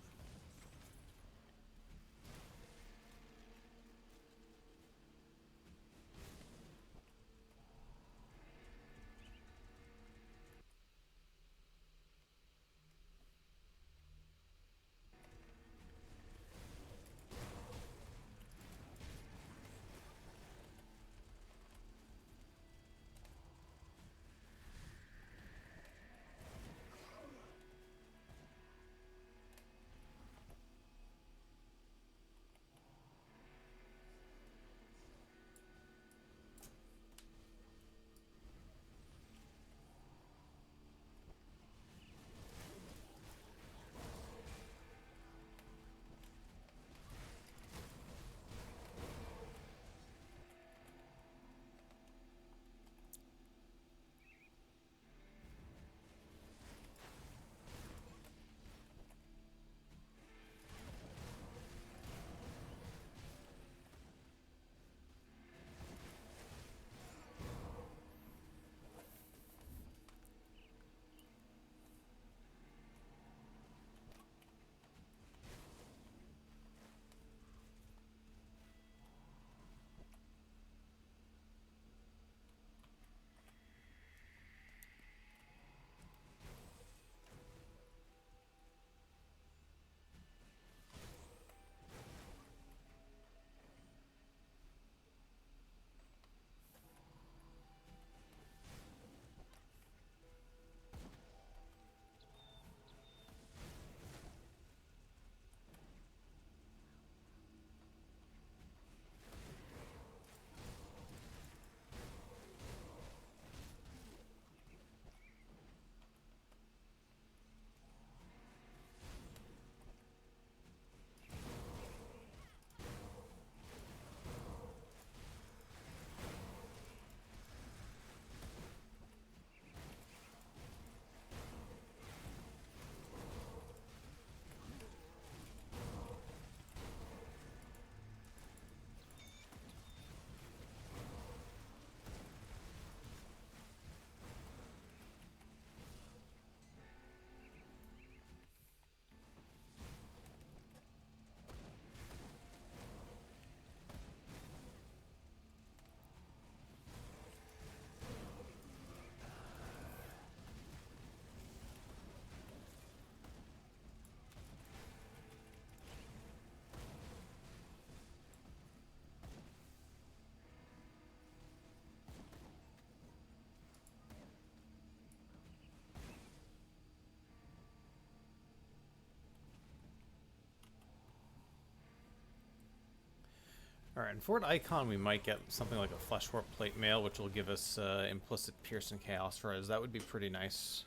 Alright, and for an icon, we might get something like a Flesh Warp Plate Mail, which will give us implicit Pierce and Chaos Res. That would be pretty nice.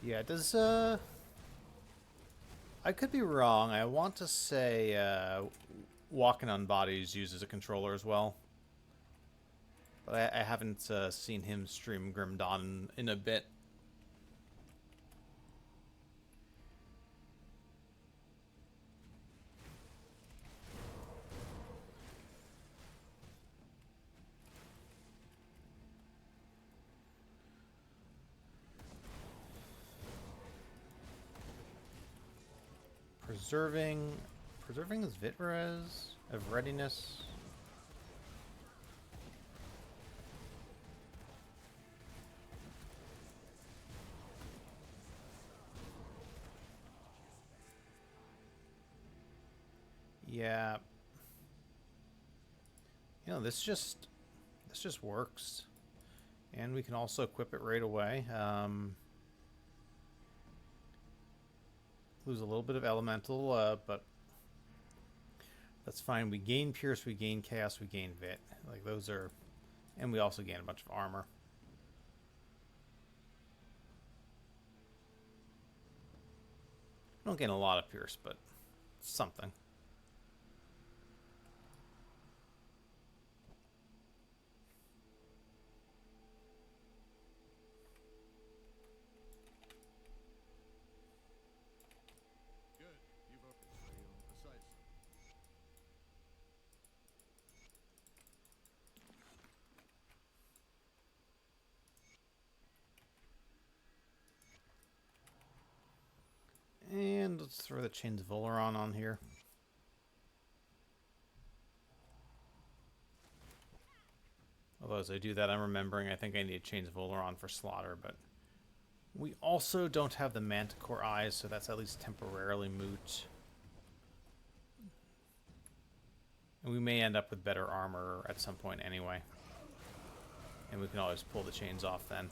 Yeah, does, I could be wrong. I want to say, Walking on Bodies uses a controller as well. But I haven't seen him stream Grim Dawn in a bit. Preserving his Vitres of readiness. Yeah. You know, this just works. And we can also equip it right away. Lose a little bit of elemental, but that's fine. We gain Pierce, we gain Chaos, we gain Vit. Like, those are... And we also gain a bunch of armor. Don't gain a lot of Pierce, but something. let's throw the Chains of Volaron on here. Although as I do that, I'm remembering I think I need Chains of Volaron for Slaughter, but we also don't have the Manticore Eyes, so that's at least temporarily moot. And we may end up with better armor at some point anyway. And we can always pull the chains off then.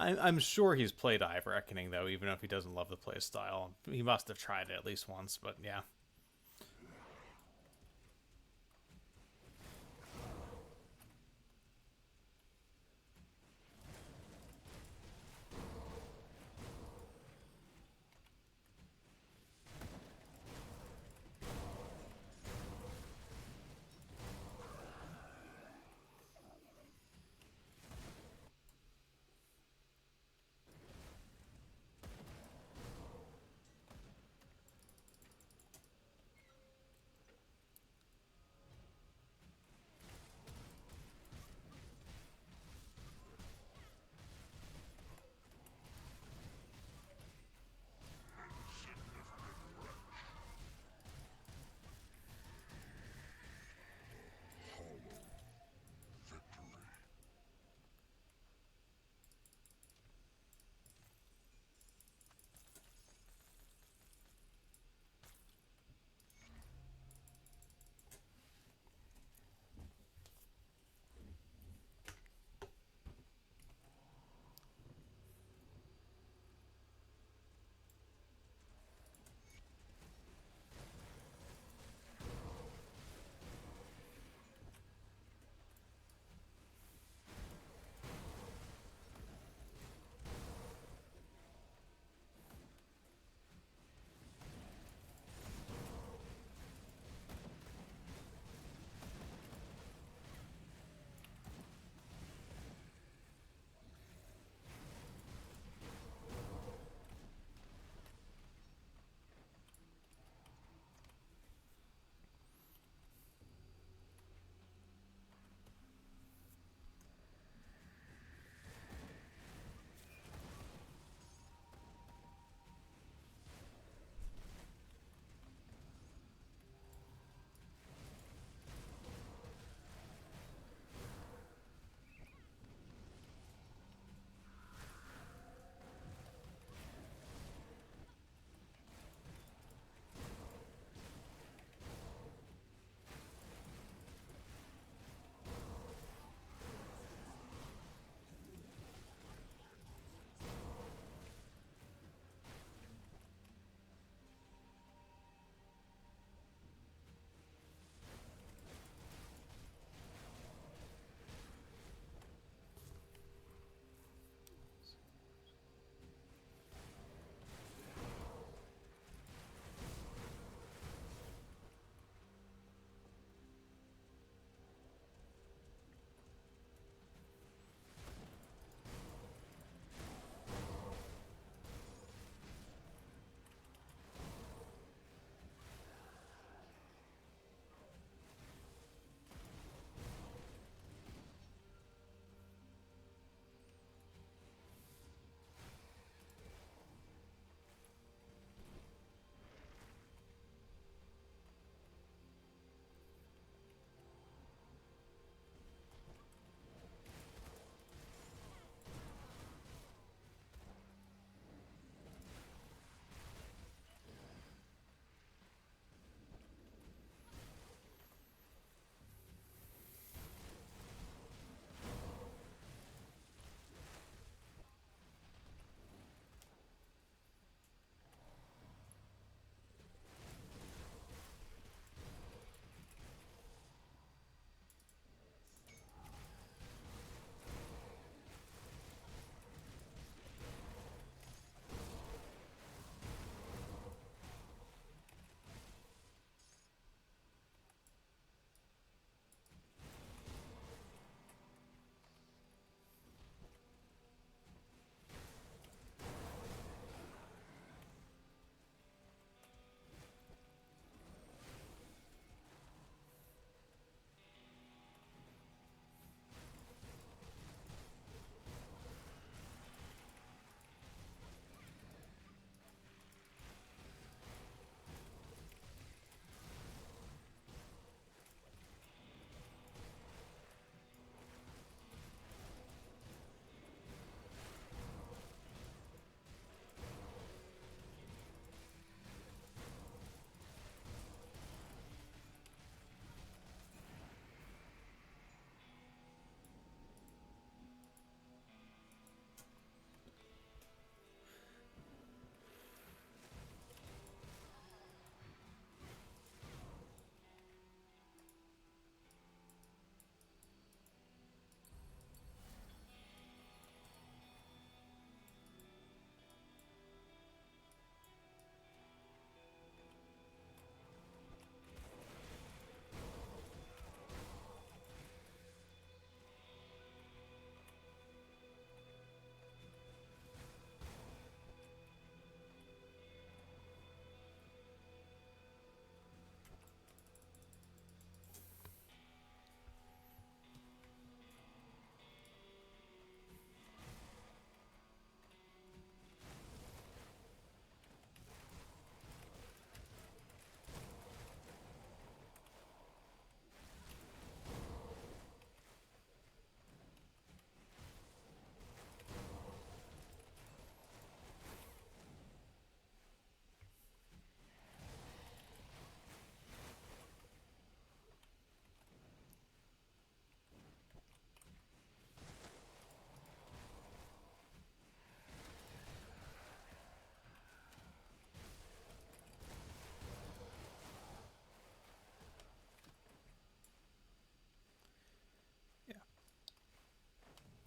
I'm sure he's played Eye of Reckoning, though, even if he doesn't love the play style. He must have tried it at least once, but yeah.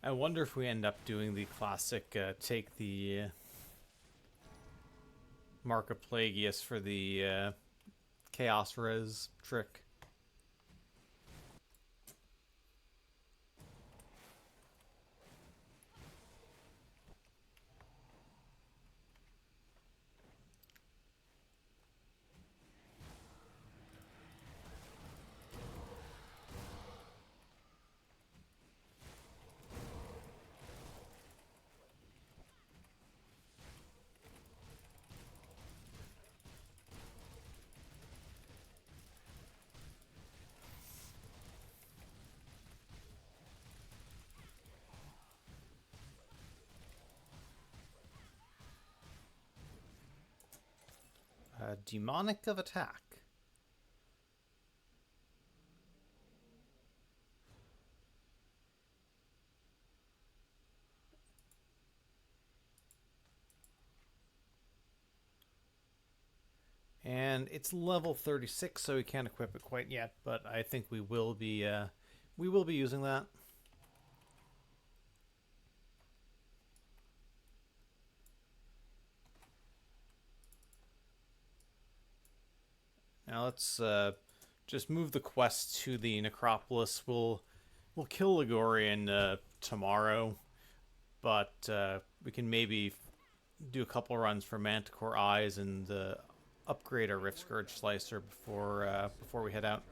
I wonder if we end up doing the classic take the Mark of Plagueis for the Chaos Res trick. Demonic of Attack. And it's level 36, so we can't equip it quite yet, but I think we will be using that. Now let's just move the quest to the Necropolis. We'll kill Ligorian tomorrow, but we can maybe do a couple runs for Manticore Eyes and upgrade our Rift Scourge Slicer before we head out.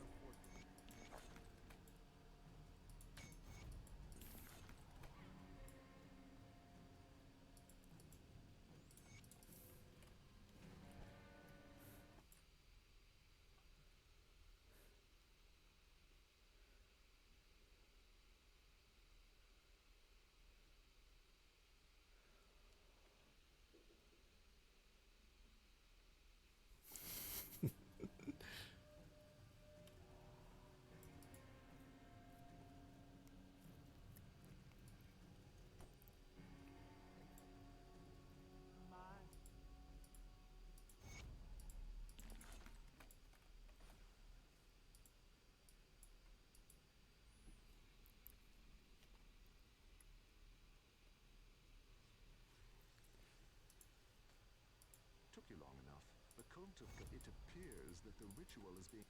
Took you long enough. The cult of... It appears that the ritual is being...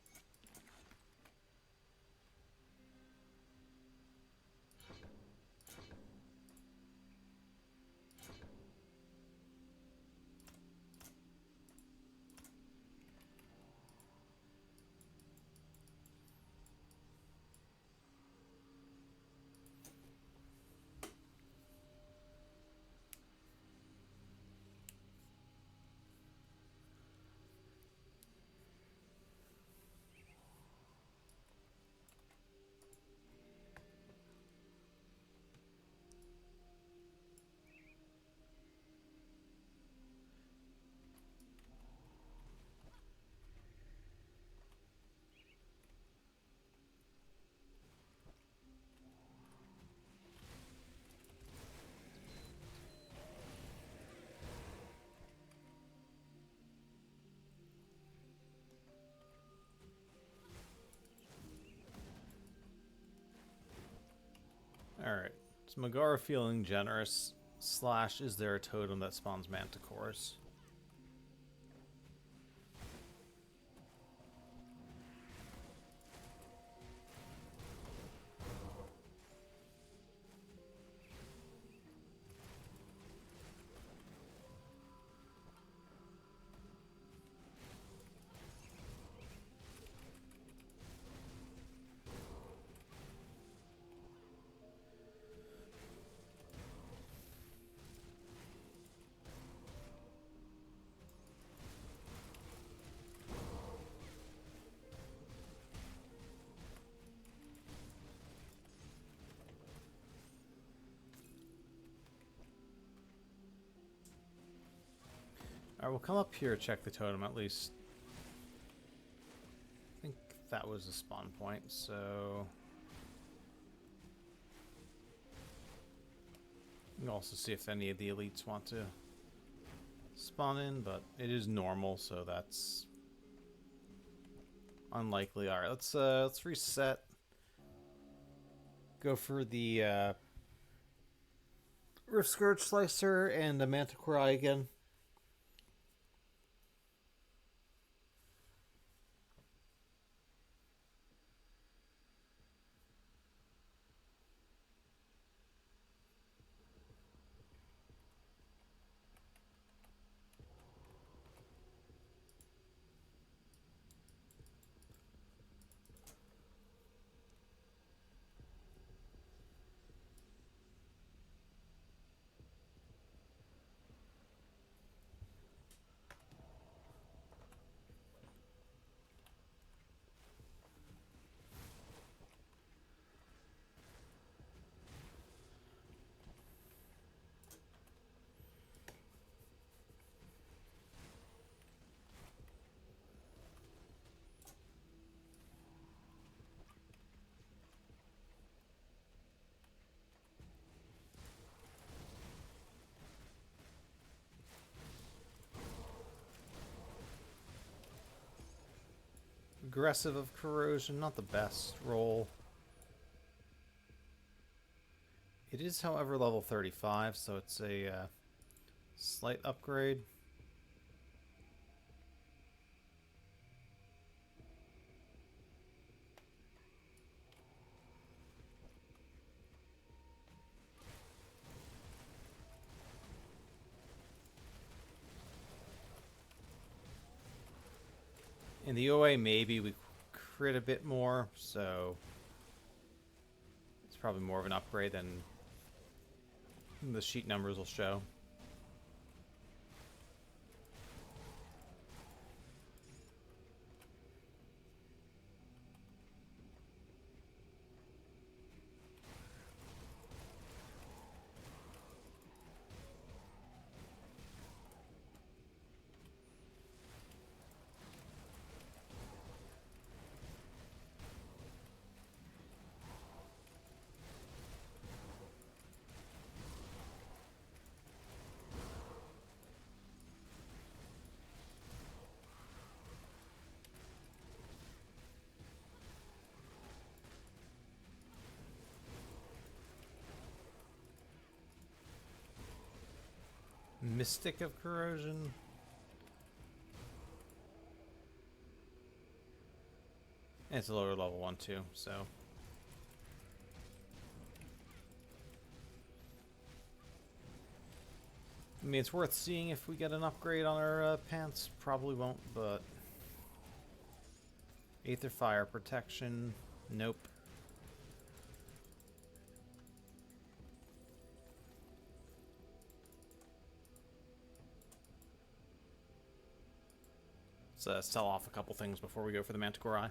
Alright. Is Megara feeling generous? / is there a totem that spawns Manticores? Alright, we'll come up here, check the totem at least. I think that was the spawn point, so... You can also see if any of the elites want to spawn in, but it is normal, so that's unlikely. Alright, let's reset. Go for the Rift Scourge Slicer and a Manticore Eye again. Aggressive of Corrosion, not the best roll. It is, however, level 35, so it's a slight upgrade. In the OA, maybe we crit a bit more, so it's probably more of an upgrade than the sheet numbers will show. Mystic of Corrosion. And it's a lower level one too, so. I mean, it's worth seeing if we get an upgrade on our pants. Probably won't, but... Aether Fire Protection. Nope. Let's sell off a couple things before we go for the Manticore Eye.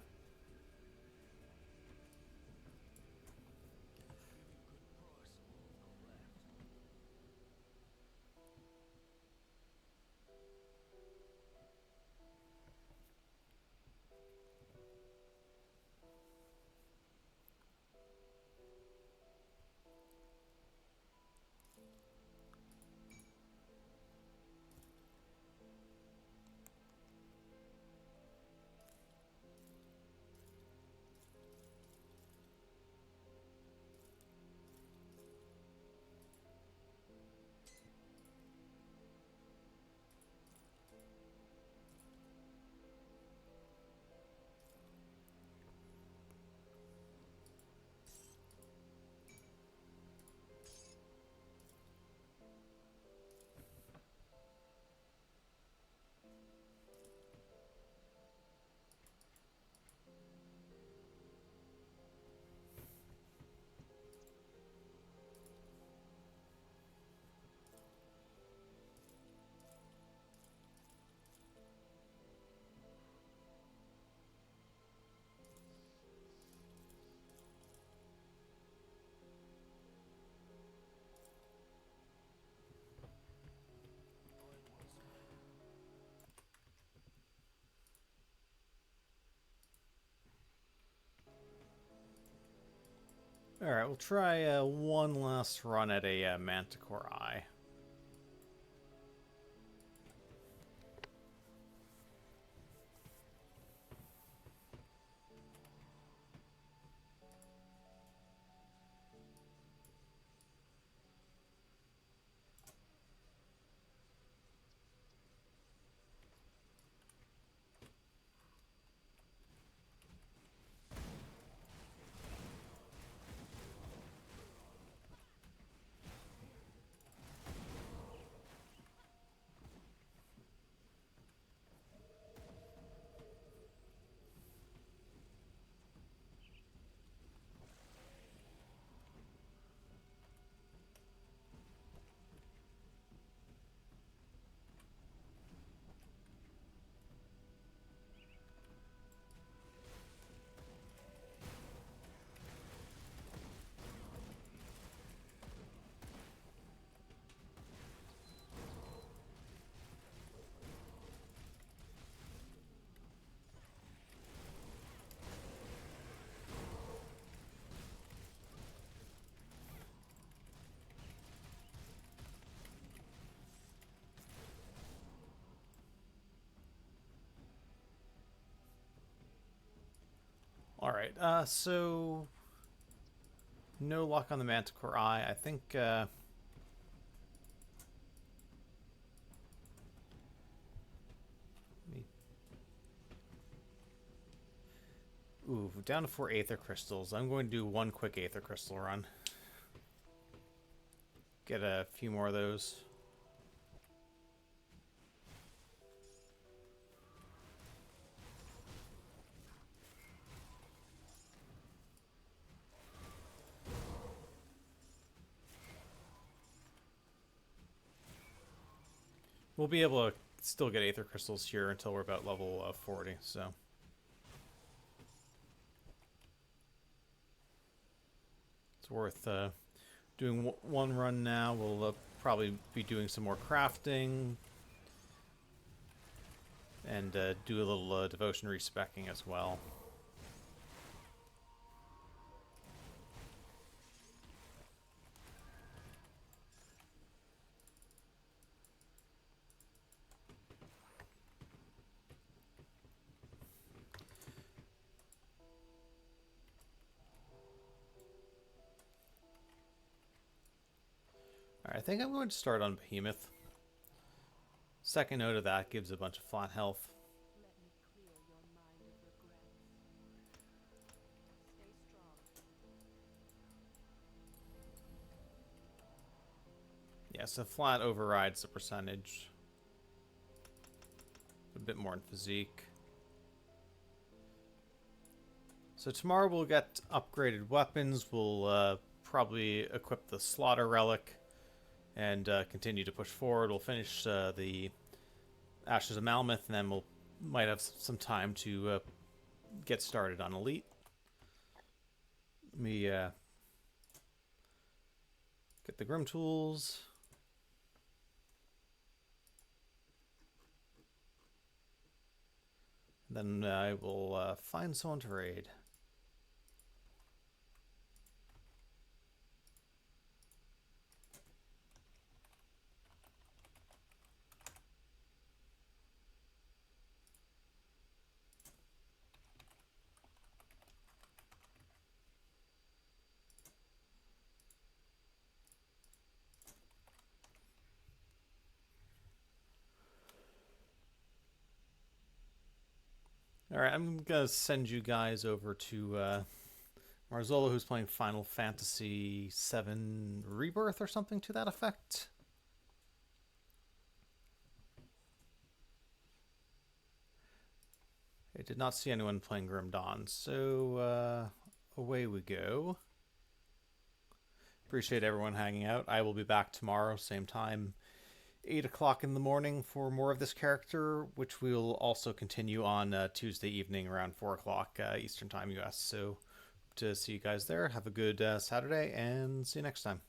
Alright, we'll try one last run at a Manticore Eye. Alright, so... No luck on the Manticore Eye. I think, ooh, down to 4 Aether Crystals. I'm going to do one quick Aether Crystal run. Get a few more of those. We'll be able to still get Aether Crystals here until we're about level 40, so... It's worth doing one run now. We'll probably be doing some more crafting. And do a little devotion respecking as well. Alright, I think I'm going to start on Behemoth. Second note of that gives a bunch of flat health. Let me clear your mind of regrets. Stay strong. Yeah, so flat overrides the percentage. A bit more in physique. So tomorrow we'll get upgraded weapons. We'll probably equip the Slaughter Relic and continue to push forward. We'll finish the Ashes of Malmeth, and then we'll might have some time to get started on Elite. Let me get the Grim Tools. Then I will find someone to raid. Alright, I'm going to send you guys over to Marzolo, who's playing Final Fantasy VII Rebirth or something to that effect. I did not see anyone playing Grim Dawn, so away we go. Appreciate everyone hanging out. I will be back tomorrow, same time, 8 o'clock in the morning for more of this character, which we'll also continue on Tuesday evening around 4 o'clock Eastern Time US. So to see you guys there, have a good Saturday, and see you next time.